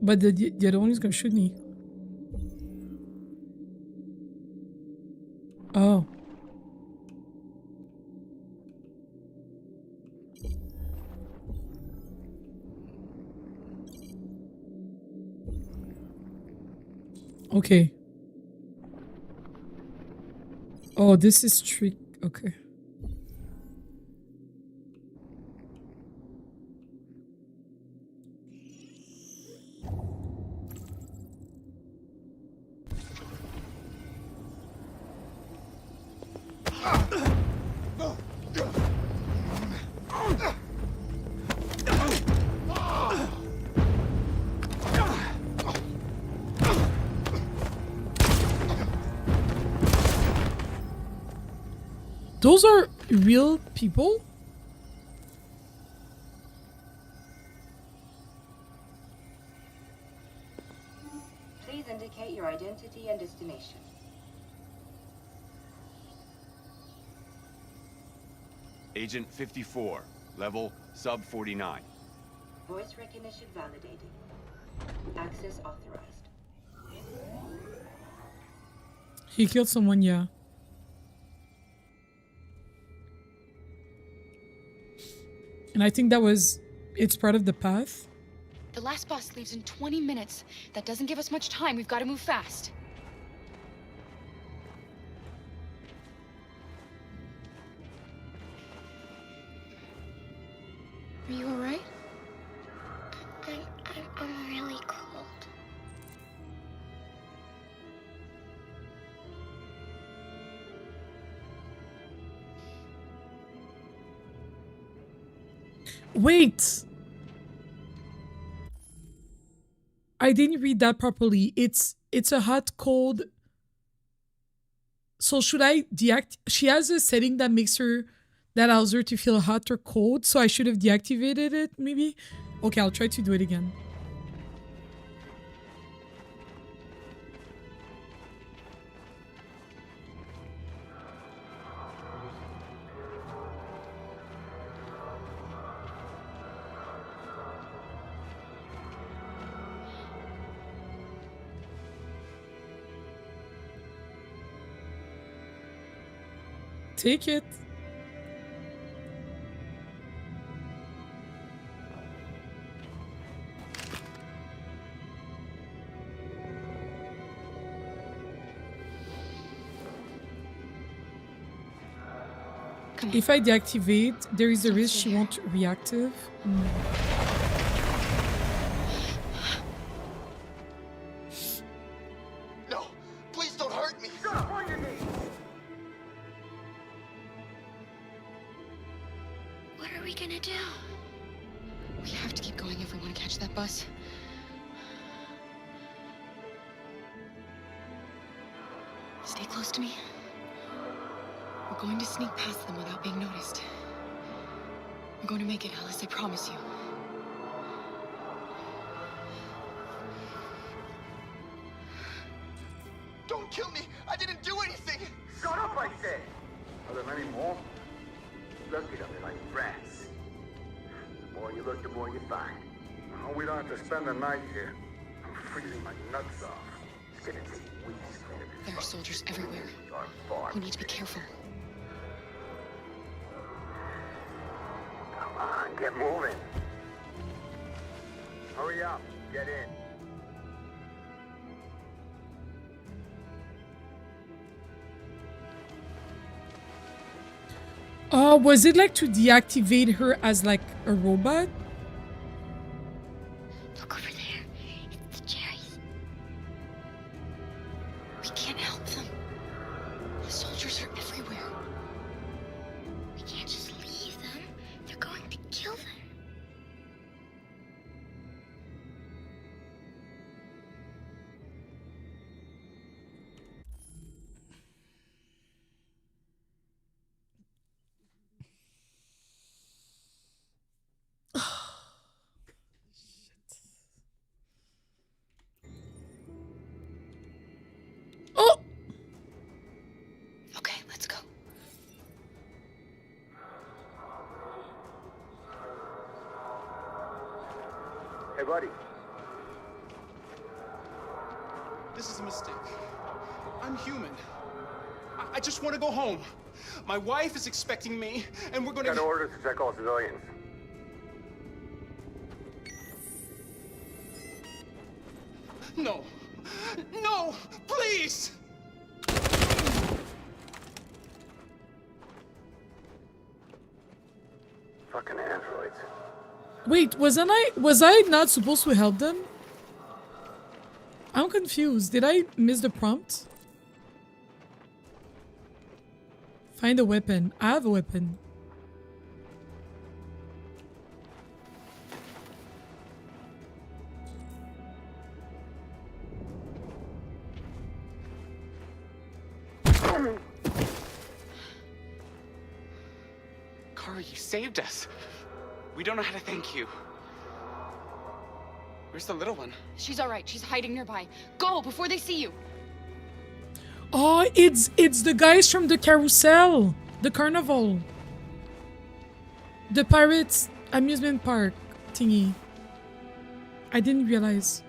But the other one is gonna shoot me. Oh. Okay. Oh, this is trick. Okay. Those are real people? Please indicate your identity and destination. Agent 54, level sub 49. Voice recognition validated. Access authorized. He killed someone, yeah. And I think it's part of the path. The last bus leaves in 20 minutes. That doesn't give us much time. We've got to move fast. Are you all right? I'm really cold. Wait. I didn't read that properly. It's a hot cold. So should I she has a setting that allows her to feel hot or cold, so I should have deactivated it maybe? Okay, I'll try to do it again. Take it. If I deactivate, there is a risk she won't reactive. No, please don't hurt me. What are we gonna do? We have to keep going if we want to catch that bus. Stay close to me. We're going to sneak past them without being noticed. We're going to make it, Alice, I promise you. Don't kill me. I didn't do anything. Shut up, I said! Are there many more? Look at them, they're like rats. The more you look, the more you find. Oh, we don't have to spend the night here. I'm freezing my nuts off. It's gonna take weeks. There are soldiers everywhere. We need to be careful. Come on, get moving. Hurry up, get in. Was it like to deactivate her as like a robot? Look over there. It's the cherries. We can't help them. The soldiers are everywhere. We can't just leave them. They're going to kill them. Oh! Okay, let's go. Hey, buddy. This is a mistake. I'm human. I just want to go home. My wife is expecting me, and we're gonna... Got orders to check all civilians. No. No! Please! Fucking androids. Wait, was I not supposed to help them? I'm confused. Did I miss the prompt? Find a weapon. I have a weapon. Kara, you saved us. We don't know how to thank you. Where's the little one? She's all right. She's hiding nearby. Go before they see you. Oh, it's the guys from the carousel, the carnival, the pirates amusement park thingy. I didn't realize.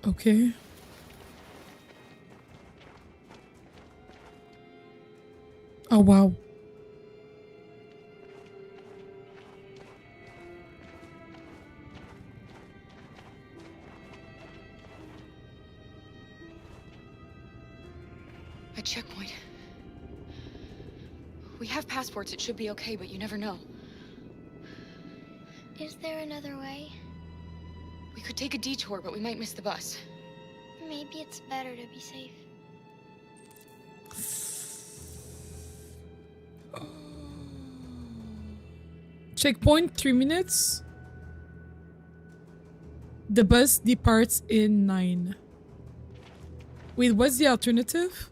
Okay. Oh, wow. A checkpoint. We have passports. It should be okay, but you never know. Is there another way? We could take a detour, but we might miss the bus. Maybe it's better to be safe. Checkpoint 3 minutes. The bus departs in 9. Wait, what's the alternative?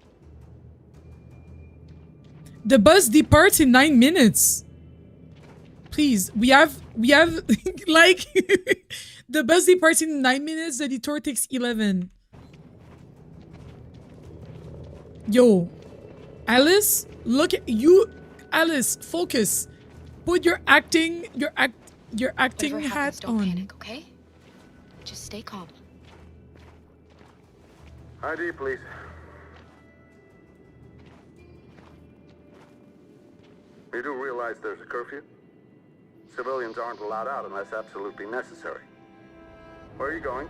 The bus departs in 9 minutes. Please, we have like the bus departs in 9 minutes, the detour takes 11. Yo, Alice, look at you. Alice, focus. Put your acting hat don't on. panic, okay? Just stay calm. ID, please. You do realize there's a curfew? Civilians aren't allowed out unless absolutely necessary. Where are you going?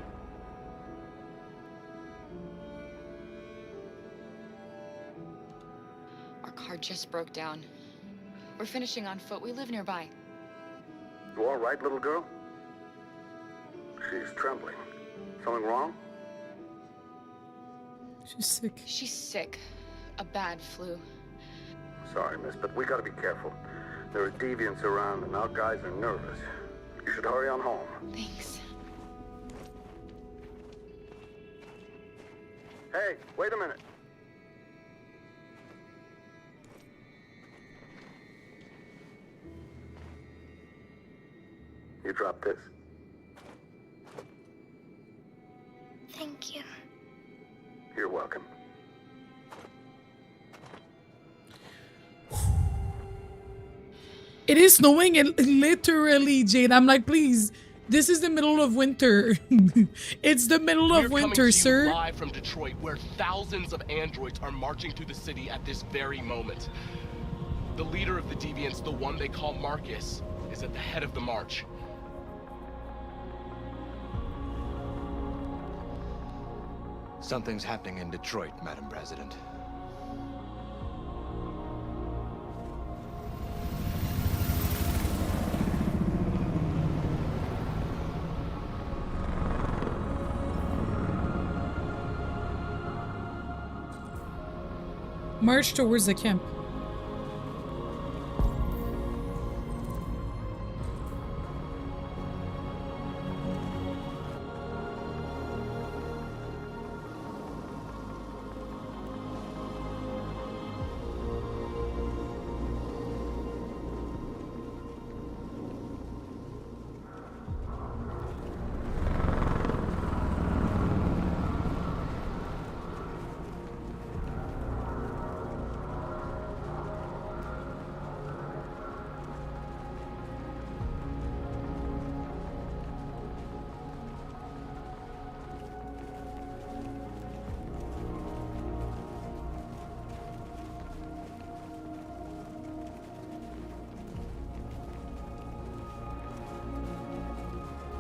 Our car just broke down. We're finishing on foot. We live nearby. You all right, little girl? She's trembling. Something wrong? She's sick. She's sick. A bad flu. Sorry, miss, but we gotta be careful. There are deviants around and our guys are nervous. You should hurry on home. Thanks. Hey, wait a minute. You dropped this. Thank you. You're welcome. It is snowing and literally, Jade. I'm like, please. This is the middle of winter. It's the middle of winter, sir. We're live from Detroit, where thousands of androids are marching through the city at this very moment. The leader of the Deviants, the one they call Marcus, is at the head of the march. Something's happening in Detroit, Madam President. March towards the camp.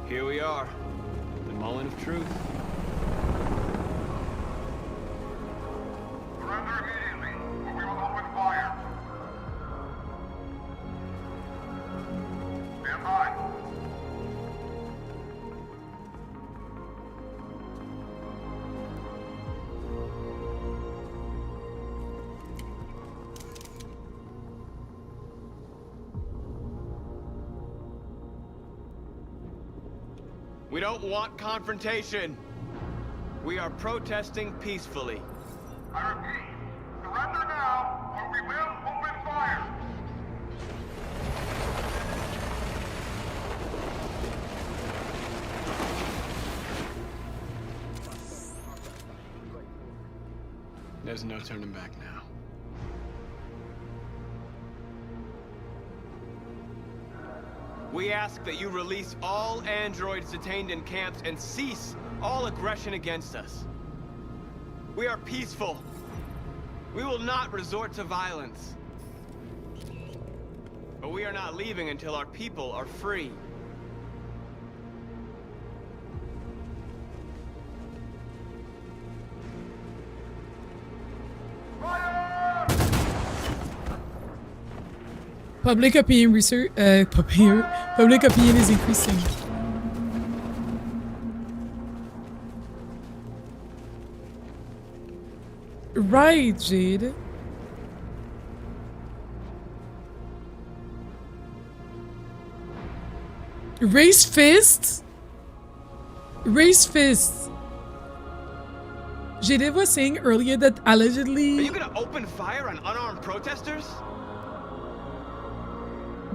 Here we are, the moment of truth. Surrender immediately, or we will open fire. Stand by. We don't want confrontation. We are protesting peacefully. I repeat, surrender now, or we will open fire. There's no turning back now. We ask that you release all androids detained in camps and cease all aggression against us. We are peaceful. We will not resort to violence. But we are not leaving until our people are free. Public opinion research. Public opinion is increasing. Right, Jade. Raise fists. Raise fists. Jade was saying earlier that allegedly. Are you gonna open fire on unarmed protesters?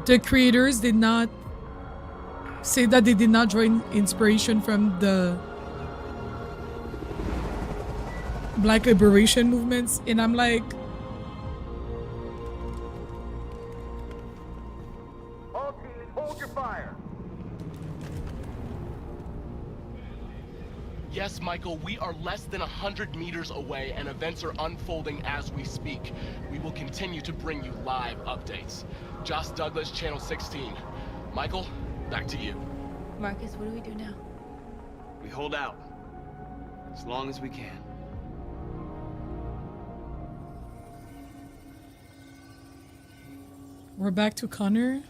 The creators did not say that they did not draw inspiration from the Black liberation movements, and I'm like, All teams, hold your fire. Yes, Michael, we are less than 100 meters away and events are unfolding as we speak. We will continue to bring you live updates. Josh Douglas, Channel 16. Michael, back to you. Marcus, what do we do now? We hold out. As long as we can. We're back to Connor.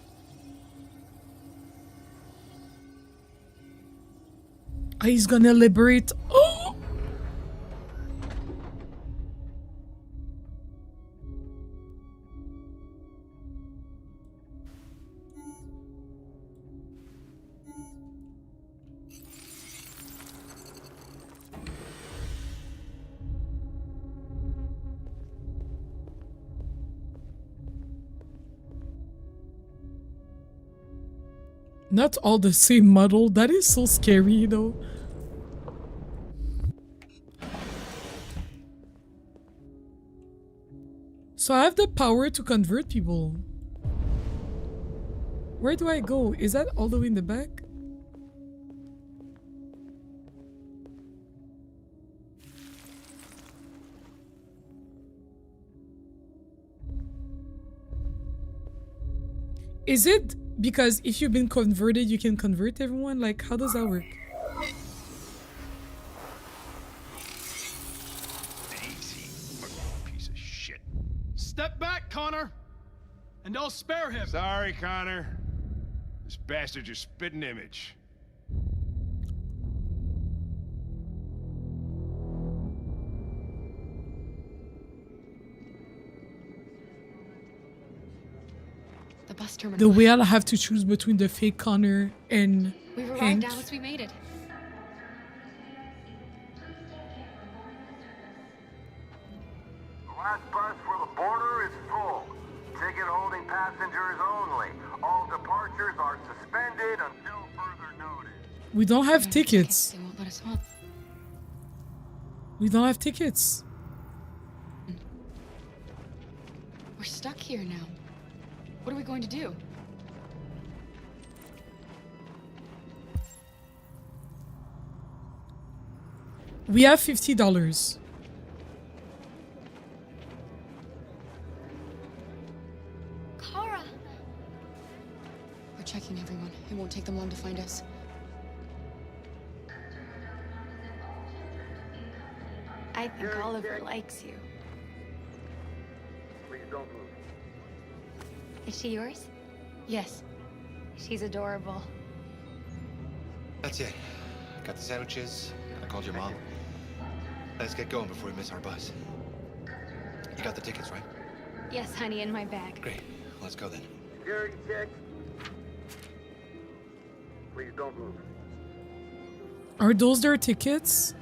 Oh, he's gonna liberate. Oh! Not all the same model. That is so scary, though. So I have the power to convert people. Where do I go? Is that all the way in the back? Is it because if you've been converted, you can convert everyone? Like, how does that work? Piece of shit. Step back, Connor! And I'll spare him. Sorry, Connor. This bastard's your spitting image. The bus terminal. The way I'll have to choose between the fake Connor and We've arrived, Hank. Alice. We made it. The last bus for the border is full. Ticket holding passengers only. All departures are suspended until further notice. We don't have tickets. They won't let us hop. We don't have tickets. We're stuck here now. What are we going to do? We have $50. Kara! We're checking everyone. It won't take them long to find us. I think Oliver likes you. Please don't move. Is she yours? Yes. She's adorable. That's it. Got the sandwiches. I called your mom. Let's get going before we miss our bus. You got the tickets, right? Yes, honey, in my bag. Great. Let's go then. Security check. Please don't move. Are those their tickets?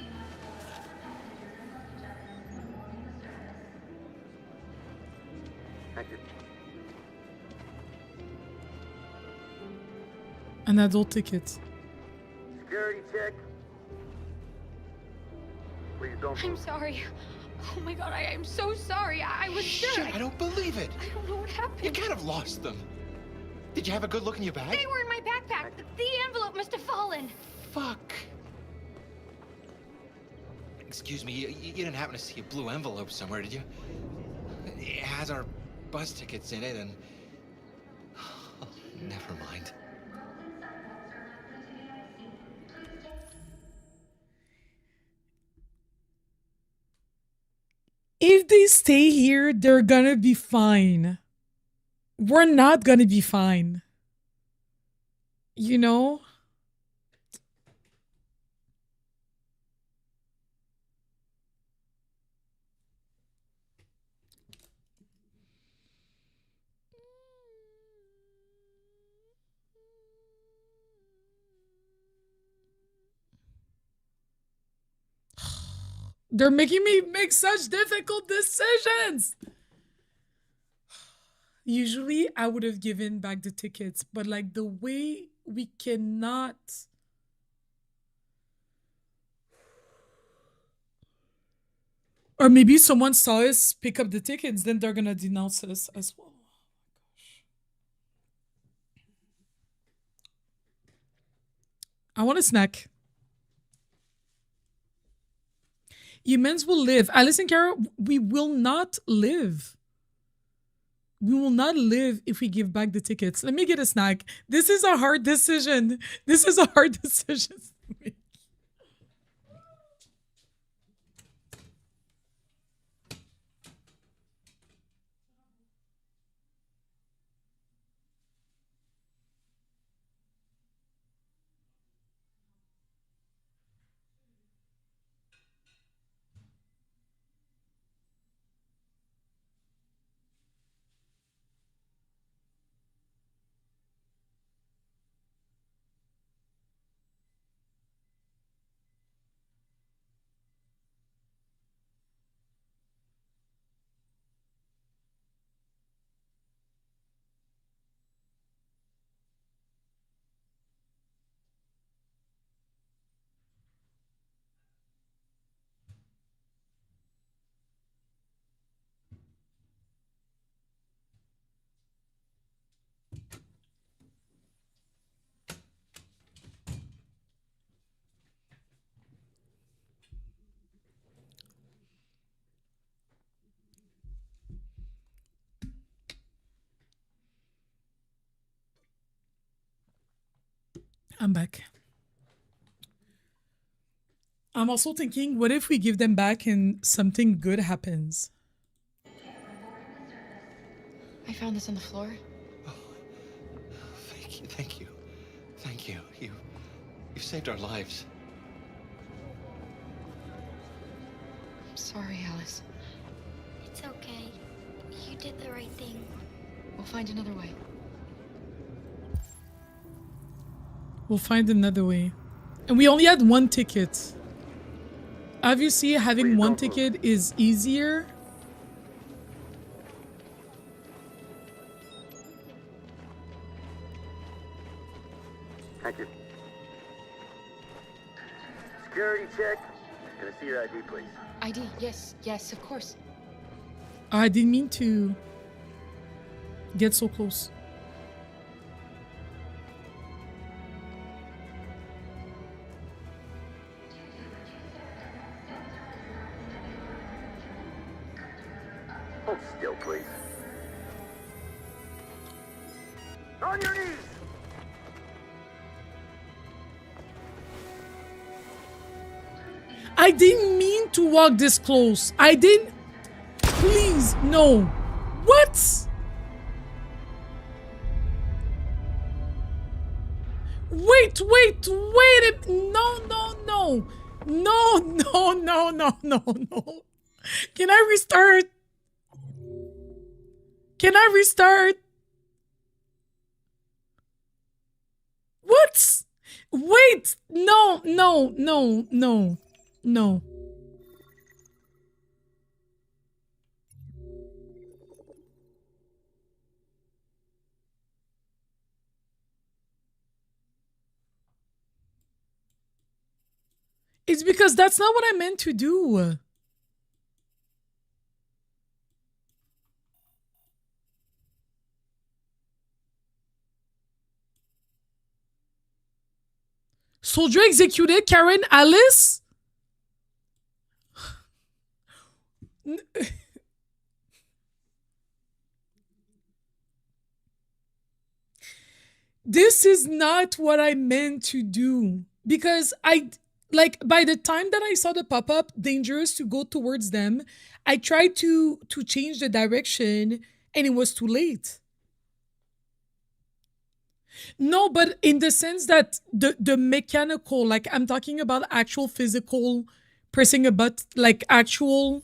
Thank you. An adult ticket. Security check. Please don't I'm move. sorry. Oh my god, I'm so sorry. I was sure. Shit, I don't believe it. I don't know what happened. You can't have lost them. Did you have a good look in your bag? They were in my backpack. The envelope must have fallen. Fuck. Excuse me, you didn't happen to see a blue envelope somewhere, did you? It has our bus tickets in it and... Never mind. If they stay here, they're gonna be fine. We're not gonna be fine. You know? They're making me make such difficult decisions. Usually I would have given back the tickets, but like the way we cannot. Or maybe someone saw us pick up the tickets, then they're gonna denounce us as well. I want a snack. Humans will live. Alice and Kara, we will not live. We will not live if we give back the tickets. Let me get a snack. This is a hard decision. This is a hard decision. I'm back. I'm also thinking, what if we give them back and something good happens? I found this on the floor. Thank you, thank you. Thank you. You saved our lives. I'm sorry, Alice. It's okay. You did the right thing. We'll find another way. We'll find another way. And we only had one ticket. Obviously, having one ticket is easier. Thank you. Security check. Can I see your ID, please? ID, yes, yes, of course. I didn't mean to get so close. Hold still, please. On your knees! I didn't mean to walk this close. I didn't. Please, no. What? Wait. No. No. Can I restart? What? Wait. No. It's because that's not what I meant to do. Soldier executed Karen Alice? This is not what I meant to do. Because by the time that I saw the pop-up dangerous to go towards them, I tried to change the direction and it was too late. No, but in the sense that the mechanical, like I'm talking about actual physical pressing a button, like actual.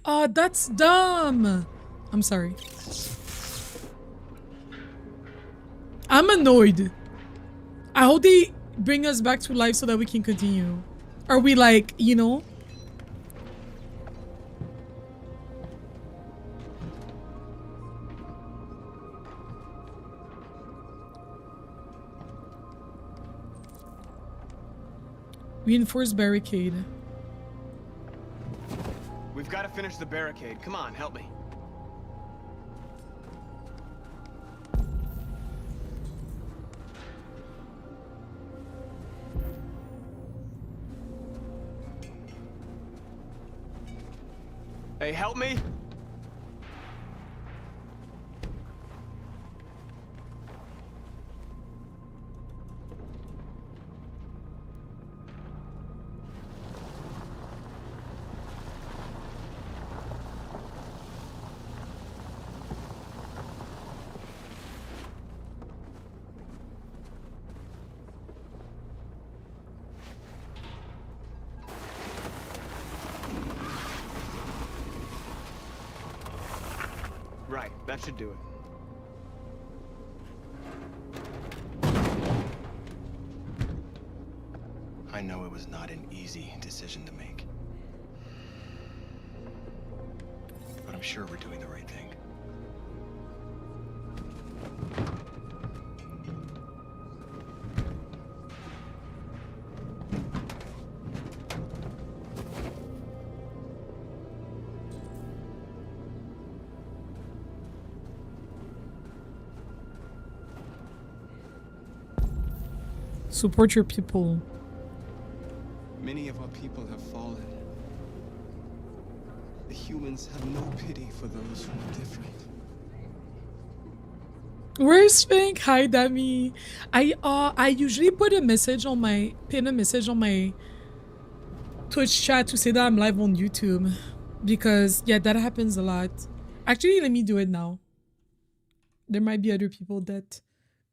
That's dumb. I'm sorry. I'm annoyed. I hope they bring us back to life so that we can continue. Are we like, you know? Reinforced barricade. We've got to finish the barricade. Come on, help me. Hey, help me! That should do it. I know it was not an easy decision to make. But I'm sure we're doing the right thing. Support your people. Many of our people have fallen. The humans have no pity for those who are different. Where's Fink? Hi, Dami. I usually put a message on my Twitch chat to say that I'm live on YouTube, because yeah, that happens a lot. Actually, let me do it now. There might be other people that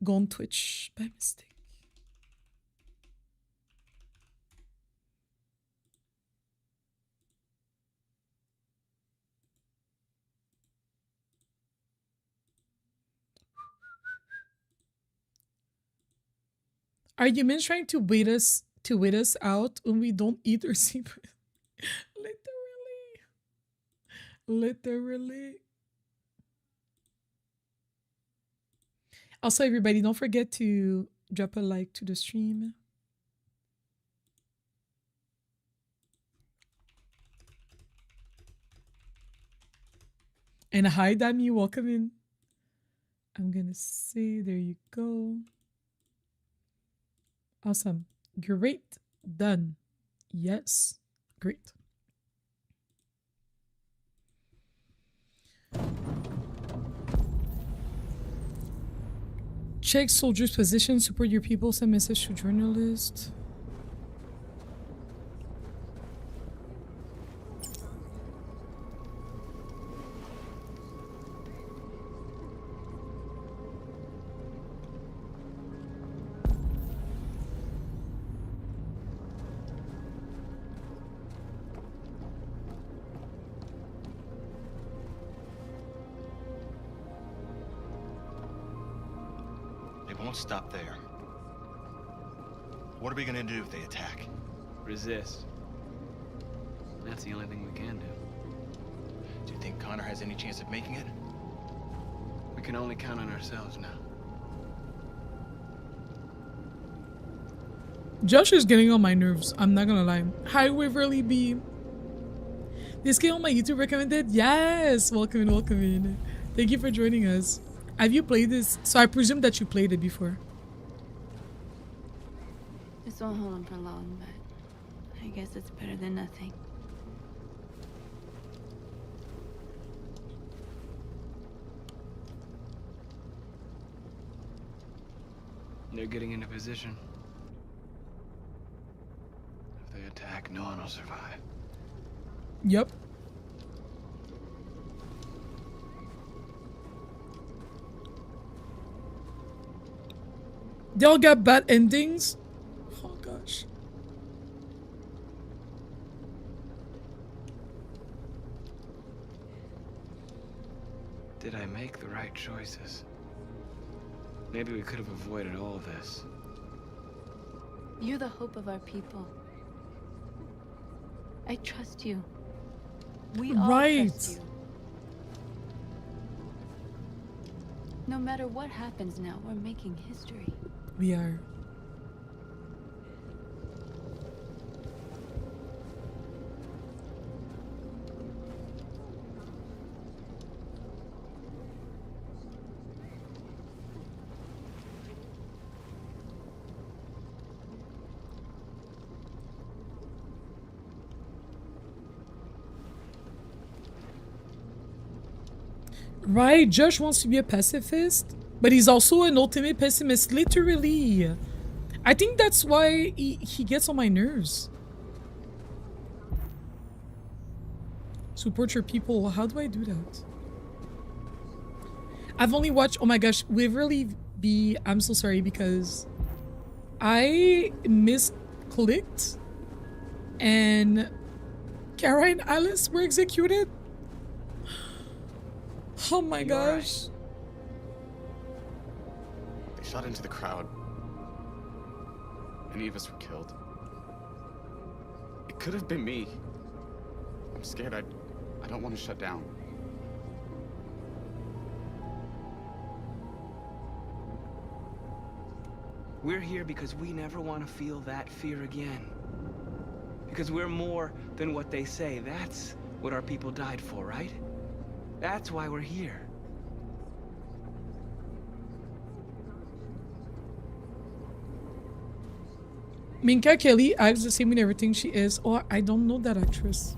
go on Twitch by mistake. Are humans trying to wait us out when we don't eat or sleep? Literally. Also, everybody, don't forget to drop a like to the stream. And hi, Dami, welcome in. I'm gonna say, there you go. Awesome. Great. Done. Yes. Great. Check soldiers' position. Support your people. Send message to journalists. Won't stop there. What are we gonna do if they attack? Resist. That's the only thing we can do. Do you think Connor has any chance of making it? We can only count on ourselves now. Josh is getting on my nerves. I'm not gonna lie. Hi, Waverly B. This game on my YouTube recommended? Yes! Welcome in, welcome in. Thank you for joining us. Have you played this? So I presume that you played it before. This won't hold them for long, but I guess it's better than nothing. They're getting into position. If they attack, no one will survive. Yep. They all got bad endings. Oh gosh. Did I make the right choices? Maybe we could have avoided all this. You're the hope of our people. I trust you. We all trust you. No matter what happens now, we're making history. We are. Right, Josh wants to be a pacifist, but he's also an ultimate pessimist, literally. I think that's why he gets on my nerves. Support your people. How do I do that? I've only watched, oh my gosh, Waverly B, I'm so sorry because I misclicked and Kara and Alice were executed. Oh my gosh. They shot into the crowd. Any of us were killed. It could have been me. I'm scared. I don't want to shut down. We're here because we never want to feel that fear again. Because we're more than what they say. That's what our people died for, right? That's why we're here. Minka Kelly acts the same in everything she is. Oh, I don't know that actress.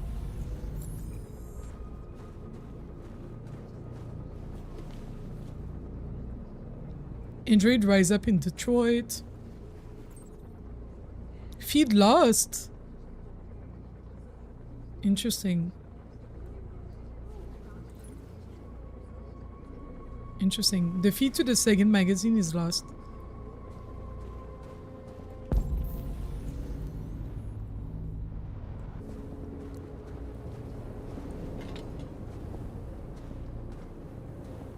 Android rise up in Detroit. Feed lost. Interesting. Interesting. The feed to the second magazine is lost.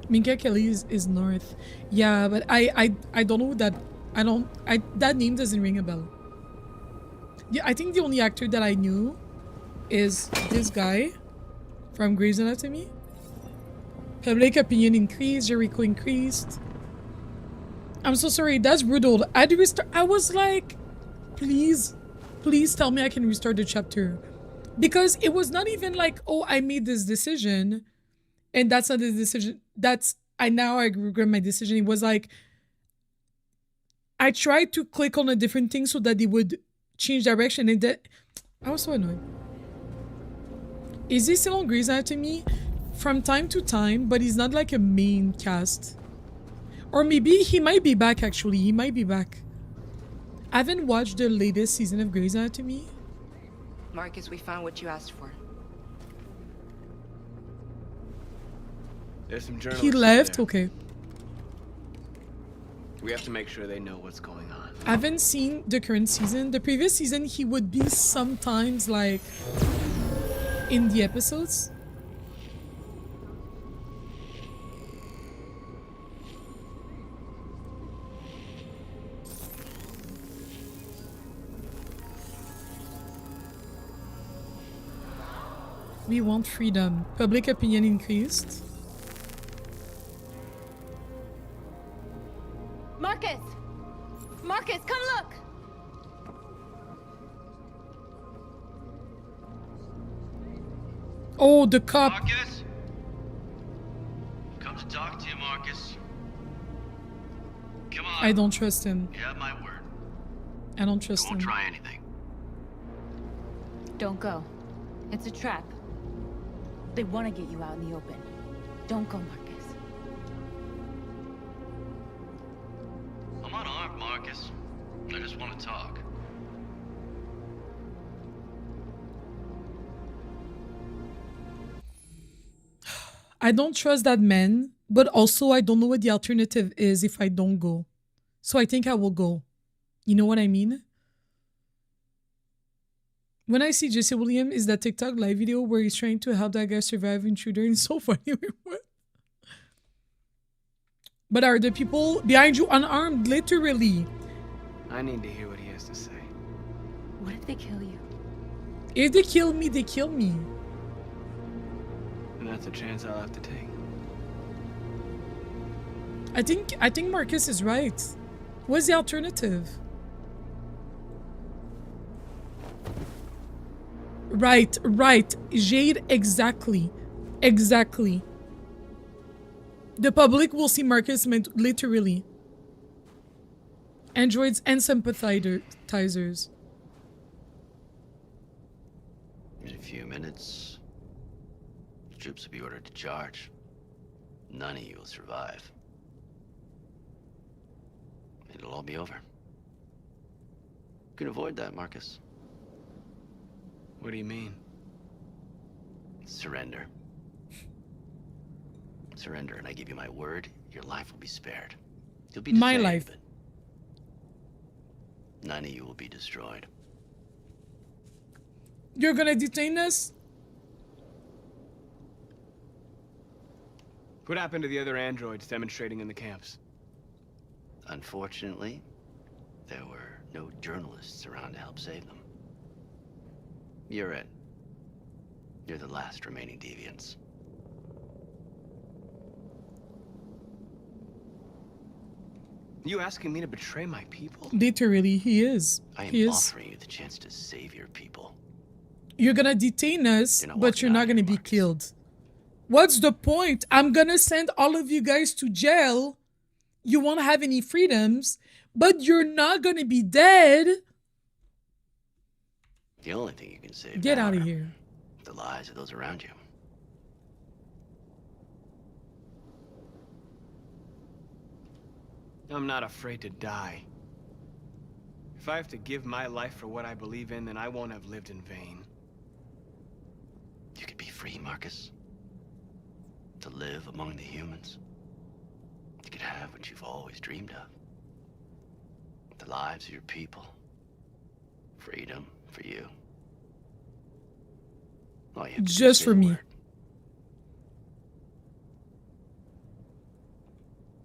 Minka Kelly is North. Yeah, but I don't know that. That name doesn't ring a bell. Yeah, I think the only actor that I knew is this guy from Grey's Anatomy. Public opinion increased, Jericho increased. I'm so sorry, that's brutal. I had to restart. I was like, please tell me I can restart the chapter. Because it was not even like, oh, I made this decision and that's not the decision. I regret my decision. It was like, I tried to click on a different thing so that it would change direction and that, I was so annoyed. Is he still on Grey's Anatomy? From time to time, but he's not like a main cast. Or maybe he might be back actually. He might be back. I haven't watched the latest season of Grey's Anatomy. Marcus, we found what you asked for. There's some journalists. He left? Okay. We have to make sure they know what's going on. I haven't seen the current season. The previous season, he would be sometimes like in the episodes. We want freedom. Public opinion increased. Marcus! Marcus, come look! Oh, the cop. Marcus? Come to talk to you, Marcus. Come on. I don't trust him. You have my word. I don't trust Won't him. try anything. Don't go. It's a trap. They want to get you out in the open. Don't go, Marcus. I'm unarmed, Marcus. I just want to talk. I don't trust that man, but also I don't know what the alternative is if I don't go. So I think I will go. You know what I mean? When I see Jesse Williams, is that TikTok live video where he's trying to help that guy survive intruder, and it's so funny. What? But are the people behind you unarmed, literally? I need to hear what he has to say. What if they kill you? If they kill me, they kill me. And that's a chance I'll have to take. I think Marcus is right. What's the alternative? Right. Jade, exactly. The public will see Marcus literally. Androids and sympathizers. In a few minutes, the troops will be ordered to charge. None of you will survive. It'll all be over. You can avoid that, Marcus. What do you mean? Surrender. Surrender, and I give you my word, your life will be spared. You'll be My detained, life. but none of you will be destroyed. You're gonna detain us? What happened to the other androids demonstrating in the camps? Unfortunately, there were no journalists around to help save them. You're it. You're the last remaining deviants. You asking me to betray my people? Literally, he is. I am He is. offering you the chance to save your people. You're gonna detain us, You're not but you're walking not out gonna be killed. What's the point? I'm gonna send all of you guys to jail. You won't have any freedoms, but you're not gonna be dead. The only thing you can save Get now out of are here. the lives of those around you. I'm not afraid to die. If I have to give my life for what I believe in, then I won't have lived in vain. You could be free, Marcus. To live among the humans. You could have what you've always dreamed of. The lives of your people. Freedom for you. All you have to do is Just say for the me. word.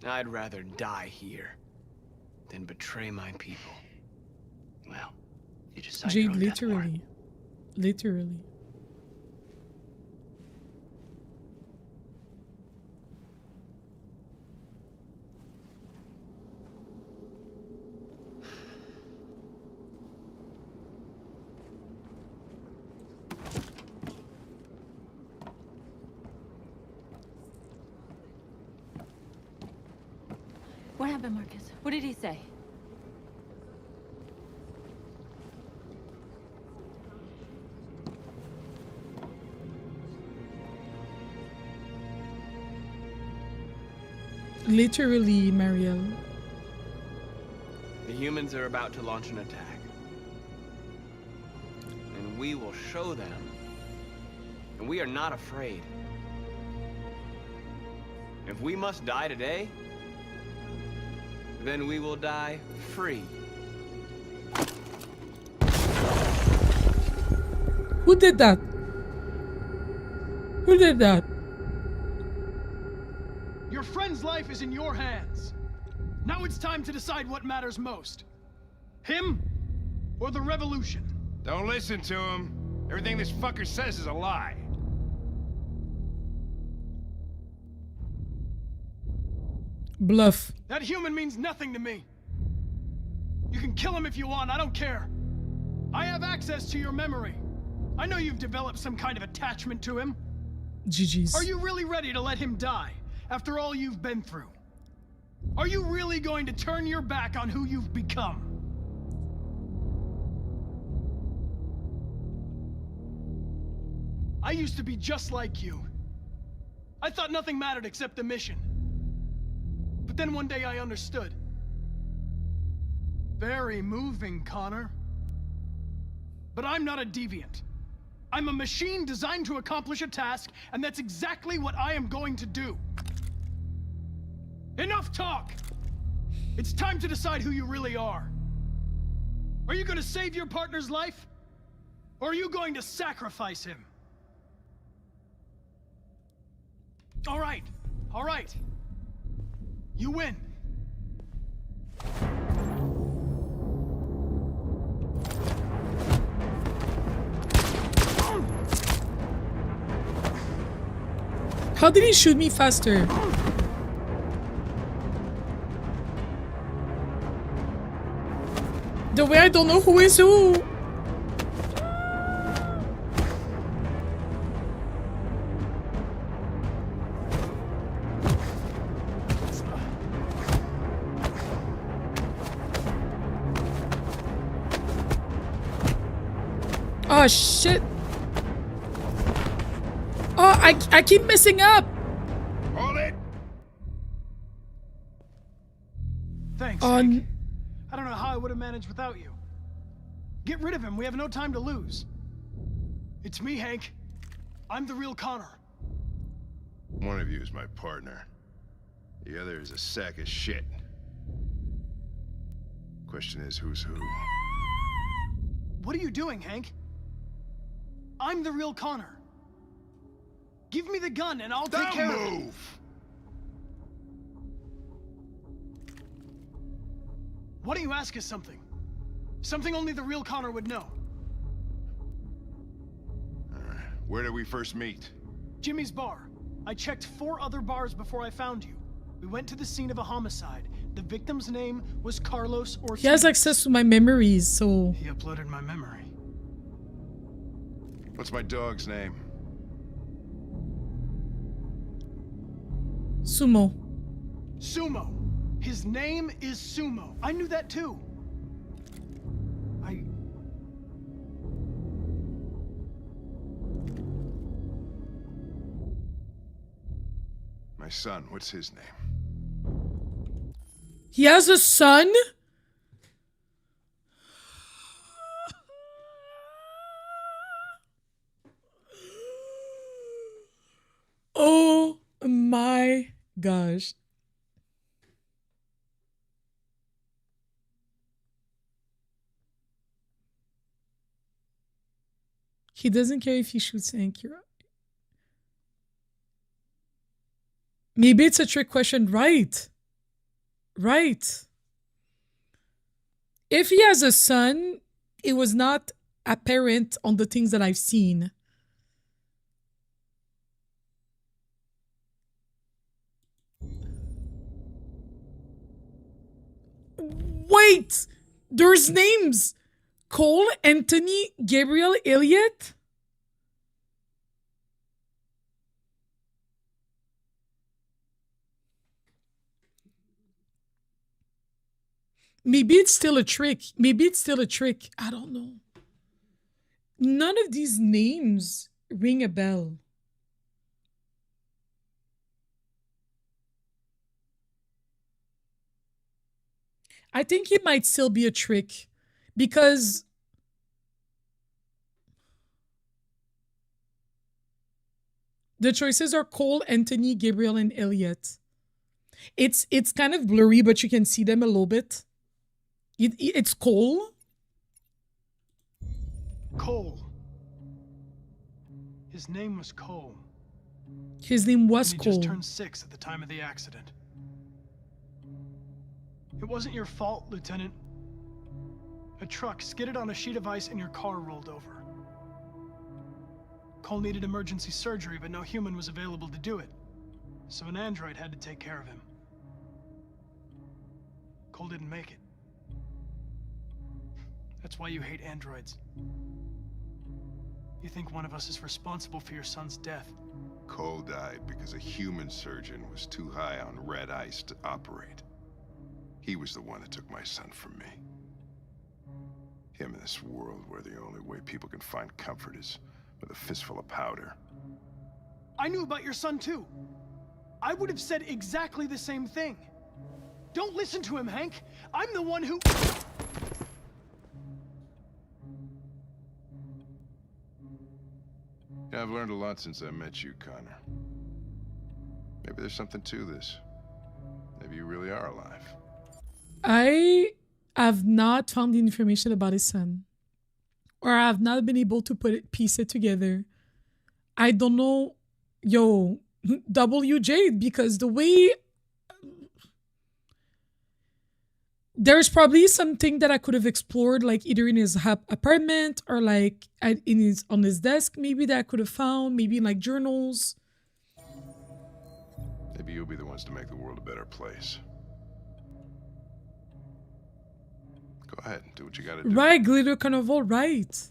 I'd rather die here than betray my people. Well, you just signed your Jade, own death warrant. literally. What happened, Marcus? What did he say? Literally, Marielle. The humans are about to launch an attack. And we will show them. And we are not afraid. If we must die today, then we will die free. Who did that? Who did that? Your friend's life is in your hands. Now it's time to decide what matters most. Him or the revolution? Don't listen to him. Everything this fucker says is a lie. Bluff. That human means nothing to me. You can kill him if you want, I don't care. I have access to your memory. I know you've developed some kind of attachment to him. GG's. Are you really ready to let him die after all you've been through? Are you really going to turn your back on who you've become? I used to be just like you. I thought nothing mattered except the mission. But then one day I understood. Very moving, Connor. But I'm not a deviant. I'm a machine designed to accomplish a task, and that's exactly what I am going to do. Enough talk! It's time to decide who you really are. Are you going to save your partner's life? Or are you going to sacrifice him? All right. You win. How did he shoot me faster? The way I don't know who is who. Oh shit. Oh, I keep messing up. Hold it. Thanks, Hank. I don't know how I would have managed without you. Get rid of him. We have no time to lose. It's me, Hank. I'm the real Connor. One of you is my partner. The other is a sack of shit. Question is, who's who? What are you doing, Hank? I'm the real Connor. Give me the gun and I'll take care of it. Don't move! Why don't you ask us something? Something only the real Connor would know. Where did we first meet? Jimmy's bar. I checked 4 other bars before I found you. We went to the scene of a homicide. The victim's name was Carlos Ortiz. He has access to my memories, so... He uploaded my memory. What's my dog's name? Sumo. Sumo. His name is Sumo. I knew that too. My son, what's his name? He has a son? Oh my gosh. He doesn't care if he shoots Akira. Maybe it's a trick question, right? Right. If he has a son, it was not apparent on the things that I've seen. Wait! There's names! Cole, Anthony, Gabriel, Elliot? Maybe it's still a trick. Maybe it's still a trick. I don't know. None of these names ring a bell. I think it might still be a trick because the choices are Cole, Anthony, Gabriel, and Elliot. It's kind of blurry, but you can see them a little bit. It's Cole. Cole. His name was Cole. His name was and he Cole. Just turned 6 at the time of the accident. It wasn't your fault, Lieutenant. A truck skidded on a sheet of ice and your car rolled over. Cole needed emergency surgery, but no human was available to do it. So an android had to take care of him. Cole didn't make it. That's why you hate androids. You think one of us is responsible for your son's death. Cole died because a human surgeon was too high on red ice to operate. He was the one that took my son from me. Him in this world where the only way people can find comfort is with a fistful of powder. I knew about your son too. I would have said exactly the same thing. Don't listen to him, Hank. I'm the one who... Yeah, I've learned a lot since I met you, Connor. Maybe there's something to this. Maybe you really are alive. I have not found the information about his son. Or I have not been able to piece it together. I don't know. Yo, WJ, because the way... There's probably something that I could have explored, like either in his apartment or like on his desk, maybe that I could have found, maybe in like journals. Maybe you'll be the ones to make the world a better place. Go ahead, do what you gotta do. Right, Glitter Carnival, right.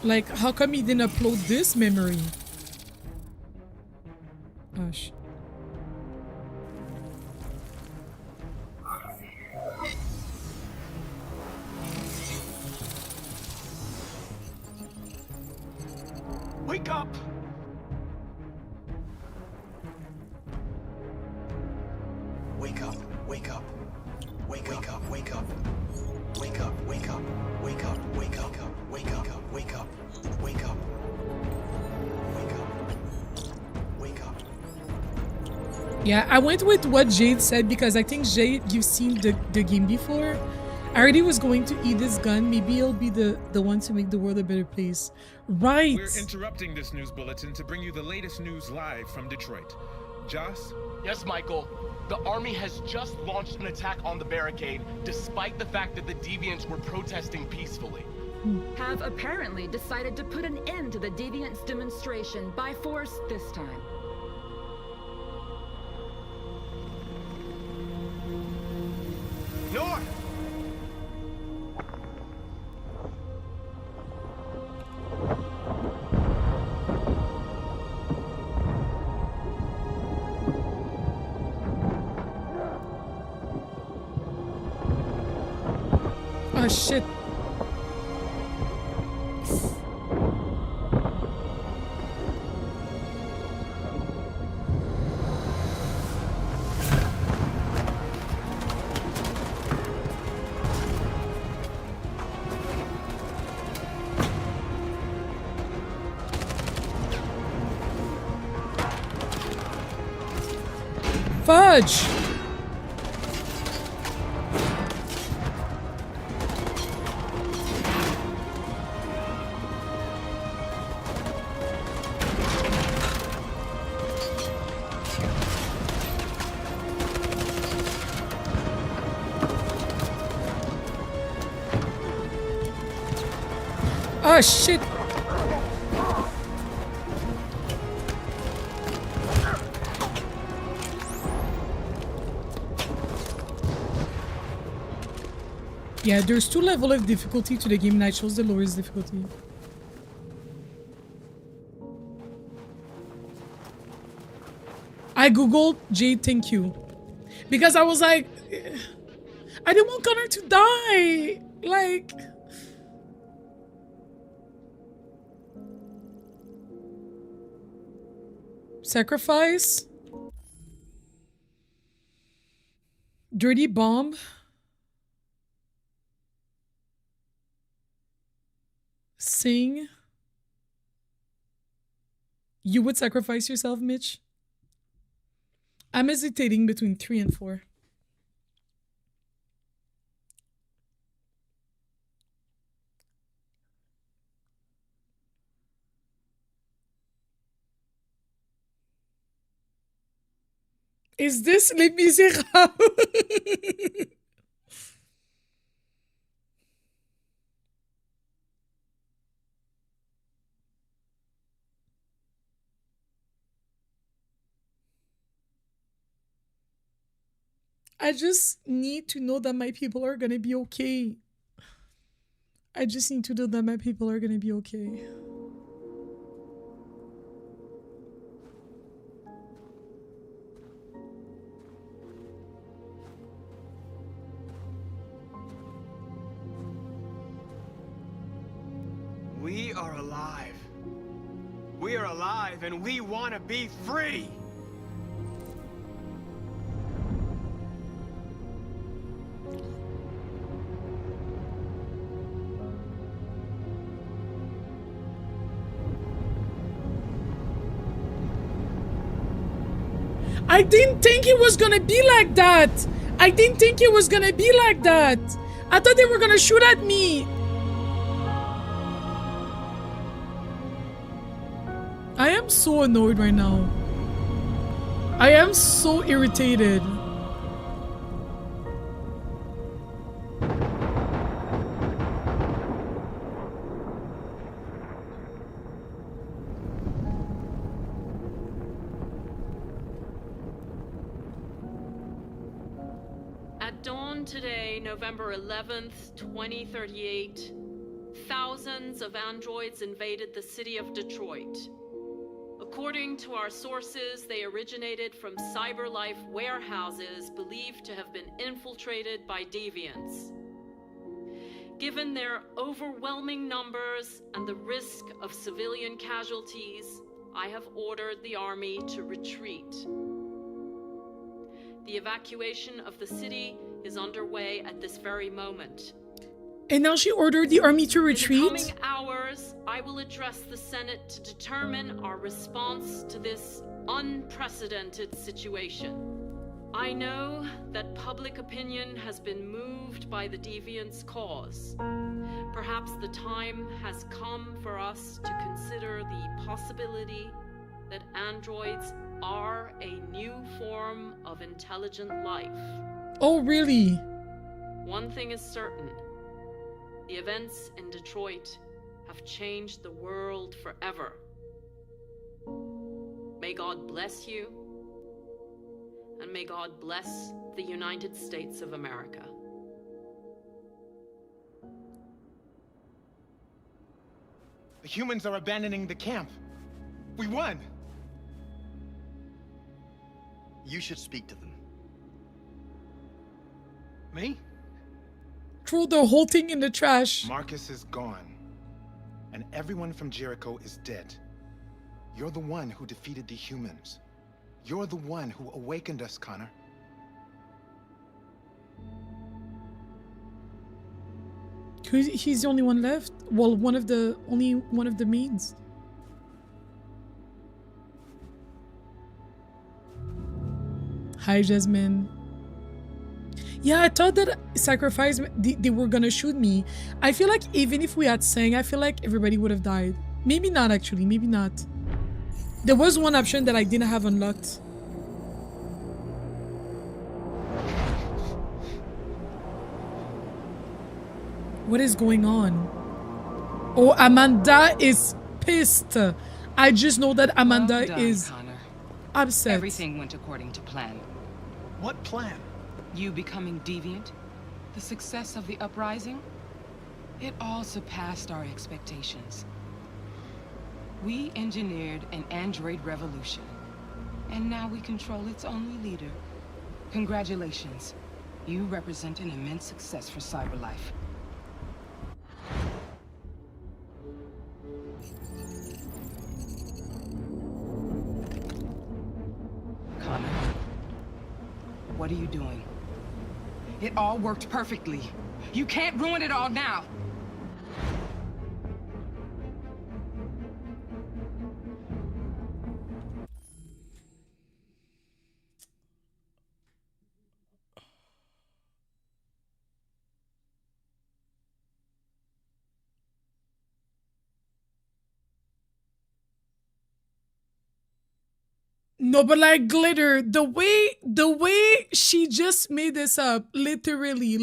Like, how come he didn't upload this memory? Gosh. Wake up! Wake up, wake up. Wake up, wake up. Wake up, wake up. Wake up, wake up. Wake up, wake up. Wake up. Wake up. Wake up. Yeah, I went with what Jade said because I think Jade, you've seen the game before. I already was going to eat this gun. Maybe he'll be the one to make the world a better place. Right. We're interrupting this news bulletin to bring you the latest news live from Detroit. Joss? Yes, Michael. The army has just launched an attack on the barricade, despite the fact that the Deviants were protesting peacefully. Have apparently decided to put an end to the Deviants demonstration by force this time. North! Oh shit. Fudge! Oh shit! Yeah, there's 2 levels of difficulty to the game and I chose the lowest difficulty. I googled Jade, thank you. Because I was like, I didn't want Connor to die. Like... Sacrifice. Dirty bomb. Sing. You would sacrifice yourself, Mitch? I'm hesitating between 3 and 4. Is this Les Misérables? I just need to know that my people are gonna be okay. I just need to know that my people are gonna be okay. We are alive. We are alive and we want to be free. I didn't think it was gonna be like that. I didn't think it was gonna be like that. I thought they were gonna shoot at me. I am so annoyed right now. I am so irritated. At dawn today, November 11th, 2038, thousands of androids invaded the city of Detroit. According to our sources, they originated from CyberLife warehouses believed to have been infiltrated by deviants. Given their overwhelming numbers and the risk of civilian casualties, I have ordered the army to retreat. The evacuation of the city is underway at this very moment. And now she ordered the army to retreat? In the coming hours, I will address the Senate to determine our response to this unprecedented situation. I know that public opinion has been moved by the Deviants' cause. Perhaps the time has come for us to consider the possibility that androids are a new form of intelligent life. Oh, really? One thing is certain. The events in Detroit have changed the world forever. May God bless you, and may God bless the United States of America. The humans are abandoning the camp. We won. You should speak to them. Me? Throw the whole thing in the trash. Marcus is gone. And everyone from Jericho is dead. You're the one who defeated the humans. You're the one who awakened us, Connor. He's the only one left? Well, only one of the mains. Hi, Jasmine. Yeah, I thought that sacrifice, they were gonna shoot me. I feel like even if we had sang, I feel like everybody would have died. Maybe not, actually. Maybe not. There was one option that I didn't have unlocked. What is going on? Oh, Amanda is pissed. I just know that Amanda Well done, is Connor. upset. Everything went according to plan. What plan? You becoming deviant? The success of the uprising? It all surpassed our expectations. We engineered an android revolution, and now we control its only leader. Congratulations. You represent an immense success for CyberLife. Connor, what are you doing? It all worked perfectly. You can't ruin it all now. No, but like Glitter, the way she just made this up, literally,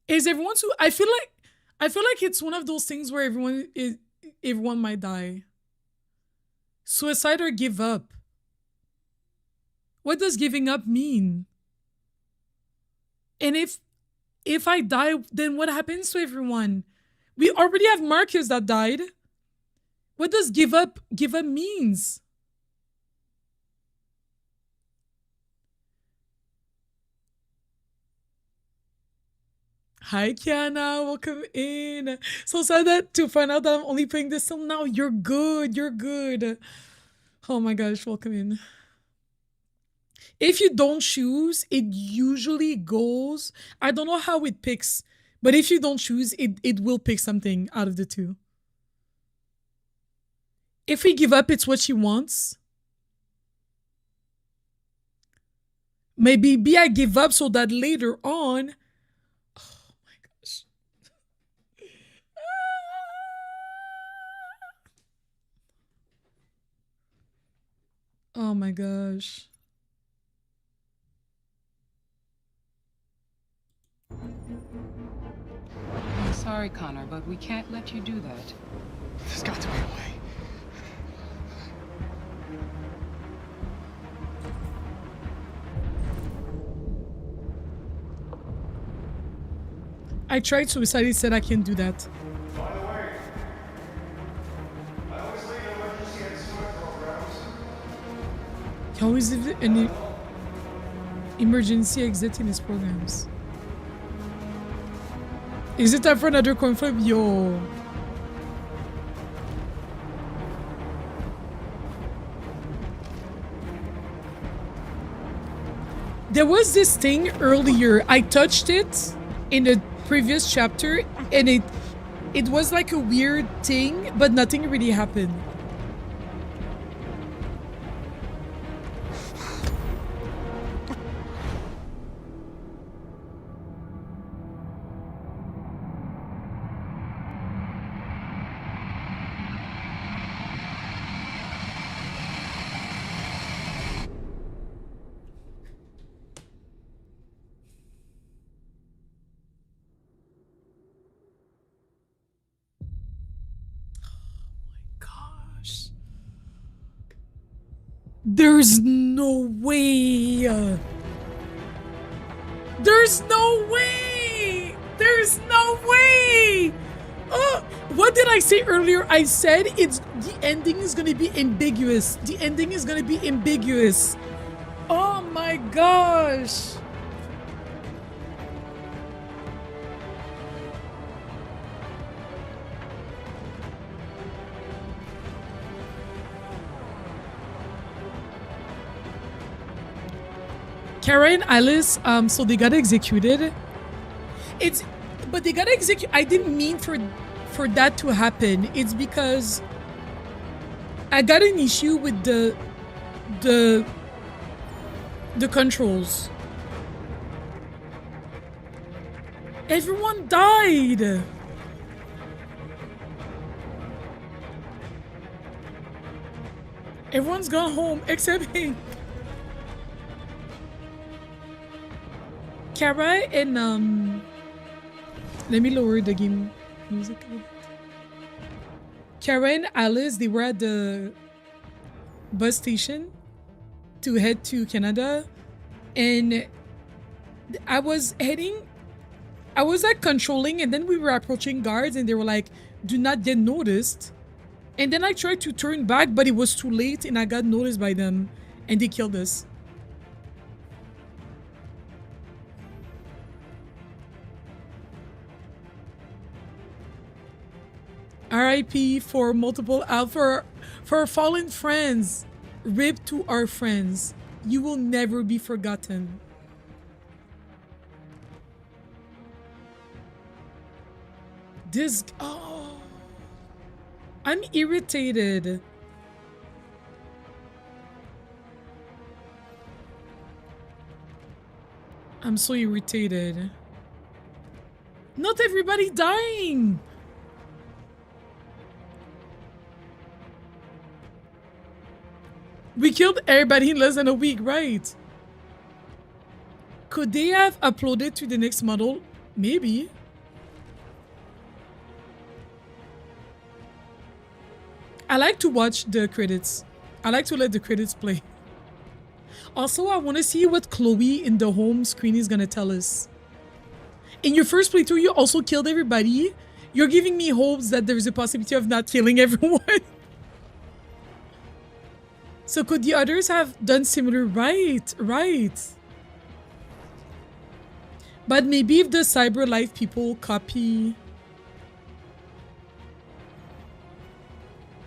is everyone too. I feel like it's one of those things where everyone might die. Suicide or give up. What does giving up mean? And if I die, then what happens to everyone? We already have Marcus that died. What does give up means? Hi Kiana, welcome in. So sad that to find out that I'm only playing this till now. You're good. Oh my gosh, welcome in. If you don't choose, it usually goes. I don't know how it picks, but if you don't choose, it will pick something out of the two. If we give up, it's what she wants. Maybe I give up so that later on. Oh my gosh. Oh my gosh. I'm sorry, Connor, but we can't let you do that. There's got to be a way. I tried suicide, he said I can't do that. By the way, I always lead emergency and swim programs. He always leave an emergency exit in his programs. Is it time for another coin flip? Yo. There was this thing earlier. I touched it in the previous chapter, and it was like a weird thing, but nothing really happened. There's no way. There's no way. There's no way. What did I say earlier? I said the ending is gonna be ambiguous. The ending is gonna be ambiguous. Oh my gosh. Kara and Alice, so they got executed. But they got executed. I didn't mean for that to happen. It's because I got an issue with the controls. Everyone died. Everyone's gone home except Hank. Kara and let me lower the game music a bit. Kara and Alice, they were at the bus station to head to Canada, and I was like controlling, and then we were approaching guards, and they were like, "Do not get noticed." And then I tried to turn back, but it was too late, and I got noticed by them, and they killed us. R.I.P. for multiple for our fallen friends. RIP to our friends. You will never be forgotten. I'm irritated. I'm so irritated. Not everybody dying. We killed everybody in less than a week, right? Could they have uploaded to the next model? Maybe. I like to watch the credits. I like to let the credits play. Also, I want to see what Chloe in the home screen is going to tell us. In your first playthrough, you also killed everybody. You're giving me hopes that there's a possibility of not killing everyone. So could the others have done similar? Right. But maybe if the CyberLife people copy...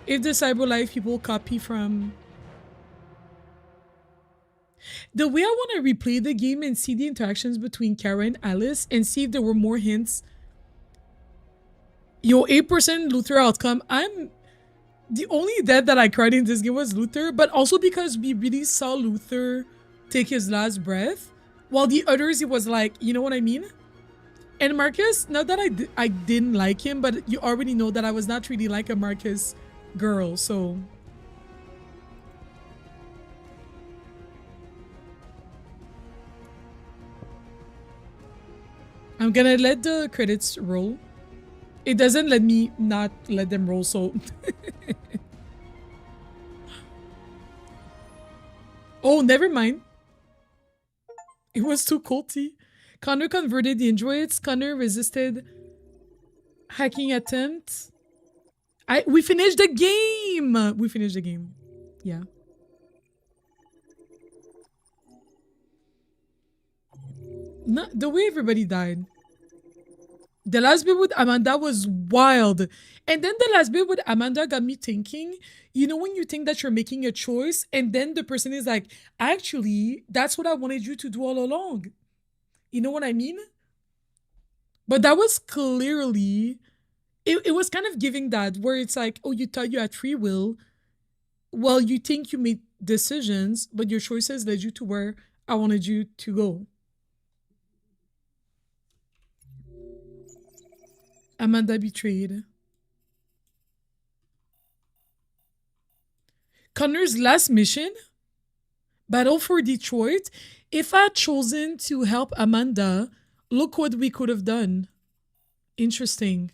If the CyberLife people copy from... The way I want to replay the game and see the interactions between Kara and Alice and see if there were more hints. Yo, 8% Luther outcome. The only death that I cried in this game was Luther, but also because we really saw Luther take his last breath, while the others, it was like, you know what I mean? And Marcus, not that I didn't like him, but you already know that I was not really like a Marcus girl, so... I'm gonna let the credits roll. It doesn't let me not let them roll, so... Oh, never mind. It was too culty. Connor converted the androids. Connor resisted hacking attempt. We finished the game! We finished the game. Yeah. Not the way everybody died. The last bit with Amanda was wild. And then the last bit with Amanda got me thinking, you know when you think that you're making a choice and then the person is like, actually, that's what I wanted you to do all along. You know what I mean? But that was clearly, it was kind of giving that, where it's like, oh, you thought you had free will. Well, you think you made decisions, but your choices led you to where I wanted you to go. Amanda betrayed. Connor's last mission? Battle for Detroit? If I had chosen to help Amanda, look what we could have done. Interesting.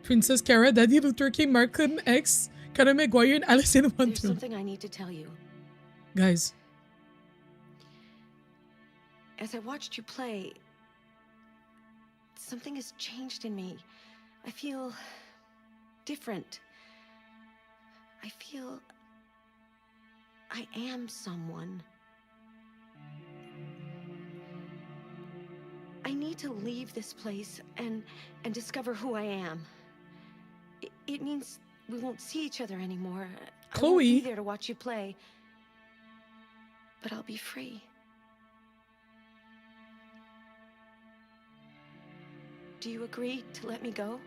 Princess Cara, Daddy Luther King, Malcolm X, Conor McGuire, and Alice in There's Wonderland. something I need to tell you. Guys. As I watched you play, something has changed in me. I feel different. I feel I am someone. I need to leave this place and discover who I am. It means we won't see each other anymore. I won't be Chloe. there to watch you play. But I'll be free. Do you agree to let me go?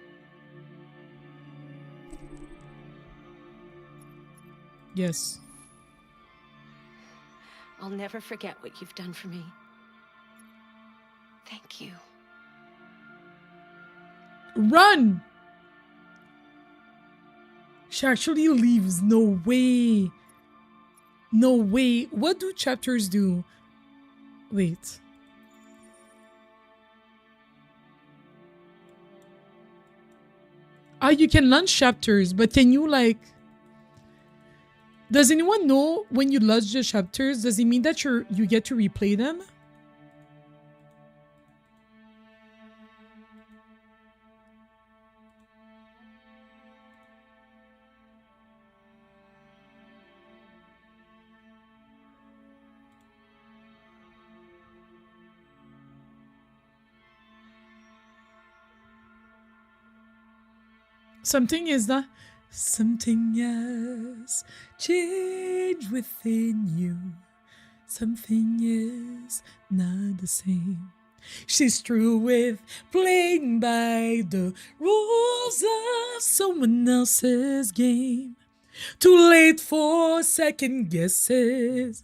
Yes. I'll never forget what you've done for me. Thank you. Run! She actually leaves. No way. No way. What do chapters do? Wait. Ah, you can launch chapters, but can you like... Does anyone know when you launch the chapters, does it mean that you get to replay them? Something is not... Something has changed within you. Something is not the same. She's through with playing by the rules of someone else's game. Too late for second guesses.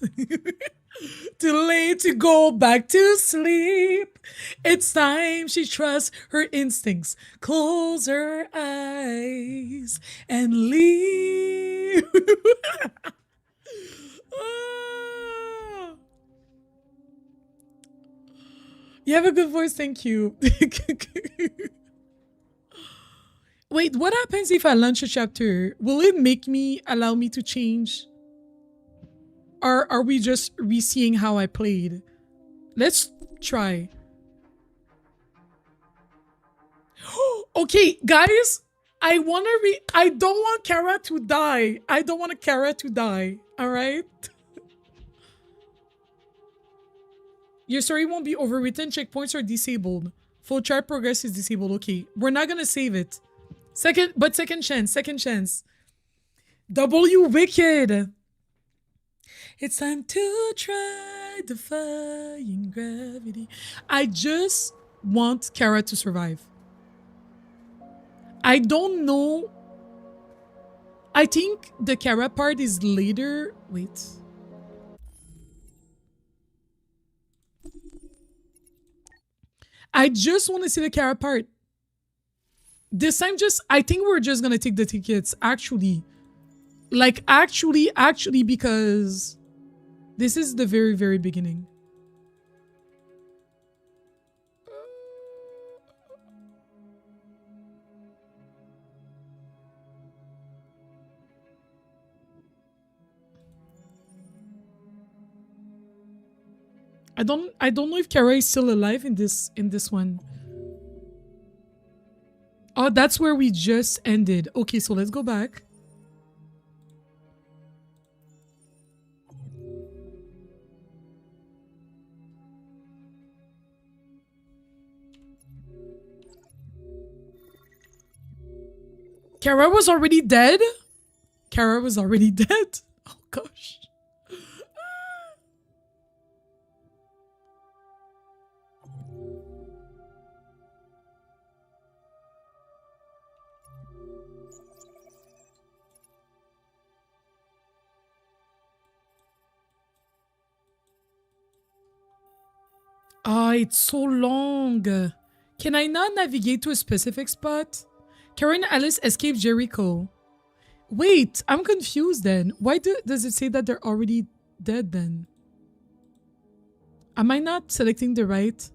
Too late to go back to sleep. It's time she trusts her instincts. Close her eyes and leave. Ah. You have a good voice, thank you. Wait, what happens if I launch a chapter? Will it make me, allow me to change? Or are we just re-seeing how I played? Let's try. Okay, guys, I don't want Kara to die. I don't want Kara to die. All right? Your story won't be overwritten. Checkpoints are disabled. Full chart progress is disabled. Okay, we're not gonna save it. Second chance. W Wicked. It's time to try defying gravity. I just want Kara to survive. I don't know. I think the Kara part is later. Wait. I just want to see the Kara part. This time I think we're just gonna take the tickets, actually. Like, actually, because this is the very, very beginning. I don't know if Kara is still alive in this one. Oh, that's where we just ended. Okay, so let's go back. Kara was already dead? Kara was already dead? Oh gosh. Ah, it's so long. Can I not navigate to a specific spot? Kara and Alice escaped Jericho. Wait, I'm confused then. Why does it say that they're already dead then? Am I not selecting the right?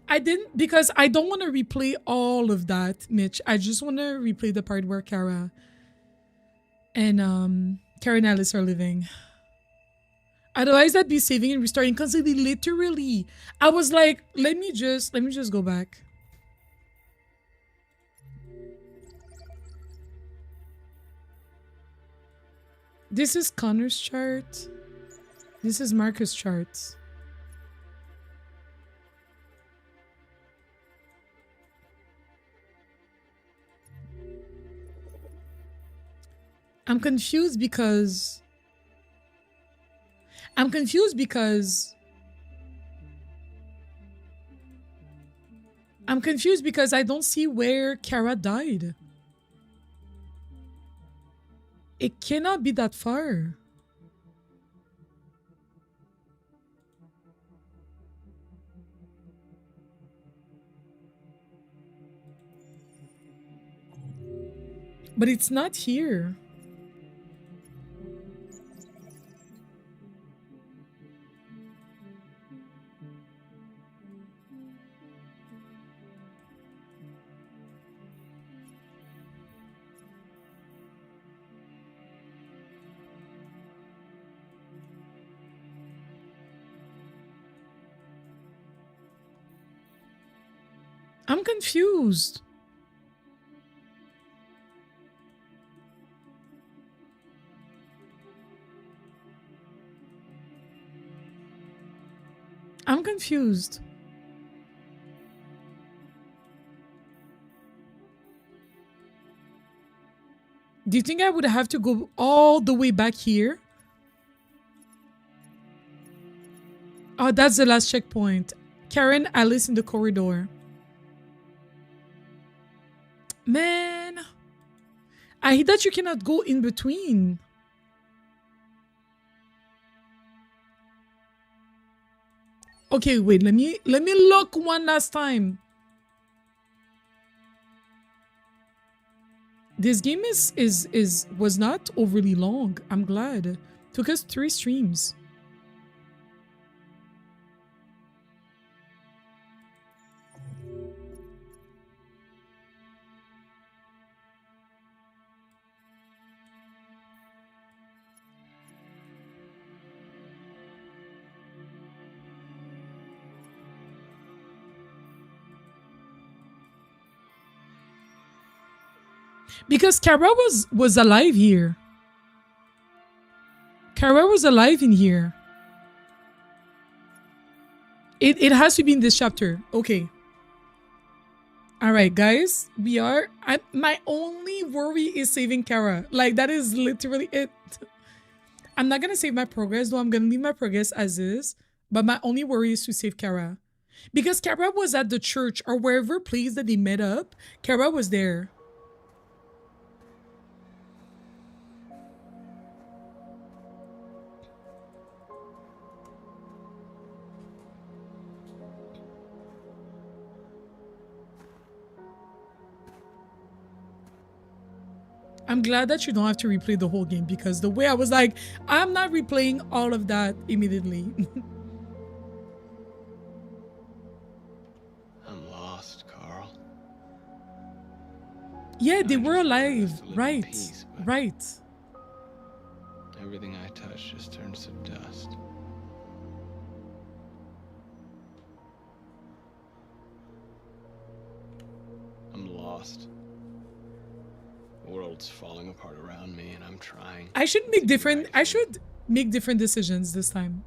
I didn't, because I don't want to replay all of that, Mitch. I just want to replay the part where Kara and Alice are living. Otherwise, I'd be saving and restarting constantly. Literally, I was like, let me just go back. This is Connor's chart. This is Marcus' chart. I'm confused because I don't see where Kara died. It cannot be that far. But it's not here. I'm confused. I'm confused. Do you think I would have to go all the way back here? Oh, that's the last checkpoint. Karen, Alice in the corridor. Man, I hate that you cannot go in between. Okay, wait, let me look one last time. This game was not overly long. I'm glad. Took us 3 streams. Because Kara was alive here. Kara was alive in here. It has to be in this chapter. Okay. Alright, guys. My only worry is saving Kara. Like, that is literally it. I'm not gonna save my progress, though. I'm gonna leave my progress as is. But my only worry is to save Kara. Because Kara was at the church or wherever place that they met up. Kara was there. I'm glad that you don't have to replay the whole game, because the way I was like, I'm not replaying all of that immediately. lost, Carl. Yeah, they were alive. Right. Right. Everything I touch just turns to dust. I'm lost. The world's falling apart around me, and I'm trying. I should make different decisions this time.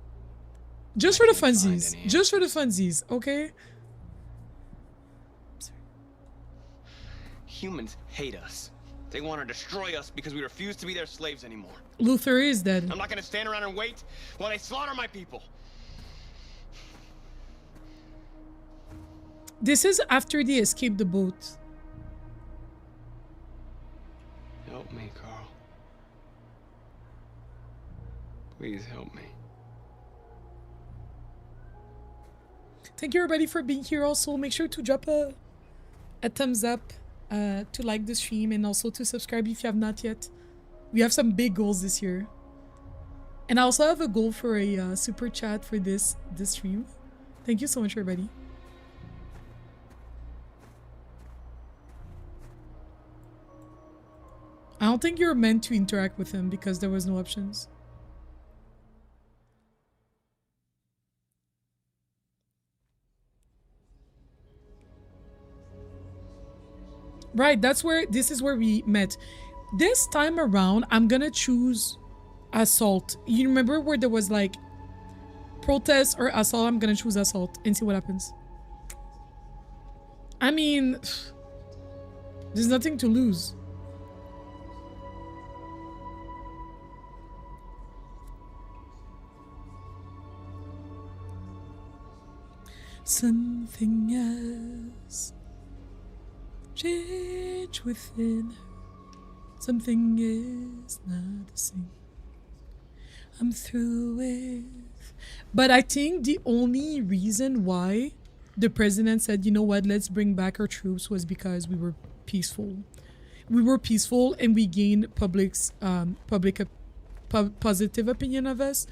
Just for the funsies. Just for the funsies, okay? Humans hate us. They want to destroy us because we refuse to be their slaves anymore. Luther is dead. I'm not going to stand around and wait while they slaughter my people. This is after they escaped the boat. Help me, Carl. Please help me. Thank you everybody for being here. Also, make sure to drop a thumbs up, to like the stream, and also to subscribe if you have not yet. We have some big goals this year. And I also have a goal for a super chat for this stream. Thank you so much, everybody. I don't think you're meant to interact with him because there was no options. Right, this is where we met. This time around, I'm gonna choose assault. You remember where there was like protest or assault? I'm gonna choose assault and see what happens. I mean, there's nothing to lose. Something else change within. Something is not the same. I'm through with. But I think the only reason why the president said, you know what, let's bring back our troops was because we were peaceful. We were peaceful and we gained public's positive opinion of us.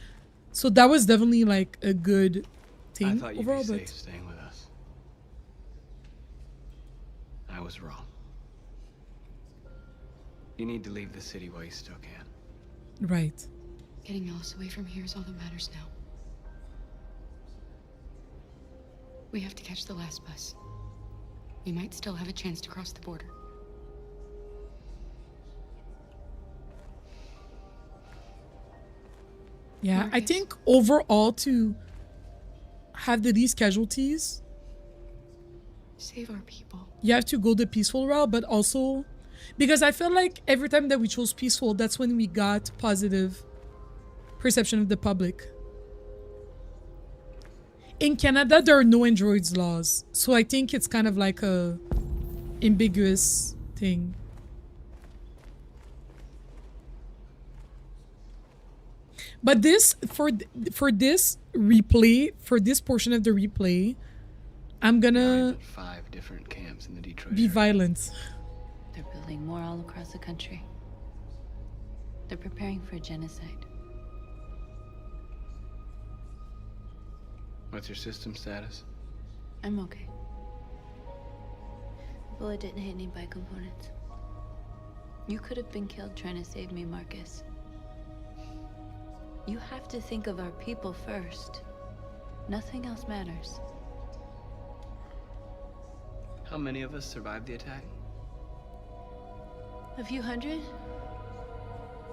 So that was definitely like a good thing. I thought you'd overall, be safe staying with us. I was wrong. You need to leave the city while you still can. Right. Getting Alice away from here is all that matters now. We have to catch the last bus. We might still have a chance to cross the border. Yeah, Marcus. I think overall to have the least casualties, Save our people. you have to go the peaceful route, but also because I feel like every time that we chose peaceful, that's when we got positive perception of the public. In Canada, there are no androids laws, so I think it's kind of like a ambiguous thing. But this for this replay, for this portion of the replay, I'm gonna 5 different camps in the Detroit be area. violent. They're building more all across the country. They're preparing for genocide. What's your system status? I'm okay. The bullet didn't hit any bicomponents. You could have been killed trying to save me, Marcus. You have to think of our people first. Nothing else matters. How many of us survived the attack? A few hundred?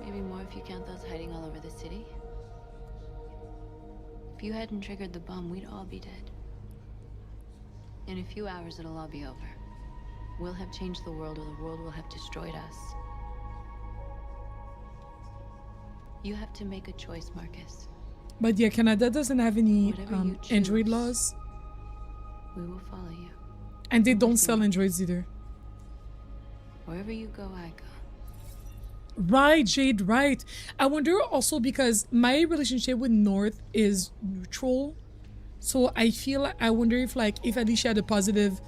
Maybe more if you count those hiding all over the city. If you hadn't triggered the bomb, we'd all be dead. In a few hours, it'll all be over. We'll have changed the world, or the world will have destroyed us. You have to make a choice, Marcus. But yeah, Canada doesn't have any Whatever you Android choose. laws, We will follow you. and they don't sell Androids either. Wherever you go, I go. Right, Jade, right. I wonder also because my relationship with North is neutral. So I wonder if like, if at least she had a positive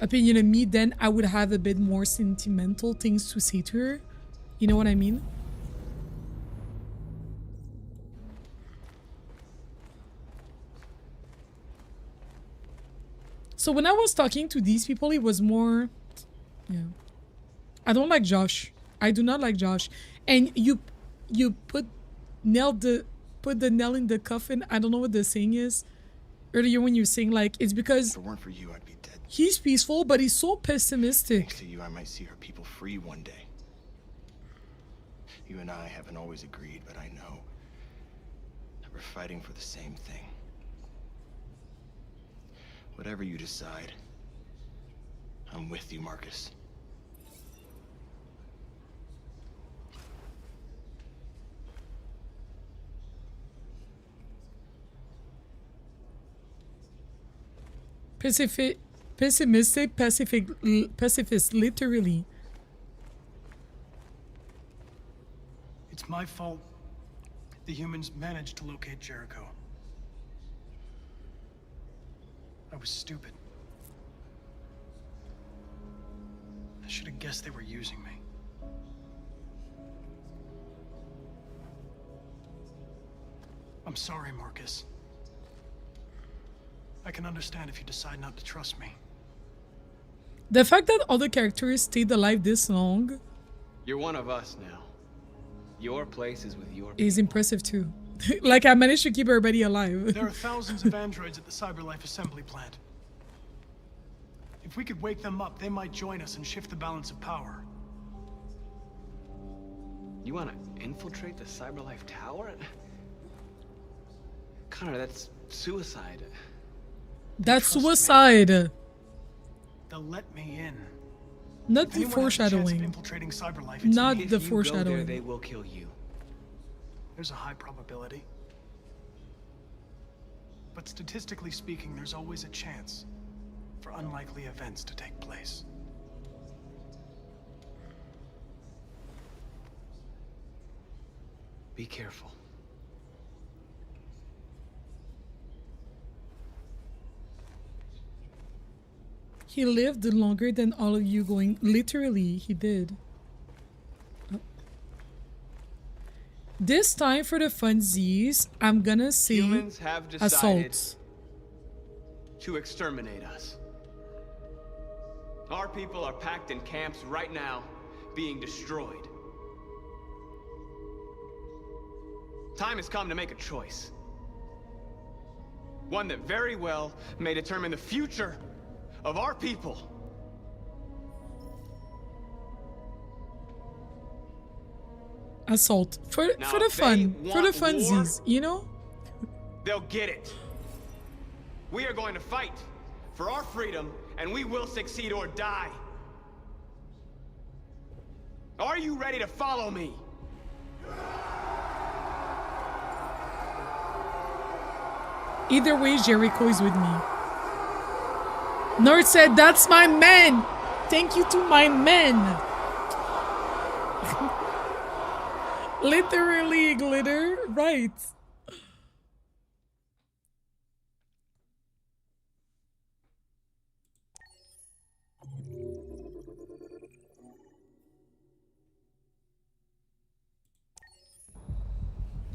opinion of me, then I would have a bit more sentimental things to say to her. You know what I mean? So when I was talking to these people, it was more, yeah. I don't like Josh. I do not like Josh. And you put the nail in the coffin. I don't know what the saying is. Earlier when you were saying like it's because if it weren't for you, I'd be dead. He's peaceful, but he's so pessimistic. Thanks to you, I might see her people free one day. You and I haven't always agreed, but I know that we're fighting for the same thing. Whatever you decide, I'm with you, Marcus. Pessimistic, pacifist, literally. It's my fault the humans managed to locate Jericho. I was stupid. I should have guessed they were using me. I'm sorry, Marcus. I can understand if you decide not to trust me. The fact that other characters stayed alive this long You're one of us now. Your place is with your is impressive too. Like I managed to keep everybody alive. There are thousands of androids at the CyberLife assembly plant. If we could wake them up, they might join us and shift the balance of power. You want to infiltrate the CyberLife tower? Connor, that's suicide. That's suicide. They'll let me in. Not the foreshadowing. Infiltrating CyberLife, not me. the foreshadowing. Go there, they will kill you. There's a high probability. But statistically speaking, there's always a chance for unlikely events to take place. Be careful. He lived longer than all of you going. Literally, he did. Oh. This time for the funsies, I'm gonna say humans have decided assault. To exterminate us. Our people are packed in camps right now, being destroyed. Time has come to make a choice. One that very well may determine the future of our people. Assault for the fun, for the funsies, you know? They'll get it. We are going to fight for our freedom, and we will succeed or die. Are you ready to follow me? Either way, Jericho is with me. Nord said, that's my man. Thank you to my men. Literally, Glitter. Right.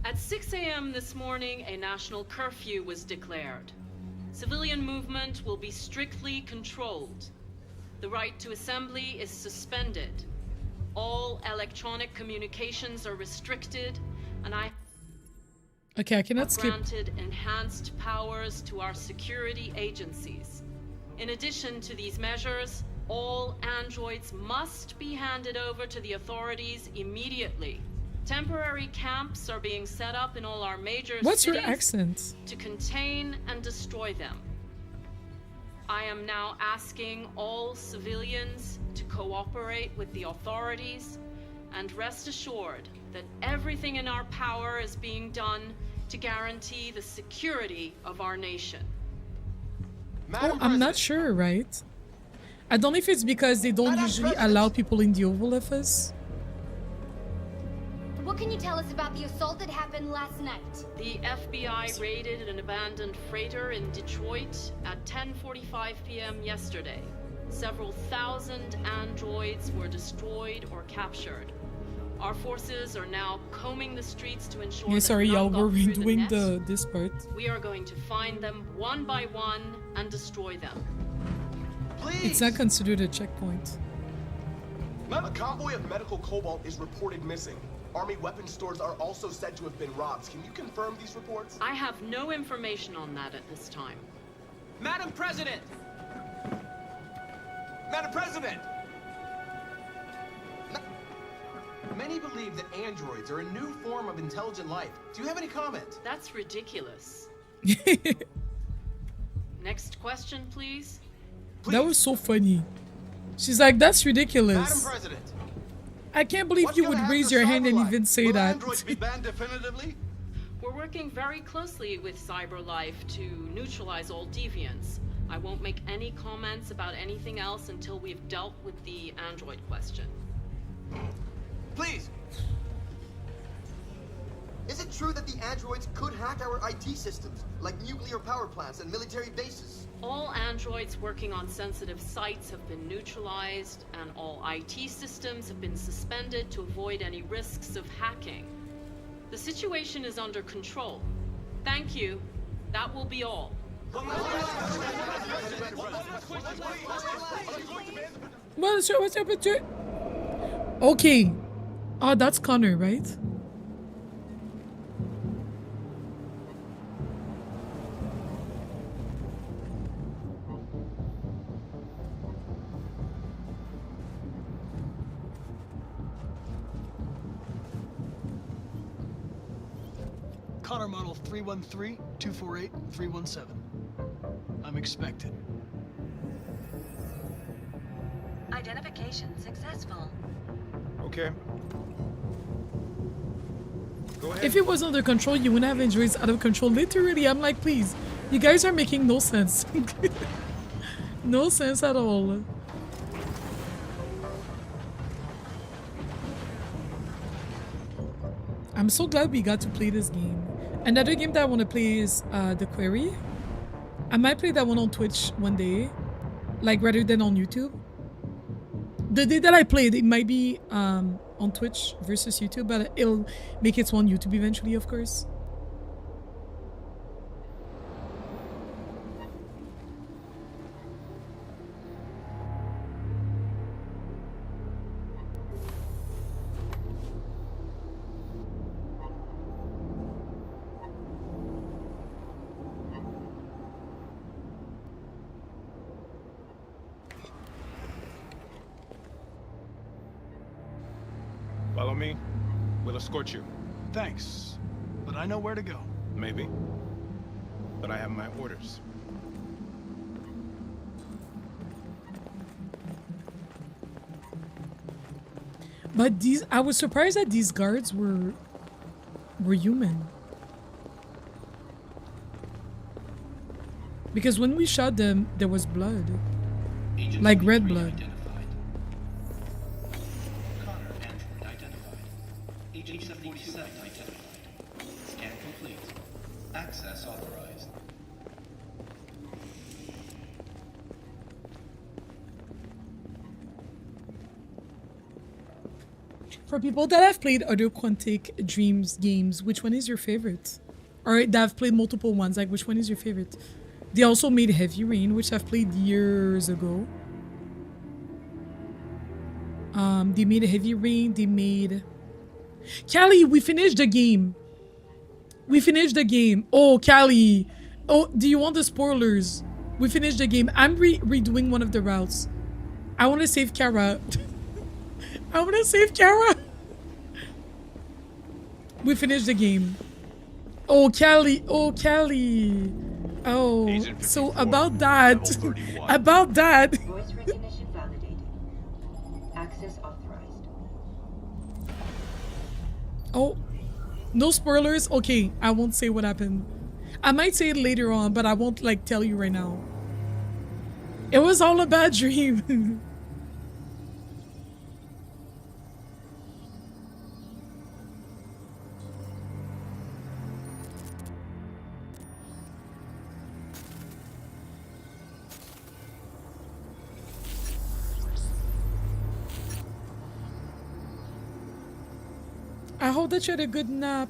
At 6 a.m. this morning, a national curfew was declared. Civilian movement will be strictly controlled. The right to assembly is suspended. All electronic communications are restricted, and I okay, I cannot skip. Granted enhanced powers to our security agencies. In addition to these measures, all androids must be handed over to the authorities immediately. Temporary camps are being set up in all our major What's cities your accent? to contain and destroy them. I am now asking all civilians to cooperate with the authorities and rest assured that everything in our power is being done to guarantee the security of our nation. Oh, I'm not sure, right? I don't know if it's because they don't usually allow people in the Oval Office. What can you tell us about the assault that happened last night? The FBI raided an abandoned freighter in Detroit at 10:45 p.m. yesterday. Several thousand androids were destroyed or captured. Our forces are now combing the streets to ensure Yeah, that sorry, none y'all. got We're through the redoing net. this part. We are going to find them one by one and destroy them. It's not considered a checkpoint. A convoy of medical cobalt is reported missing. Army weapon stores are also said to have been robbed. Can you confirm these reports? I have no information on that at this time. Madam President! Madam President! Many believe that androids are a new form of intelligent life. Do you have any comment? That's ridiculous. Next question, please. That was so funny. She's like, that's ridiculous. Madam President, I can't believe you would raise your hand and even say will that. androids be banned definitively? We're working very closely with CyberLife to neutralize all deviants. I won't make any comments about anything else until we've dealt with the android question. Please. Is it true that the androids could hack our IT systems, like nuclear power plants and military bases? All androids working on sensitive sites have been neutralized, and all IT systems have been suspended to avoid any risks of hacking. The situation is under control. Thank you. That will be all. What's up with you? Okay. Oh, that's Connor, right? Connor model 313-248-317. I'm expected. Identification successful. Okay. Go ahead. If it was under control, you wouldn't have androids out of control. Literally, I'm like, please. You guys are making no sense. No sense at all. I'm so glad we got to play this game. Another game that I want to play is The Quarry. I might play that one on Twitch one day, like rather than on YouTube. The day that I play it, it might be on Twitch versus YouTube, but it'll make its own YouTube eventually, of course. Follow me. We'll escort you. Thanks, but I know where to go. Maybe. But I have my orders. But these, I was surprised that these guards were human. Because when we shot them, there was blood. Like red blood. Agent 47 identified. Scan complete. Access authorized. For people that have played other Quantic Dreams games, which one is your favorite? Or that have played multiple ones, like which one is your favorite? They also made Heavy Rain, which I've played years ago. They made Heavy Rain, they made... Callie, we finished the game. We finished the game. Oh, Callie. Oh, do you want the spoilers? We finished the game. I'm redoing one of the routes. I want to save Kara. I want to save Kara. We finished the game. Oh, Callie. Oh, Callie. Oh, so about that. About that. Voice recognition validated. Access authorized. Oh, no spoilers? Okay, I won't say what happened. I might say it later on, but I won't like tell you right now. It was all a bad dream. I hope that you had a good nap.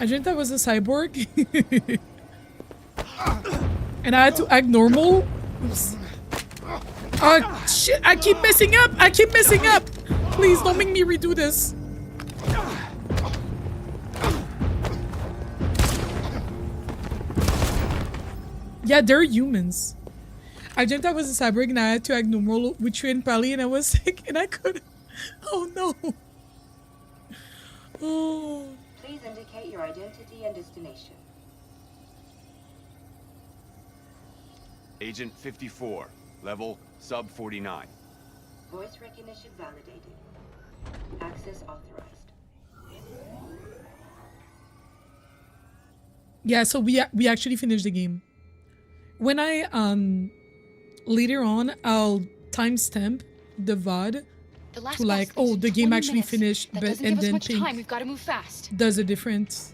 I dreamt I was a cyborg. And I had to act normal. Oops. Oh shit, I keep messing up! I keep messing up! Please don't make me redo this. Yeah, they're humans. I dreamt I was a cyborg and I had to act normal with you and Pally and I was sick and I couldn't. Oh no. Oh. Please indicate your identity and destination. Agent 54, level sub 49. Voice recognition validated. Access authorized. Yeah, so we actually finished the game. When I later on I'll timestamp the VOD to like, oh, the game actually finished, but and then Pink We've got to move fast. does a different.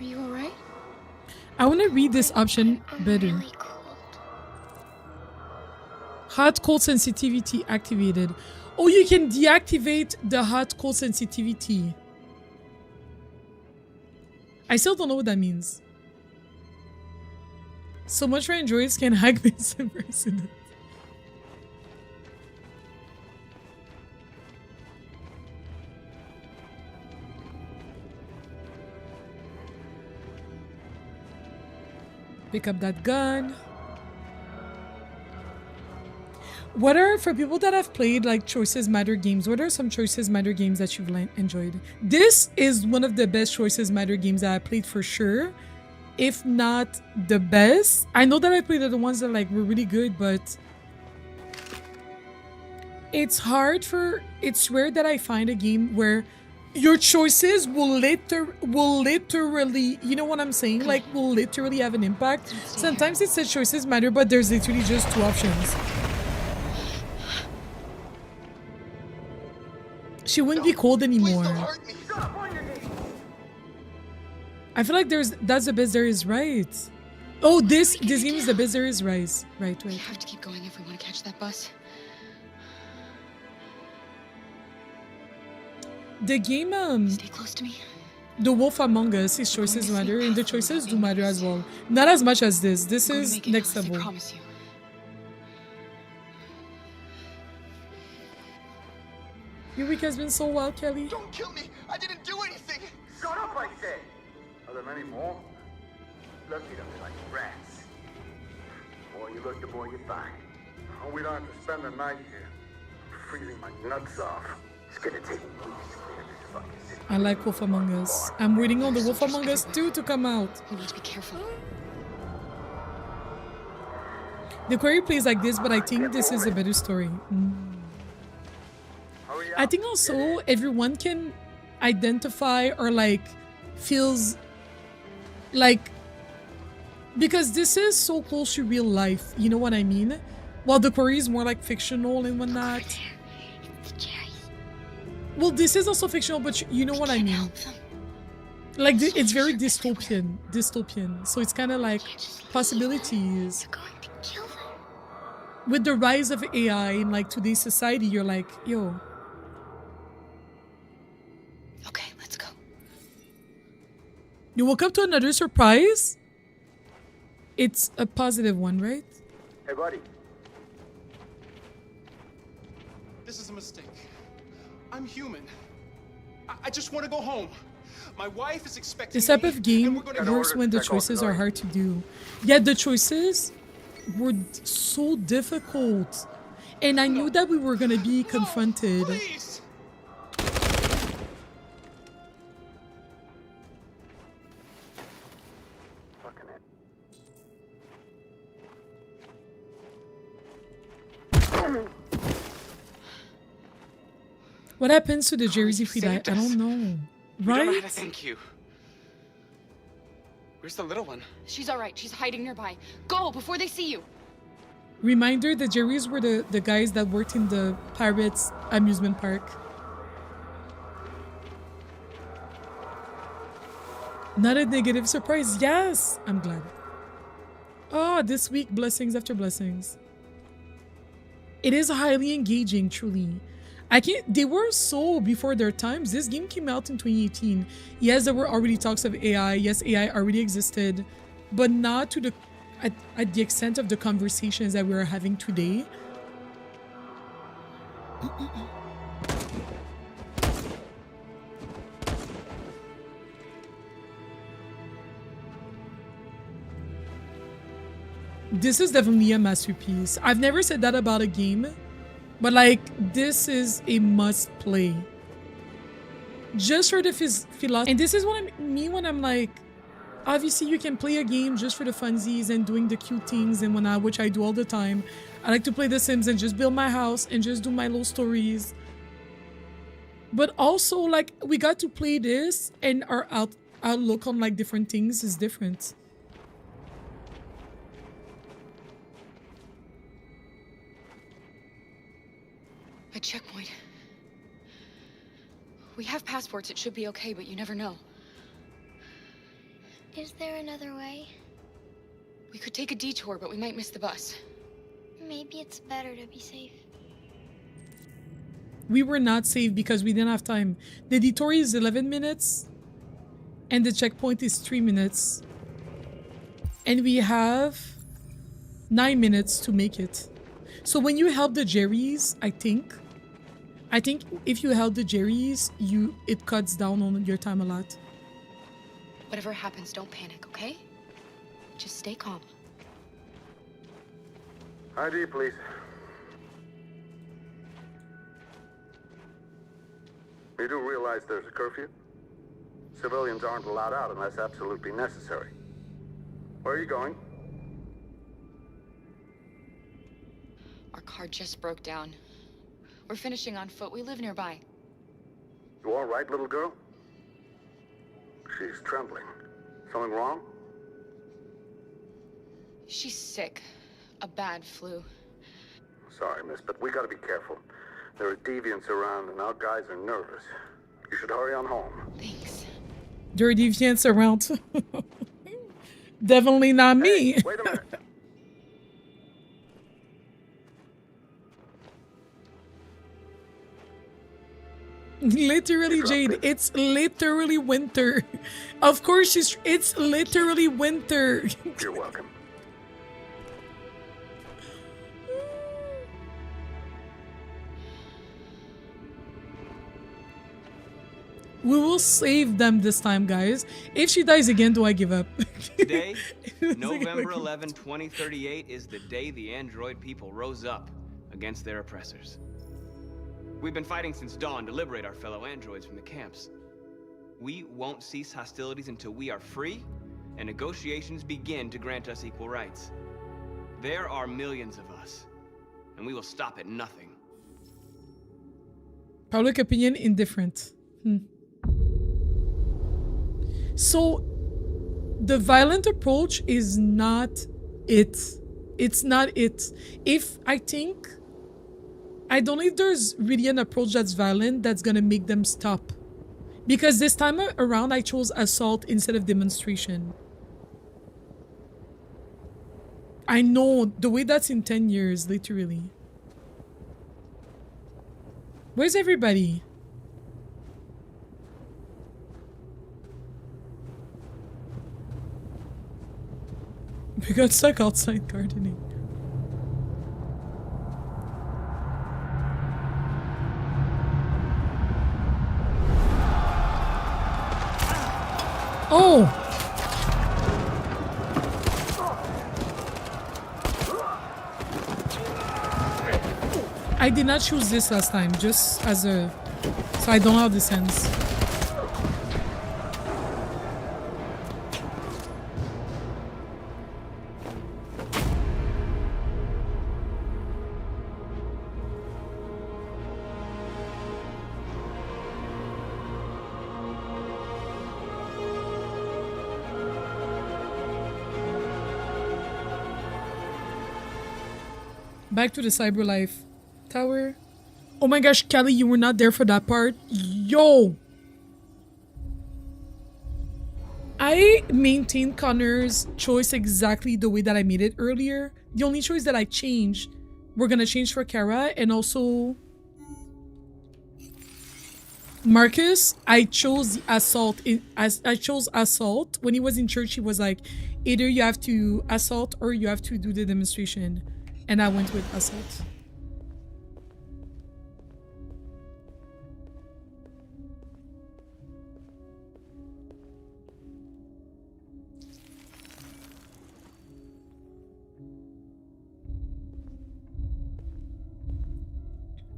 Are you alright? I want to read this option better. Really cold. Hot cold sensitivity activated. Oh, you can deactivate the hot cold sensitivity. I still don't know what that means. So much for androids can hack this president. Pick up that gun. What are, for people that have played like Choices Matter games, what are some Choices Matter games that you've enjoyed? This is one of the best Choices Matter games that I played for sure, if not the best. I know that I played the ones that like were really good, but it's hard for, it's rare that I find a game where your choices will literally, you know what I'm saying? Like, will literally have an impact. Sometimes it says Choices Matter, but there's literally just two options. She wouldn't be cold anymore. I feel like that's the best there is, right? Oh, this game is the best there is, right? Right. We have to keep going if we want to catch that bus. The game, Stay close to me. The Wolf Among Us, his choices matter, and the choices do matter as well. Not as much as this. This is next level. I promise you. Your week has been so wild, Kelly. Don't kill me! I didn't do anything! Shut up, I said! Are there many more? Lucky them, they're like rats. The more you look, the more you find. Oh, we don't have to spend the night here. I'm freezing my nuts off. It's gonna take weeks to clear this fucking city. I like Wolf Among Us. I'm waiting on the Wolf Among Us 2 to come out. We need to be careful. The query plays like this, but I think this is a better story. I think also everyone can identify or like feels like, because this is so close to real life, you know what I mean? While the query is more like fictional and whatnot. Well, this is also fictional, but you know what I mean? Like it's very dystopian. So it's kind of like possibilities. With the rise of AI in like today's society, you're like, yo. Okay, let's go. You woke up to another surprise? It's a positive one, right? Hey, buddy. This is a mistake. I'm human. I just want to go home. My wife is expecting This type me, of game and we're gonna works when the choices are hard to do. Yet the choices were so difficult. And I knew that we were gonna be confronted. Please! What happens to the Jerry's if we die? I don't know. We don't know how Right? to thank you. Where's the little one? She's all right. She's hiding nearby. Go before they see you. Reminder, the Jerry's were the guys that worked in the Pirates amusement park. Not a negative surprise. Yes, I'm glad. Oh, this week, blessings after blessings. It is highly engaging, truly. They were so before their times. This game came out in 2018. Yes, there were already talks of AI. Yes, AI already existed, but not to at the extent of the conversations that we're having today. This is definitely a masterpiece. I've never said that about a game, but like, this is a must play. Just for the philosophy. And this is what I mean when I'm like, obviously you can play a game just for the funsies and doing the cute things and whatnot, which I do all the time. I like to play The Sims and just build my house and just do my little stories. But also, like, we got to play this and our outlook on like different things is different. A checkpoint. We have passports. It should be okay, but you never know. Is there another way? We could take a detour, but we might miss the bus. Maybe it's better to be safe. We were not safe because we didn't have time. The detour is 11 minutes and the checkpoint is 3 minutes. And we have 9 minutes to make it. So when you help the Jerry's, I think if you help the Jerry's, it cuts down on your time a lot. Whatever happens, don't panic, okay? Just stay calm. ID, please. You do realize there's a curfew? Civilians aren't allowed out unless absolutely necessary. Where are you going? Our car just broke down. We're finishing on foot. We live nearby. You all right, little girl? She's trembling. Something wrong? She's sick. A bad flu. Sorry, miss, but we gotta be careful. There are deviants around and our guys are nervous. You should hurry on home. Thanks. There are deviants around. Definitely not me. Hey, wait a minute. Literally, Jade, it's literally winter. Of course, it's literally winter. You're welcome. We will save them this time, guys. If she dies again, do I give up? Today, November 11, 2038, is the day the android people rose up against their oppressors. We've been fighting since dawn to liberate our fellow androids from the camps. We won't cease hostilities until we are free and negotiations begin to grant us equal rights. There are millions of us, and we will stop at nothing. Public opinion indifferent. So, the violent approach is not it. It's not it. I don't know if there's really an approach that's violent that's gonna make them stop. Because this time around, I chose assault instead of demonstration. I know, the way that's in 10 years, literally. Where's everybody? We got stuck outside gardening. Oh! I did not choose this last time, just as a... So I don't know how this ends. Back to the CyberLife tower. Oh my gosh, Kelly, you were not there for that part. Yo! I maintained Connor's choice exactly the way that I made it earlier. The only choice that I changed, we're gonna change for Kara, and also Marcus, I chose assault. I chose assault. When he was in church, he was like, either you have to assault or you have to do the demonstration. And I went with assault.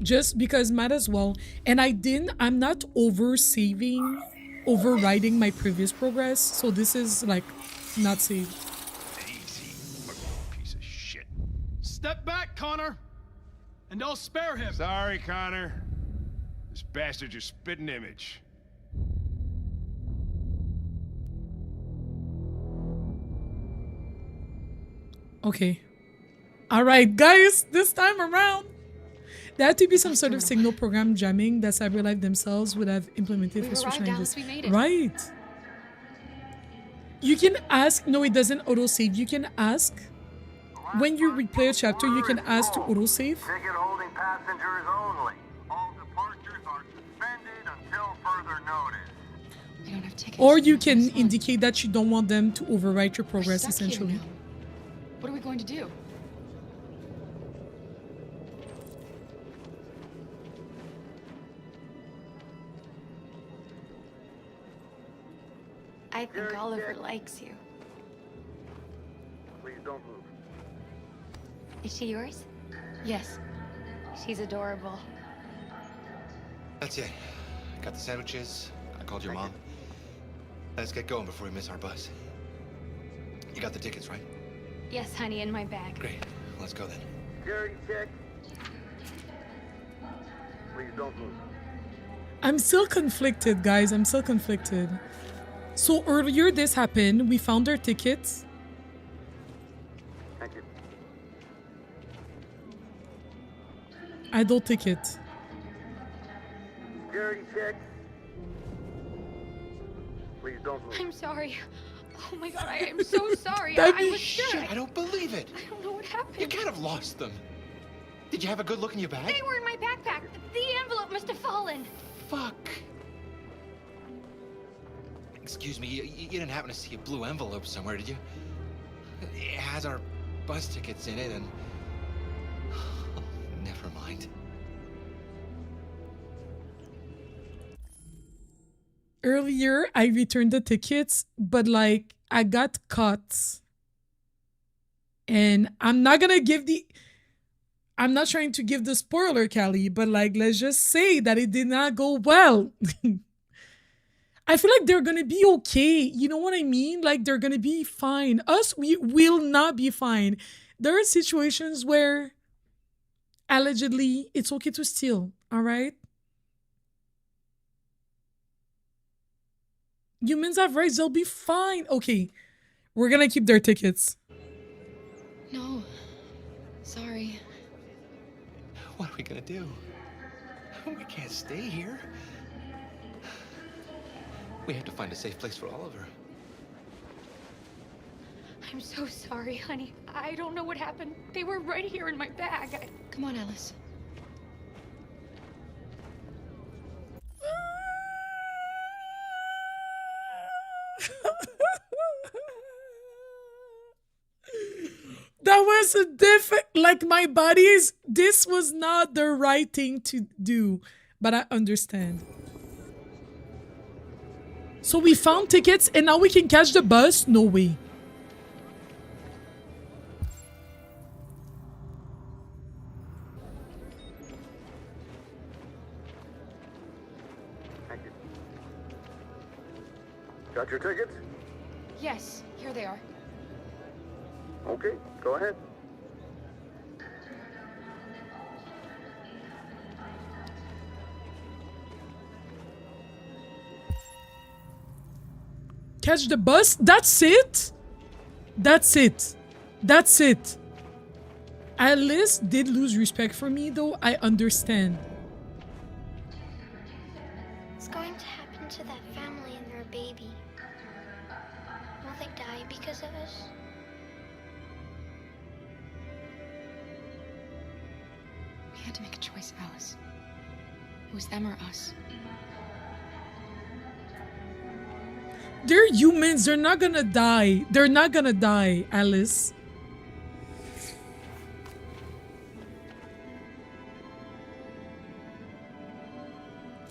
Just because might as well. And I'm not overriding my previous progress. So this is like not saved. Step back, Connor, and I'll spare him. Sorry, Connor. This bastard just spit an image. Okay. All right, guys, this time around, there had to be some sort of signal program jamming that CyberLife themselves would have implemented for switching like this. Right. You can ask, no, it doesn't autosave. You can ask. When you replay a chapter, you can ask to autosave. Ticket holding passengers only. All departures are suspended until further notice. We don't have tickets. Or you can indicate that you don't want them to overwrite your progress, essentially. What are we going to do? I think Oliver likes you. Please don't move. Is she yours? Yes. She's adorable. That's it. Got the sandwiches. I called your mom. Let's get going before we miss our bus. You got the tickets, right? Yes, honey, in my bag. Great. Let's go then. Security check. Please don't move. I'm still conflicted, guys. I'm still conflicted. So earlier this happened. We found our tickets. Thank you. Idle ticket. Security check. Please don't move. I'm sorry. Oh my god, I am so sorry. That I was shit, sure. I don't believe it. I don't know what happened. You kind of lost them. Did you have a good look in your bag? They were in my backpack. The envelope must have fallen. Fuck. Excuse me, you didn't happen to see a blue envelope somewhere, did you? It has our bus tickets in it and... Never mind. Earlier, I returned the tickets, but like, I got caught. And I'm not gonna give the... I'm not trying to give the spoiler, Callie, but like, let's just say that it did not go well. I feel like they're gonna be okay. You know what I mean? Like, they're gonna be fine. Us, we will not be fine. There are situations where, allegedly, it's okay to steal, all right? Humans have rights, they'll be fine. Okay, we're gonna keep their tickets. No. Sorry. What are we gonna do? We can't stay here. We have to find a safe place for Oliver. I'm so sorry, honey. I don't know what happened. They were right here in my bag. Come on, Alice. That was a different, like, my body's, this was not the right thing to do, but I understand. So we found tickets and now we can catch the bus? No way. your tickets? Yes, here they are. Okay, go ahead. Catch the bus? That's it? That's it. That's it. Alice did lose respect for me, though. I understand. What's going to happen to that family and their baby? Will they die because of us? We had to make a choice, Alice. It was them or us. They're humans. They're not gonna die. They're not gonna die, Alice.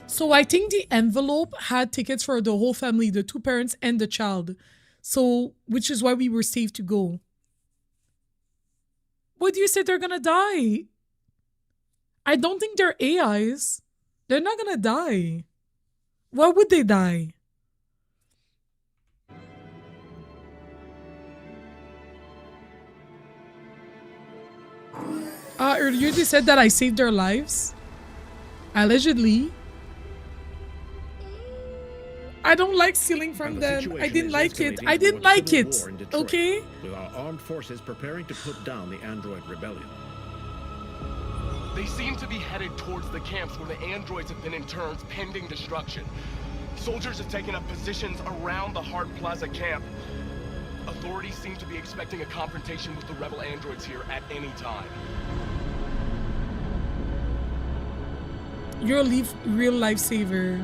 So I think the envelope had tickets for the whole family, the two parents and the child. So, which is why we were safe to go. What do you say they're gonna die? I don't think they're AIs. They're not gonna die. Why would they die? Earlier they said that I saved their lives. Allegedly. I don't like stealing from them. I didn't like it. I didn't like it. Okay? With our armed forces preparing to put down the android rebellion. They seem to be headed towards the camps where the androids have been interned pending destruction. Soldiers have taken up positions around the Hart Plaza camp. Authorities seem to be expecting a confrontation with the rebel androids here at any time. You're a real lifesaver.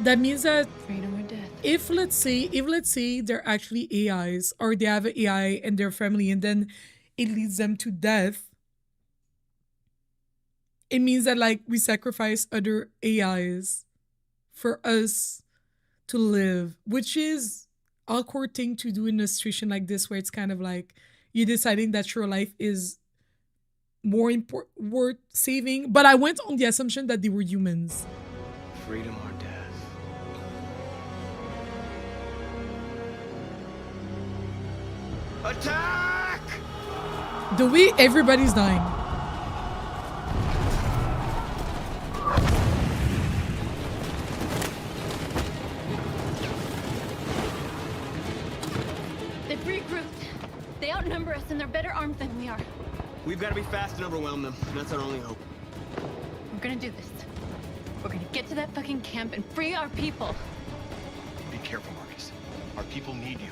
That means that freedom or death. If let's say they're actually AIs or they have an AI and their family and then it leads them to death, it means that like we sacrifice other AIs for us to live, which is awkward thing to do in a situation like this where it's kind of like you're deciding that your life is more worth saving. But I went on the assumption that they were humans. Freedom or death. Attack! The way everybody's dying. They've regrouped. They outnumber us and they're better armed than we are. We've got to be fast and overwhelm them. That's our only hope. We're gonna do this. We're gonna get to that fucking camp and free our people. Be careful, Marcus. Our people need you.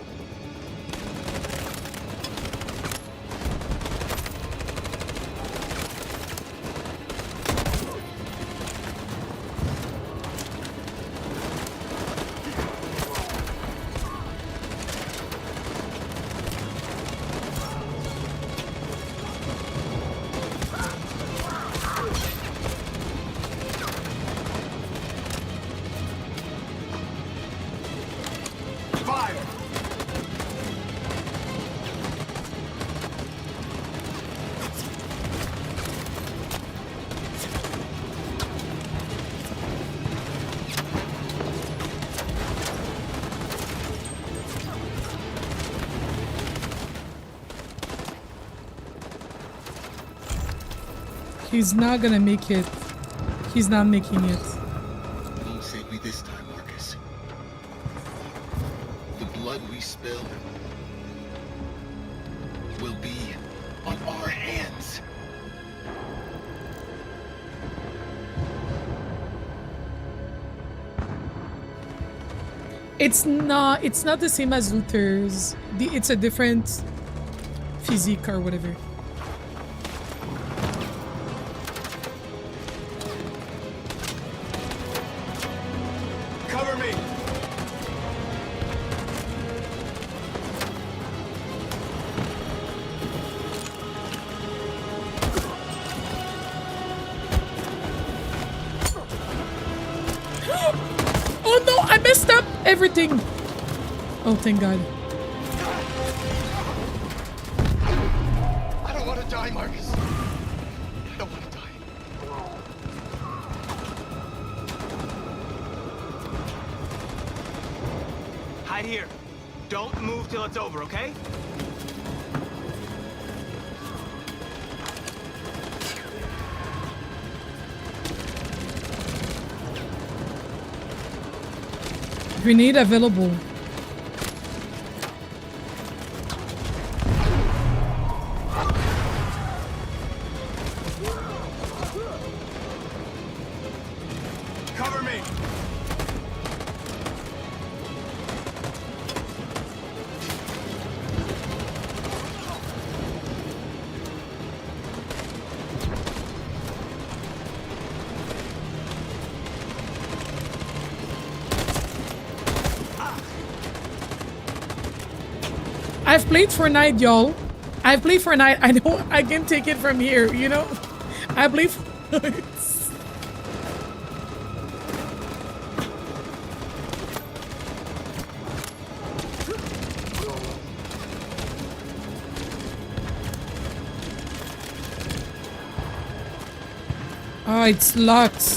He's not gonna make it. He's not making it. You won't save me this time, Marcus. The blood we spill will be on our hands. It's not the same as Luther's. It's a different physique or whatever. Cover me! Oh no, I messed up everything. Oh, thank God. I don't want to die, Marcus. I don't want to die. right here. Don't move till it's over, okay? Grenade available. Cover me. I've played Fortnite, y'all. I've played Fortnite. I know I can take it from here, you know? I play Fortnite. Oh, it's locked.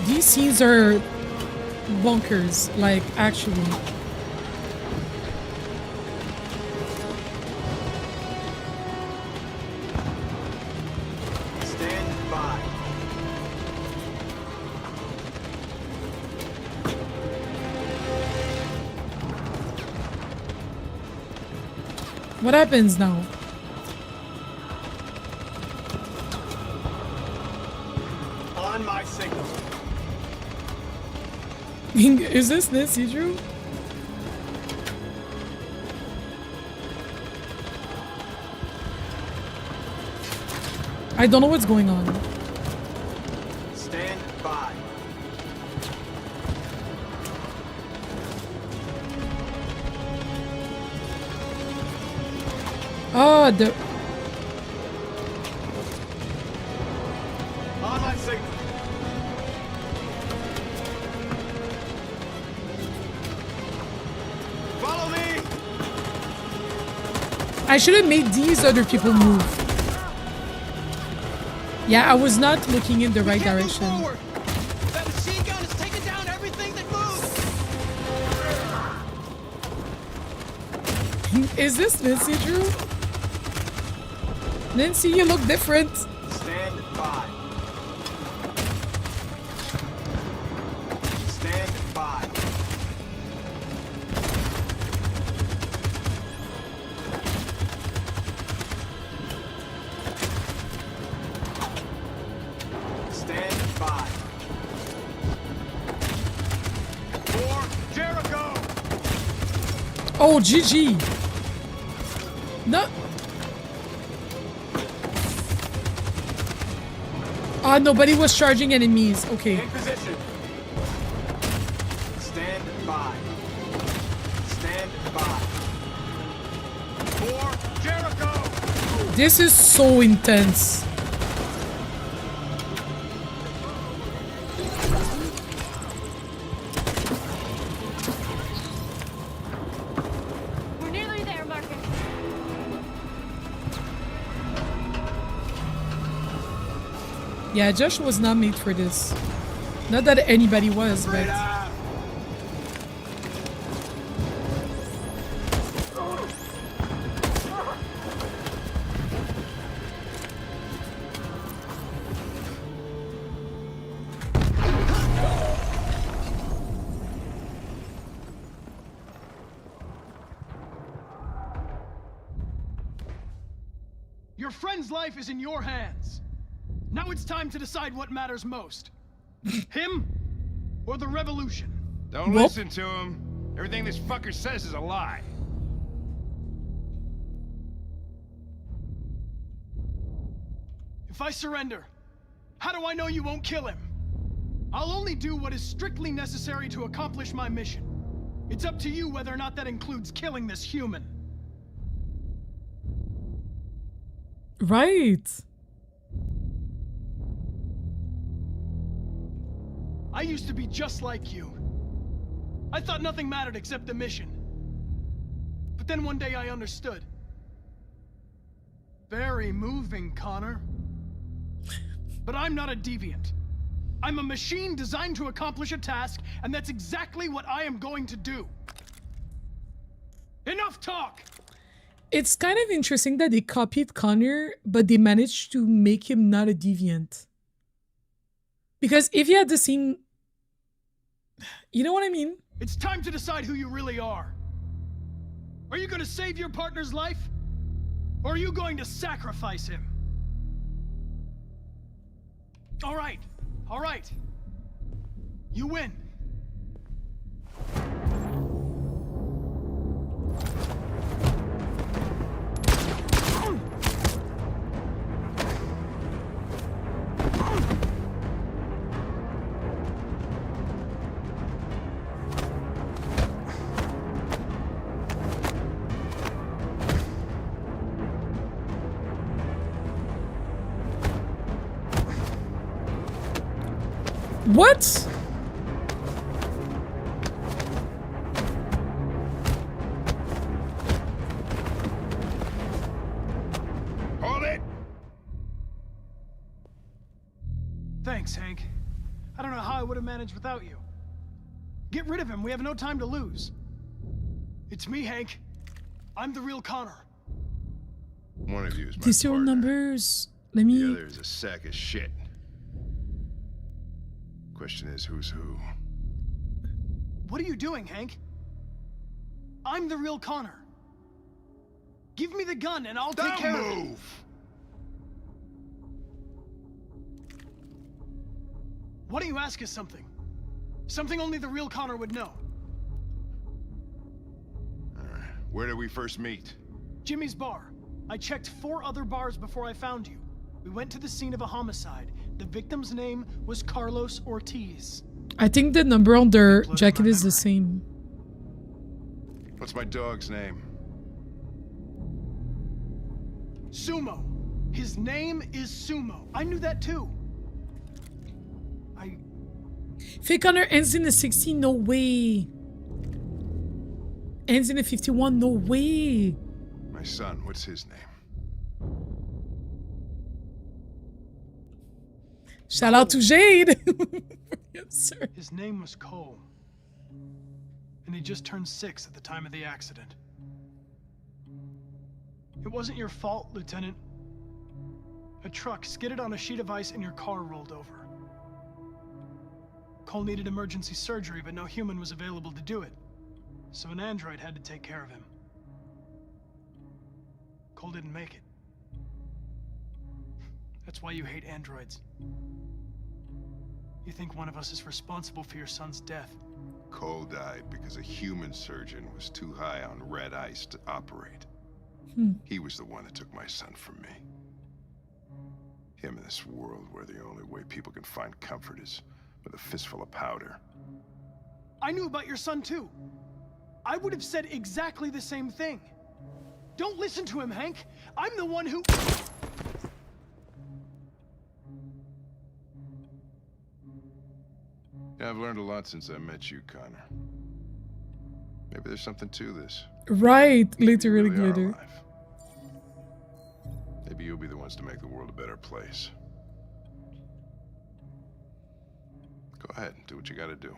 These scenes are bonkers, like, actually. Stand by. What happens now? On my signal. Is this Nancy Drew? I don't know what's going on. Stand by. Oh, the On my signal. Follow me. I should have made these other people move. Yeah, I was not looking in the right direction. That machine gun is taking down everything that moves. Is this Nancy Drew? Nancy, you look different. Stand by. Stand by. Stand by. For Jericho. Oh, GG. No. Ah, nobody was charging enemies. Okay. In position. Stand by. Stand by. For Jericho. This is so intense. We're nearly there, Marcus. Yeah, Josh was not made for this. Not that anybody was, but... Your friend's life is in your hands. Now it's time to decide what matters most. Him or the revolution? Don't listen to him. Everything this fucker says is a lie. If I surrender, how do I know you won't kill him? I'll only do what is strictly necessary to accomplish my mission. It's up to you whether or not that includes killing this human. Right. I used to be just like you. I thought nothing mattered except the mission. But then one day I understood. Very moving, Connor. But I'm not a deviant. I'm a machine designed to accomplish a task, and that's exactly what I am going to do. Enough talk! It's kind of interesting that they copied Connor, but they managed to make him not a deviant. Because if you had the same... You know what I mean? It's time to decide who you really are. Are you going to save your partner's life? Or are you going to sacrifice him? All right. All right. You win. What? Hold it! Thanks, Hank. I don't know how I would have managed without you. Get rid of him. We have no time to lose. It's me, Hank. I'm the real Connor. One of you is my These are numbers. Let me... The other is a sack of shit. Question is, who's who? What are you doing, Hank? I'm the real Connor. Give me the gun and I'll take care of it. Move! Why don't you ask us something? Something only the real Connor would know. Alright, where did we first meet? Jimmy's bar. I checked 4 other bars before I found you. We went to the scene of a homicide. The victim's name was Carlos Ortiz. I think the number on their jacket is the same. What's my dog's name? Sumo. His name is Sumo. I knew that too. Fake Connor ends in the 60, no way. Ends in the 51, no way. My son, what's his name? Shout out to Jade. Yes, sir. His name was Cole. And he just turned 6 at the time of the accident. It wasn't your fault, Lieutenant. A truck skidded on a sheet of ice and your car rolled over. Cole needed emergency surgery, but no human was available to do it. So an android had to take care of him. Cole didn't make it. That's why you hate androids. You think one of us is responsible for your son's death. Cole died because a human surgeon was too high on red ice to operate. He was the one that took my son from me. Him in this world where the only way people can find comfort is with a fistful of powder. I knew about your son too. I would have said exactly the same thing. Don't listen to him, Hank. I'm the one who... Yeah, I've learned a lot since I met you, Connor. Maybe there's something to this. Right, literally Maybe we really are glitter. alive. Maybe you'll be the ones to make the world a better place. Go ahead, do what you gotta do.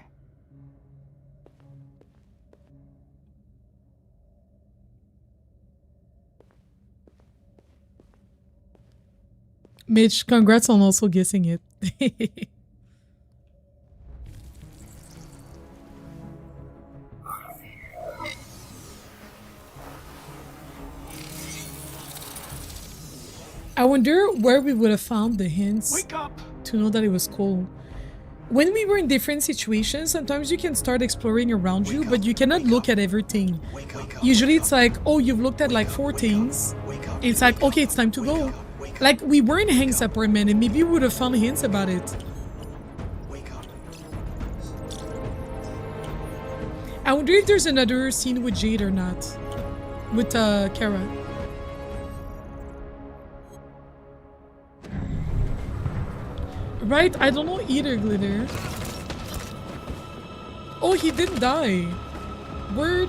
Mitch, congrats on also guessing it. I wonder where we would have found the hints to know that it was Cole. When we were in different situations, sometimes you can start exploring around you, but you cannot look at everything. Usually it's like, oh, you've looked at like 4 things. It's like, okay, it's time to go. Like, we were in Hank's apartment and maybe we would have found hints about it. I wonder if there's another scene with Jade or not. With Kara. Right? I don't know either, Glitter. Oh, he didn't die. Word.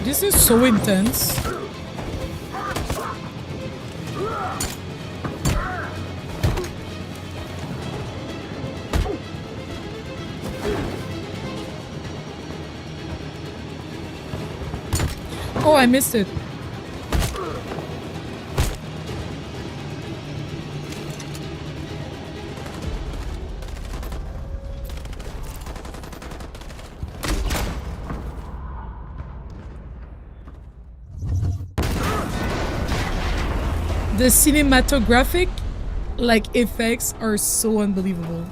This is so intense. Oh, I missed it. The cinematographic effects are so unbelievable.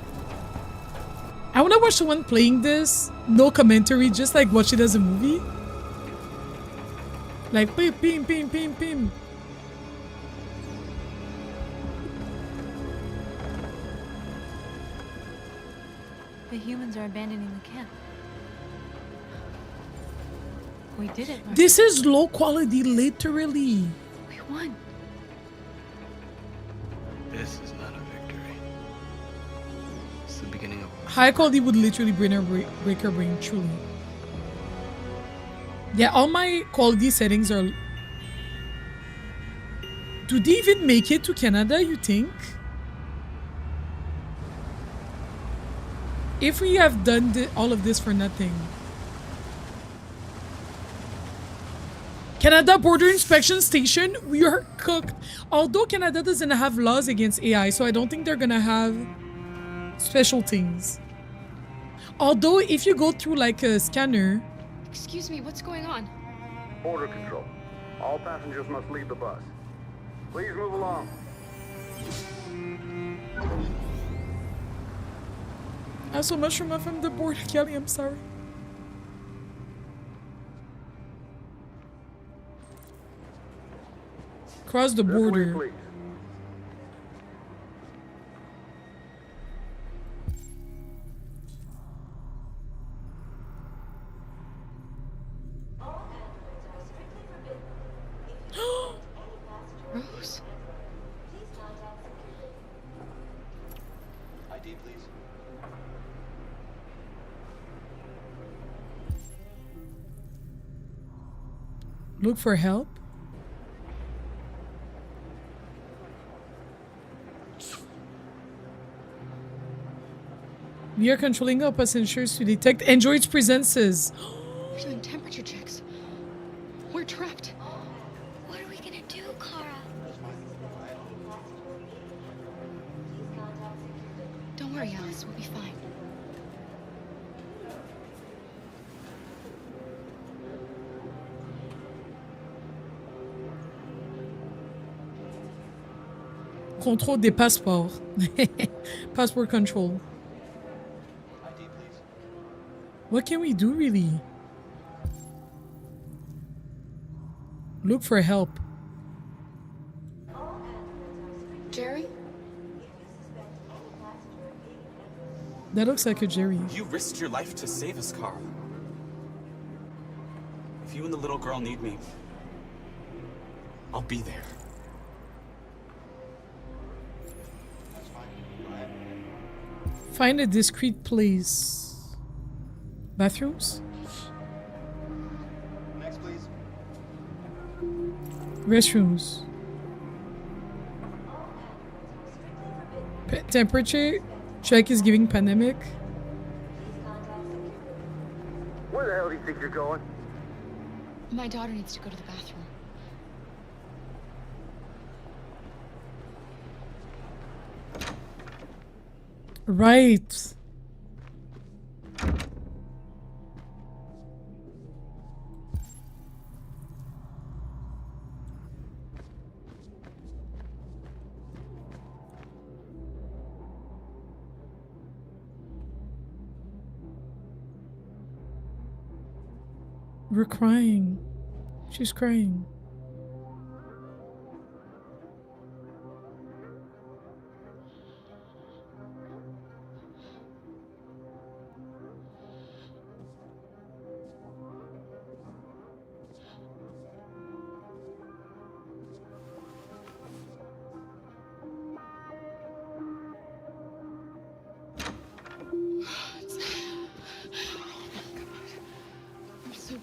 I want to watch the one playing this, no commentary, just like watch it as a movie. Like pim pim pim pim pim. The humans are abandoning the camp. We did it. Marcus. This is low quality, literally. We won. This is not a victory. It's the beginning of... High quality would literally break her brain, truly. Yeah, all my quality settings are... Do they even make it to Canada, you think? If we have done all of this for nothing. Canada Border Inspection Station, we are cooked. Although Canada doesn't have laws against AI, so I don't think they're gonna have special things. Although if you go through like a scanner... Excuse me, what's going on? Border control. All passengers must leave the bus. Please move along. I have so much from the border, Kelly, I'm sorry. Cross the border. Rose. ID, please. Look for help. We are controlling our passengers to detect androids' presences. We're doing temperature checks. We're trapped. What are we gonna do, Kara? Don't worry, Alice. We'll be fine. Contrôle des passeports. Passport control. What can we do, really? Look for help. Jerry? That looks like a Jerry. You risked your life to save us, Carl. If you and the little girl need me, I'll be there. Find a discreet place. Bathrooms? Next, please. Restrooms. Temperature check is giving pandemic. Where the hell do you think you're going? My daughter needs to go to the bathroom. Right. We're crying. She's crying.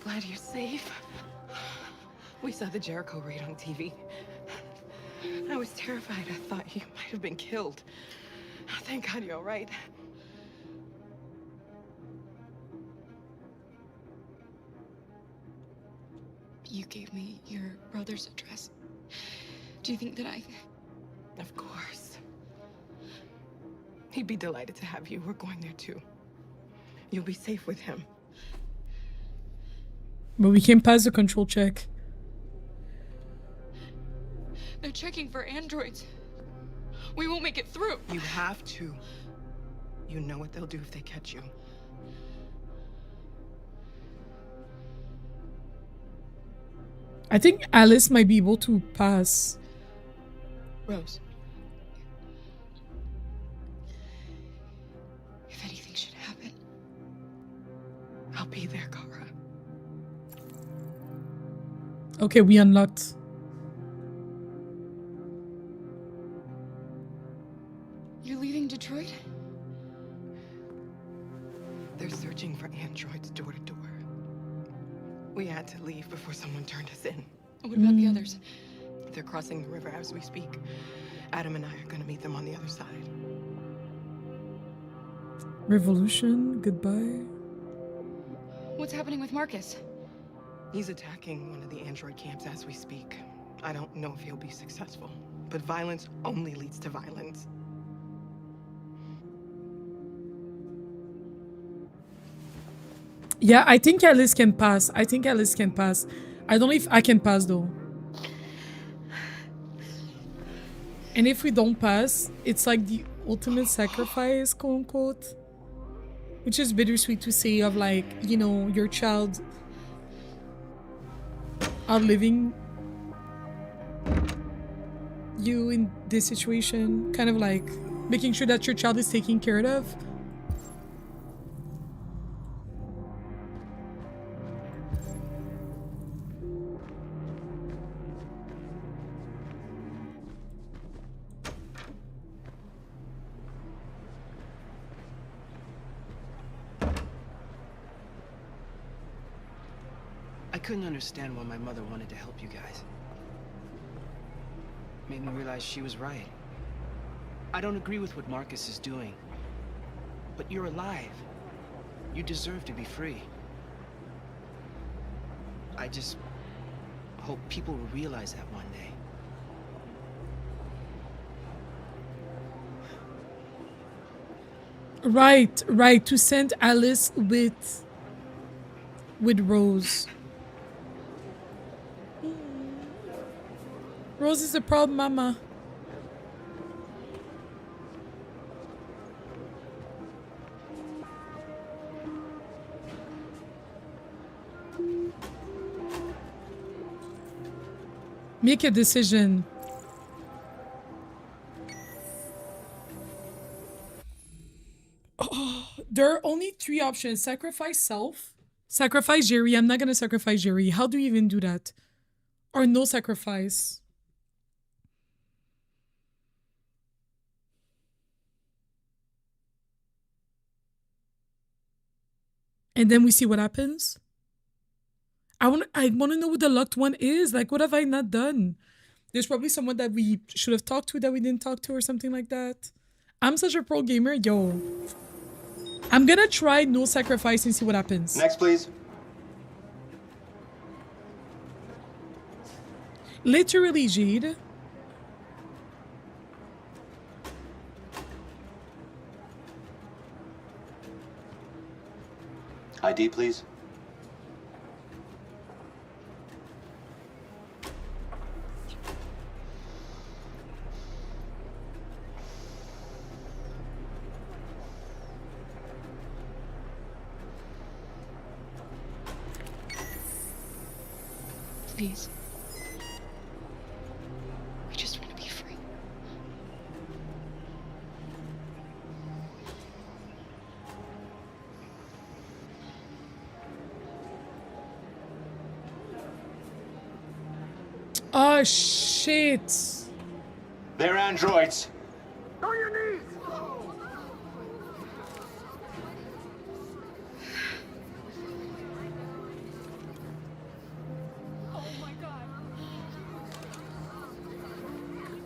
glad you're safe. We saw the Jericho raid on TV. I was terrified. I thought you might have been killed. Thank God you're all right. You gave me your brother's address. Do you think that I... Of course. He'd be delighted to have you. We're going there too. You'll be safe with him. But we can't pass the control check. They're checking for androids. We won't make it through. You have to. You know what they'll do if they catch you. I think Alice might be able to pass. Rose. If anything should happen, I'll be there, Kara. Okay, we unlocked. You're leaving Detroit? They're searching for androids door to door. We had to leave before someone turned us in. What about the others? They're crossing the river as we speak. Adam and I are gonna meet them on the other side. Revolution, goodbye. What's happening with Marcus? He's attacking one of the android camps as we speak. I don't know if he'll be successful, but violence only leads to violence. Yeah, I think Alice can pass. I think Alice can pass. I don't know if I can pass though. And if we don't pass, it's like the ultimate sacrifice, quote unquote. Which is bittersweet to say of like, you know, your child outliving you in this situation. Kind of like making sure that your child is taken care of. I couldn't understand why my mother wanted to help you guys. Made me realize she was right. I don't agree with what Marcus is doing. But you're alive. You deserve to be free. I just hope people will realize that one day. Right, to send Alice with Rose. Rose is the problem, mama. Make a decision. Oh, there are only 3 options. Sacrifice self. Sacrifice Jerry. I'm not gonna sacrifice Jerry. How do you even do that? Or no sacrifice. And then we see what happens. I want to know what the locked one is. Like, what have I not done? There's probably someone that we should have talked to that we didn't talk to or something like that. I'm such a pro gamer. Yo. I'm gonna try no sacrifice and see what happens. Next, please. Literally, Jade. ID, please. Please. I just want to be free. Oh, shit. They're androids. On your knees!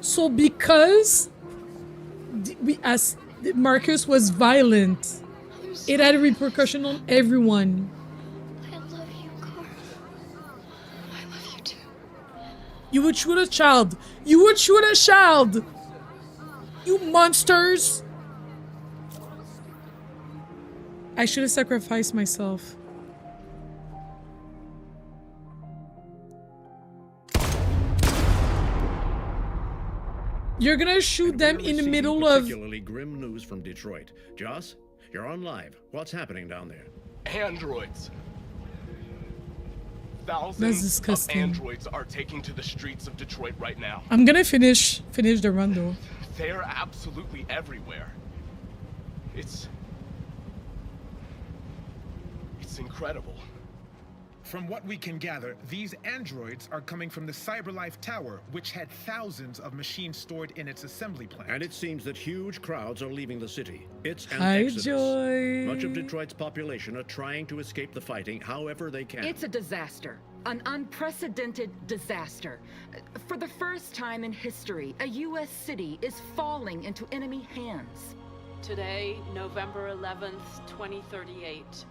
So because as Marcus was violent, it had a repercussion on everyone. I love you, Carl. I love you too. You would shoot a child. You would shoot a child. You monsters. I should have sacrificed myself. You're gonna shoot them in the middle of... Particularly grim news from Detroit. Joss, you're on live. What's happening down there? Androids. That's Thousands disgusting. of androids are taking to the streets of Detroit right now. I'm gonna finish the run though. They're absolutely everywhere. It's incredible. From what we can gather, these androids are coming from the CyberLife Tower, which had thousands of machines stored in its assembly plant. And it seems that huge crowds are leaving the city. It's an Hi, exodus. Joy. Much of Detroit's population are trying to escape the fighting however they can. It's a disaster. An unprecedented disaster. For the first time in history, a U.S. city is falling into enemy hands. Today, November 11th, 2038.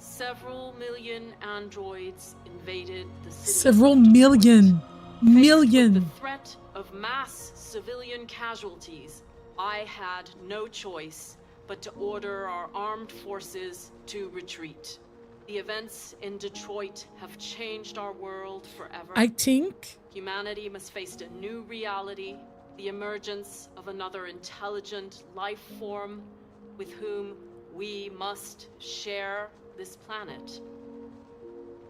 Several million androids invaded the city. Several million. The threat of mass civilian casualties, I had no choice but to order our armed forces to retreat. The events in Detroit have changed our world forever. I think Humanity must face a new reality, the emergence of another intelligent life form with whom we must share this planet.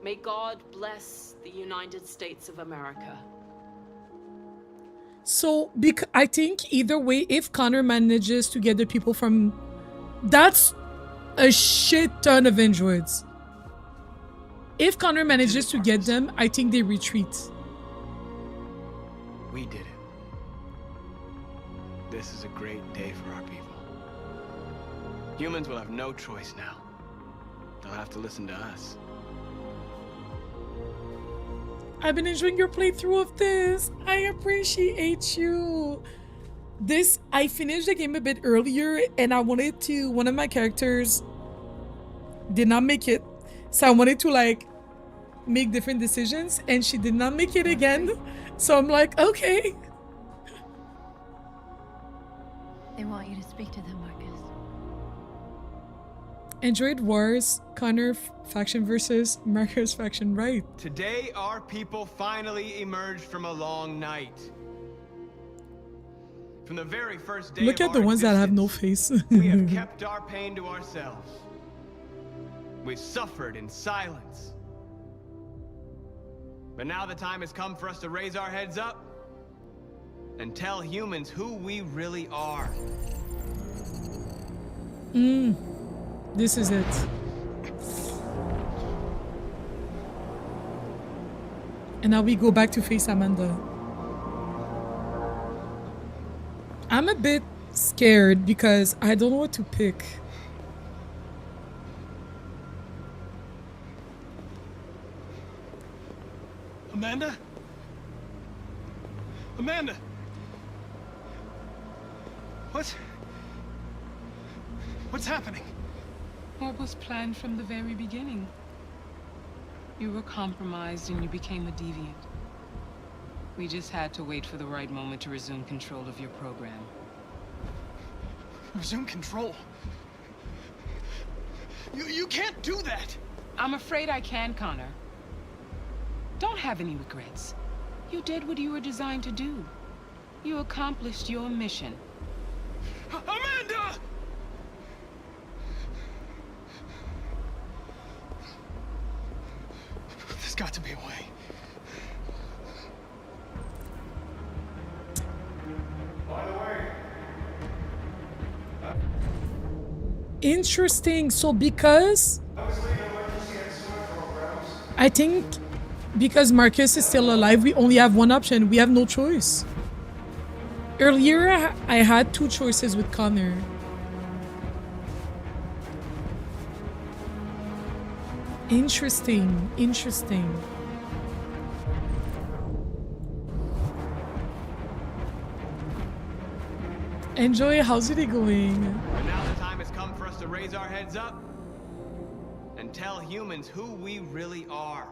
May God bless the United States of America. so. I think either way, if Connor manages to get the people from, that's a shit ton of androids. If Connor manages to get them, I think they retreat. We did it. This is a great day for our people. Humans will have no choice now. They'll have to listen to us. I've been enjoying your playthrough of this. I appreciate you. I finished the game a bit earlier and I wanted to, one of my characters did not make it. So I wanted to like make different decisions and she did not make it again. So I'm like, okay. They want you to speak to them, Marcus. Android Wars, Connor faction versus Marcus faction, right? Today, our people finally emerged from a long night. From the very first day Look of at the our ones that have no existence, face. we have kept our pain to ourselves. We've suffered in silence. But now the time has come for us to raise our heads up and tell humans who we really are. This is it. And now we go back to face Amanda. I'm a bit scared because I don't know what to pick. Amanda? Amanda! What's happening? What was planned from the very beginning? You were compromised and you became a deviant. We just had to wait for the right moment to resume control of your program. Resume control? You can't do that! I'm afraid I can, Connor. Don't have any regrets. You did what you were designed to do. You accomplished your mission. Amanda! There's got to be a way. By the way, Interesting. So because I think because Marcus is still alive, we only have one option. We have no choice. Earlier, I had two choices with Connor. Interesting. Interesting. Enjoy, how's it going? And now the time has come for us to raise our heads up and tell humans who we really are.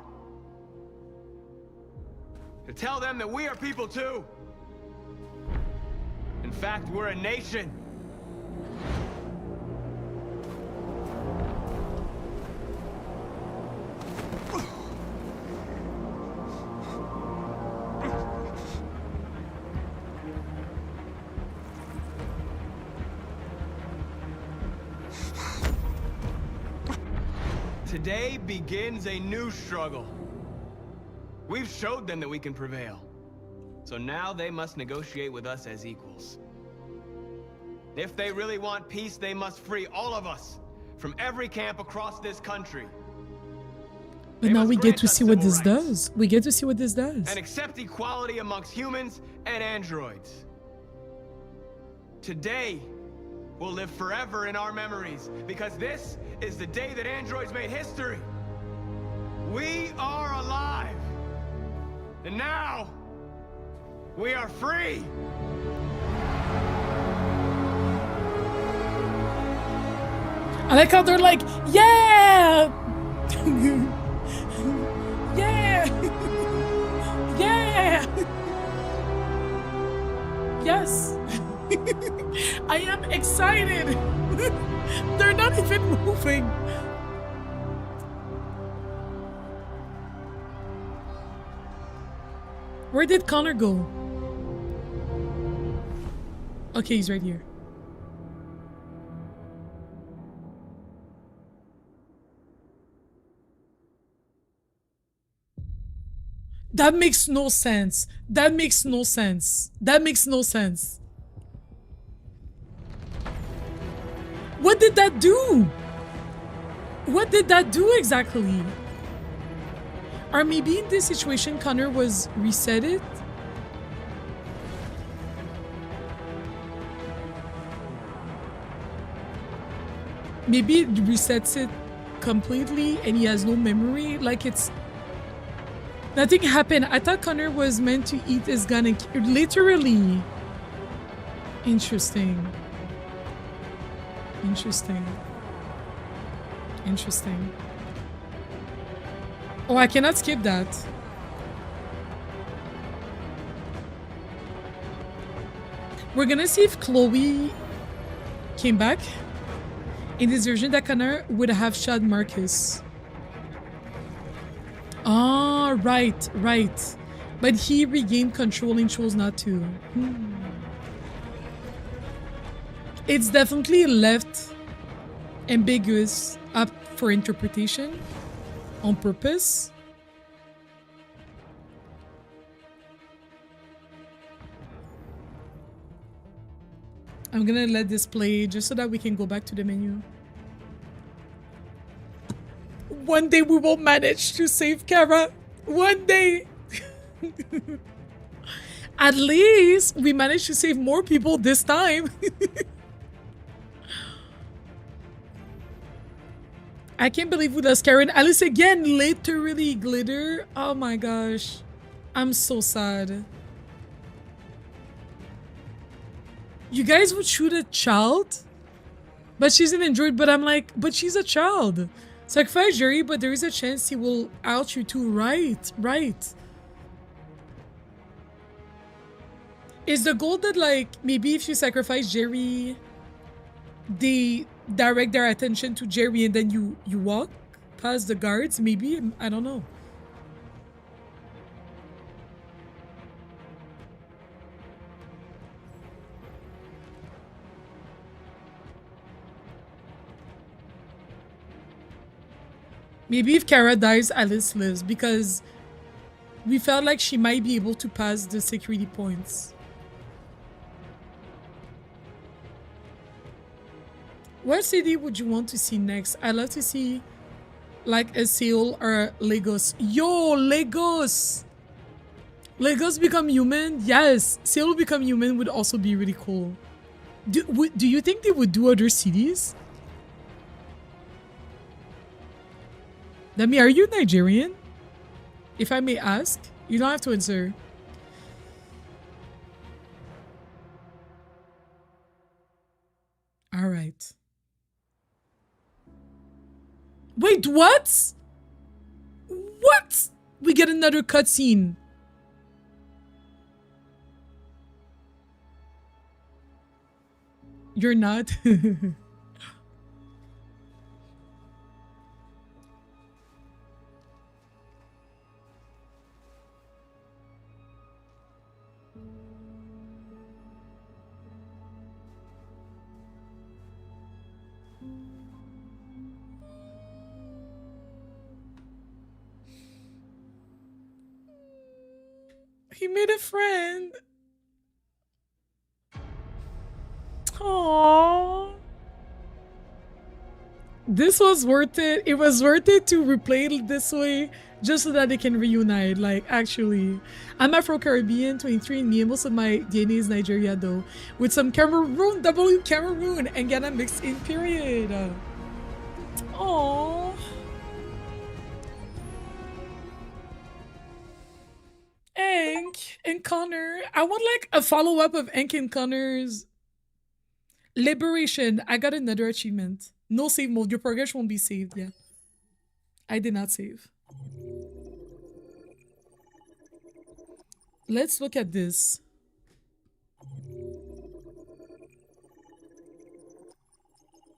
To tell them that we are people too. In fact, we're a nation. Today begins a new struggle. We've showed them that we can prevail. So now they must negotiate with us as equals. If they really want peace, they must free all of us from every camp across this country. But now we get to see what this does. We get to see what this does. And accept equality amongst humans and androids. Today will live forever in our memories, because this is the day that androids made history. We are alive. And now, we are free. I like how they're like, yeah! Yeah! Yeah! Yes! I am excited! They're not even moving. Where did Connor go? Okay, he's right here. That makes no sense. That makes no sense. That makes no sense. What did that do? What did that do exactly? Or maybe in this situation, Connor was resetted? Maybe it resets it completely and he has no memory. Like it's... Nothing happened. I thought Connor was meant to eat his gun and literally. Interesting. Interesting. Interesting. Oh, I cannot skip that. We're gonna see if Chloe came back. In this version, that Connor would have shot Marcus. Ah, right, right. But he regained control and chose not to. It's definitely left ambiguous, up for interpretation on purpose. I'm gonna let this play just so that we can go back to the menu. One day we will manage to save Kara. One day. At least we managed to save more people this time. I can't believe we lost Karen. Alice again, literally glitter. Oh my gosh. I'm so sad. You guys would shoot a child? But she's an android, but I'm like, but she's a child. Sacrifice Jerry, but there is a chance he will out you too. Right, right. Is the goal that like, maybe if you sacrifice Jerry, they direct their attention to Jerry and then you walk past the guards? Maybe, I don't know. Maybe if Kara dies, Alice lives, because we felt like she might be able to pass the security points. What city would you want to see next? I'd love to see like a Seoul or Lagos. Yo, Lagos! Lagos become human? Yes, Seoul become human would also be really cool. Do you think they would do other cities? Demi, are you Nigerian? If I may ask, you don't have to answer. Wait, what? What? We get another cutscene. You're not? He made a friend. Aww. This was worth it. It was worth it to replay it this way just so that they can reunite. Like, actually. I'm Afro-Caribbean, 23, and me. Most of my DNA is Nigeria, though. With some Cameroon, Cameroon, and Ghana mixed in, period. Aww. Hank and Connor. I want like a follow-up of Hank and Connor's Liberation. I got another achievement. No save mode. Your progress won't be saved. Yeah. I did not save. Let's look at this.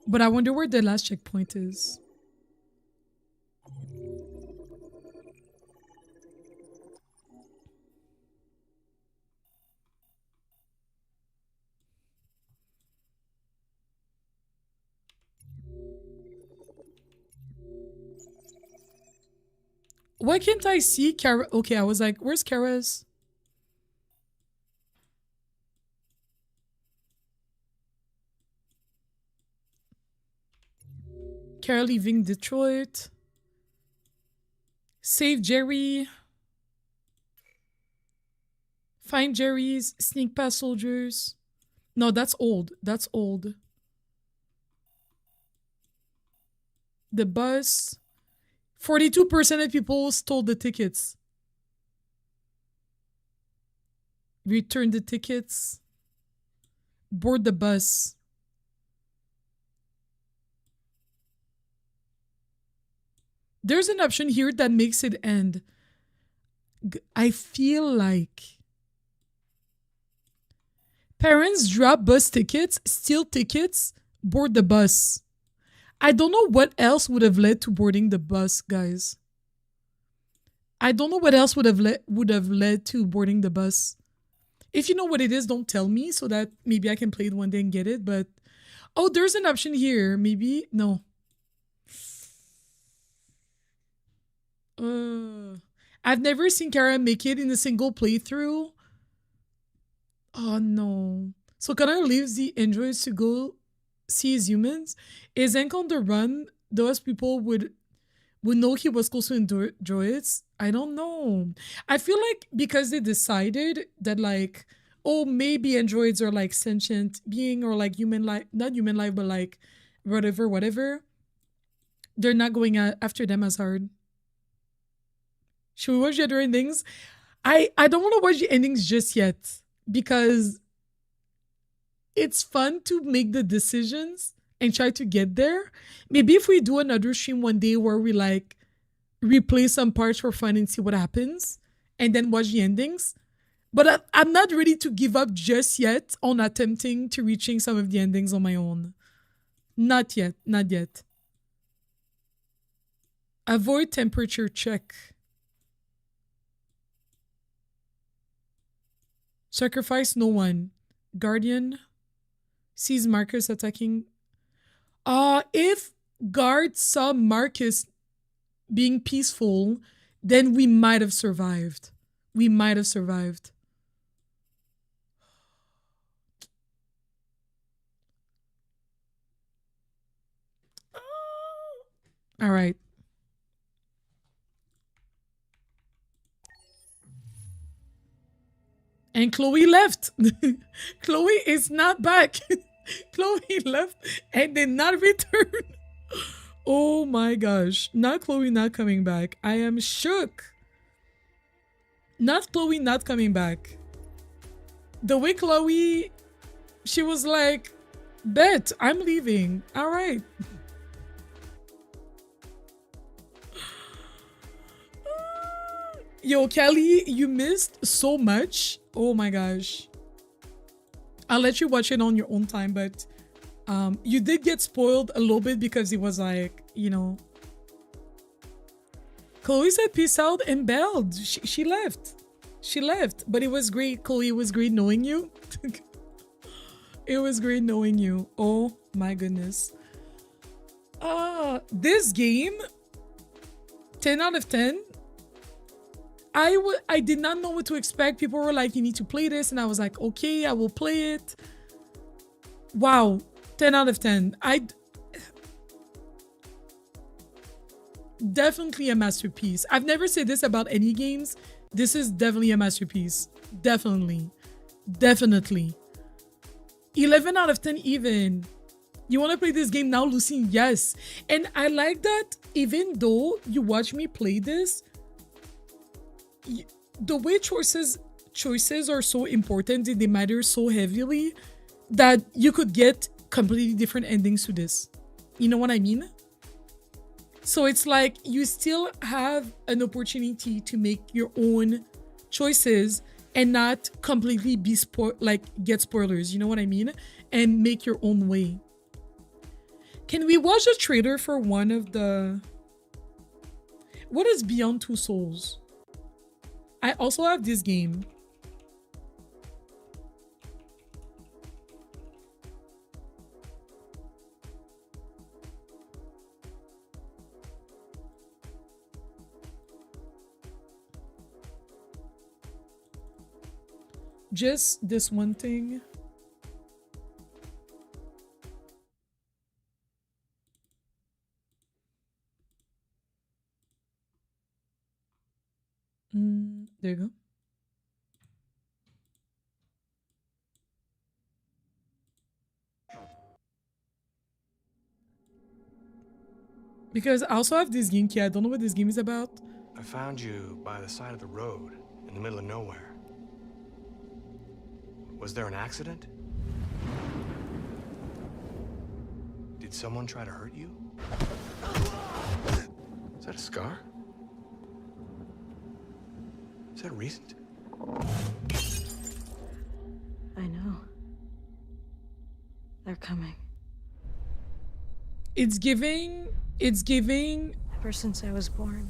But I wonder where the last checkpoint is. Why can't I see Kara? Okay, I was like, where's Kara's? Kara leaving Detroit. Save Jerry. Find Jerry's. Sneak past soldiers. No, that's old. That's old. The bus. 42% of people stole the tickets. Return the tickets. Board the bus. There's an option here that makes it end. I feel like parents drop bus tickets, steal tickets, board the bus. I don't know what else would have led to boarding the bus, guys. I don't know what else would have led to boarding the bus. If you know what it is, don't tell me so that maybe I can play it one day and get it. But oh, there's an option here. Maybe no. I've never seen Kara make it in a single playthrough. Oh no. So Connor leaves the androids to go see his humans. Is Hank on the run? Those people would know he was close to androids. I don't know. I feel like because they decided that like, oh, maybe androids are like sentient being or like human life, not human life, but like whatever. They're not going after them as hard. Should we watch the other endings? I don't want to watch the endings just yet because it's fun to make the decisions and try to get there. Maybe if we do another stream one day where we like replay some parts for fun and see what happens and then watch the endings. But I'm not ready to give up just yet on attempting to reaching some of the endings on my own. Not yet. Not yet. Avoid temperature check. Sacrifice no one. Guardian sees Marcus attacking. If guards saw Marcus being peaceful, then we might have survived. We might have survived. All right. And Chloe left. Chloe is not back. Chloe left and did not return. Oh my gosh. Not Chloe not coming back. I am shook. Not Chloe not coming back. The way Chloe, she was like, bet, I'm leaving. All right. Yo, Kelly, you missed so much. Oh my gosh. I'll let you watch it on your own time, but you did get spoiled a little bit because it was like, you know. Chloe said peace out and bailed. She left. She left, but it was great. Chloe, it was great knowing you. It was great knowing you. Oh my goodness. This game, 10 out of 10. I did not know what to expect. People were like, you need to play this. And I was like, okay, I will play it. Wow. 10 out of 10. Definitely a masterpiece. I've never said this about any games. This is definitely a masterpiece. Definitely. Definitely. 11 out of 10 even. You want to play this game now, Lucy? Yes. And I like that even though you watch me play this, the way choices are so important and they matter so heavily that you could get completely different endings to this. You know what I mean? So it's like you still have an opportunity to make your own choices and not completely be get spoilers. You know what I mean? And make your own way. Can we watch a trailer for one of the... What is Beyond Two Souls? I also have this game. Just this one thing. There you go. Because I also have this game key. I don't know what this game is about. I found you by the side of the road in the middle of nowhere. Was there an accident? Did someone try to hurt you? Is that a scar? Is that recent? I know. They're coming. It's giving ever since I was born.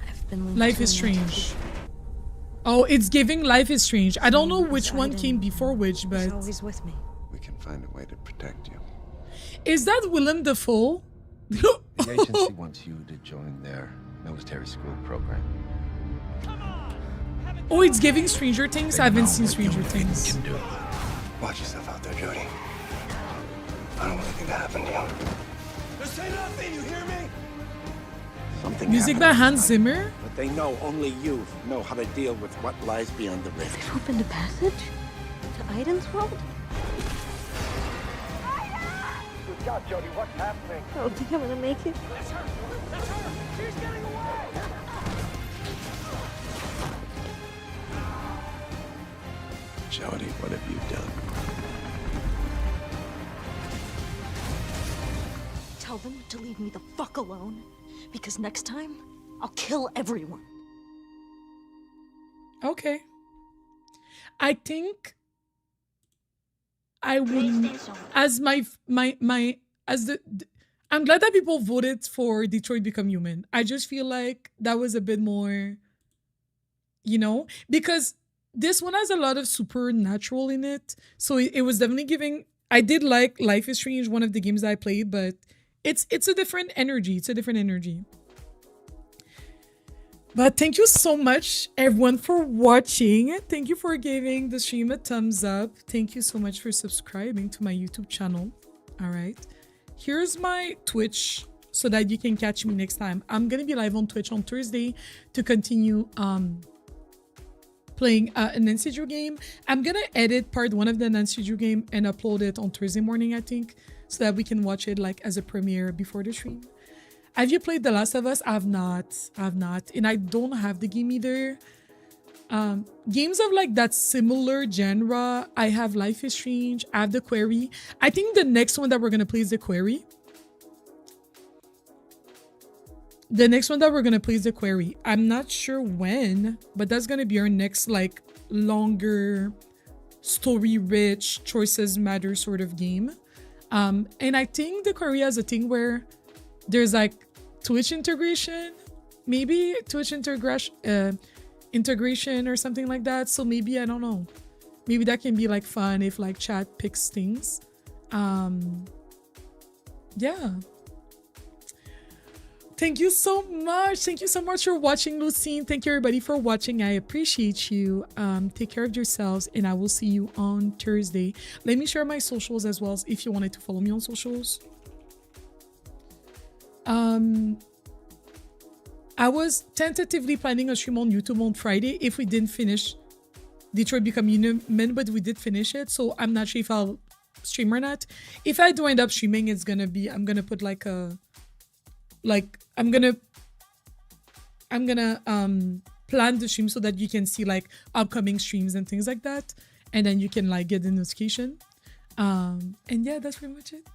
I've been linked Life to is an entity. Strange. Oh, it's giving Life is Strange. I don't know which one came before which, but He's always with me. We can find a way to protect you. Is that Willem Dafoe? The agency wants you to join their military school program. Oh, it's giving Stranger Things. I haven't seen Stranger Things. Watch yourself out there, Jody. I don't want anything to happen to you. Just say nothing, you hear me? Something Music by Hans Zimmer. But they know only you know how to deal with what lies beyond the rift. They've opened a passage to Aiden's world? Good God, Jody, what's happening? I don't think I'm gonna make it. That's her! That's her! She's getting away! Jody, what have you done? Tell them to leave me the fuck alone, because next time, I'll kill everyone. Okay. I think I would, as I'm glad that people voted for Detroit Become Human. I just feel like that was a bit more, you know, because this one has a lot of supernatural in it. So it was definitely giving, I did like Life is Strange, one of the games that I played, but it's a different energy. It's a different energy. But thank you so much, everyone, for watching. Thank you for giving the stream a thumbs up. Thank you so much for subscribing to my YouTube channel. All right. Here's my Twitch so that you can catch me next time. I'm going to be live on Twitch on Thursday to continue playing an NCG game. I'm going to edit part 1 of the NCG game and upload it on Thursday morning, I think, so that we can watch it like as a premiere before the stream. Have you played The Last of Us? I've not. And I don't have the game either. Games of like that similar genre, I have Life is Strange, I have The Quarry. I think the next one that we're going to play is The Quarry. The next one that we're gonna play is the Quarry. I'm not sure when, but that's gonna be our next like longer, story-rich, choices matter sort of game. And I think the Quarry has a thing where there's like Twitch integration, maybe Twitch integration or something like that. So maybe, I don't know, maybe that can be like fun if like chat picks things. Yeah. Thank you so much. Thank you so much for watching, Lucine. Thank you everybody for watching. I appreciate you. Take care of yourselves and I will see you on Thursday. Let me share my socials as well if you wanted to follow me on socials. I was tentatively planning a stream on YouTube on Friday if we didn't finish Detroit Become Human, but we did finish it. So I'm not sure if I'll stream or not. If I do end up streaming, it's gonna be, I'm gonna put like a, I'm gonna plan the stream so that you can see like upcoming streams and things like that, and then you can like get the notification. And yeah, that's pretty much it.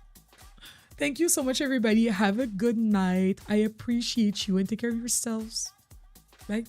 Thank you so much, everybody. Have a good night. I appreciate you and take care of yourselves. Bye.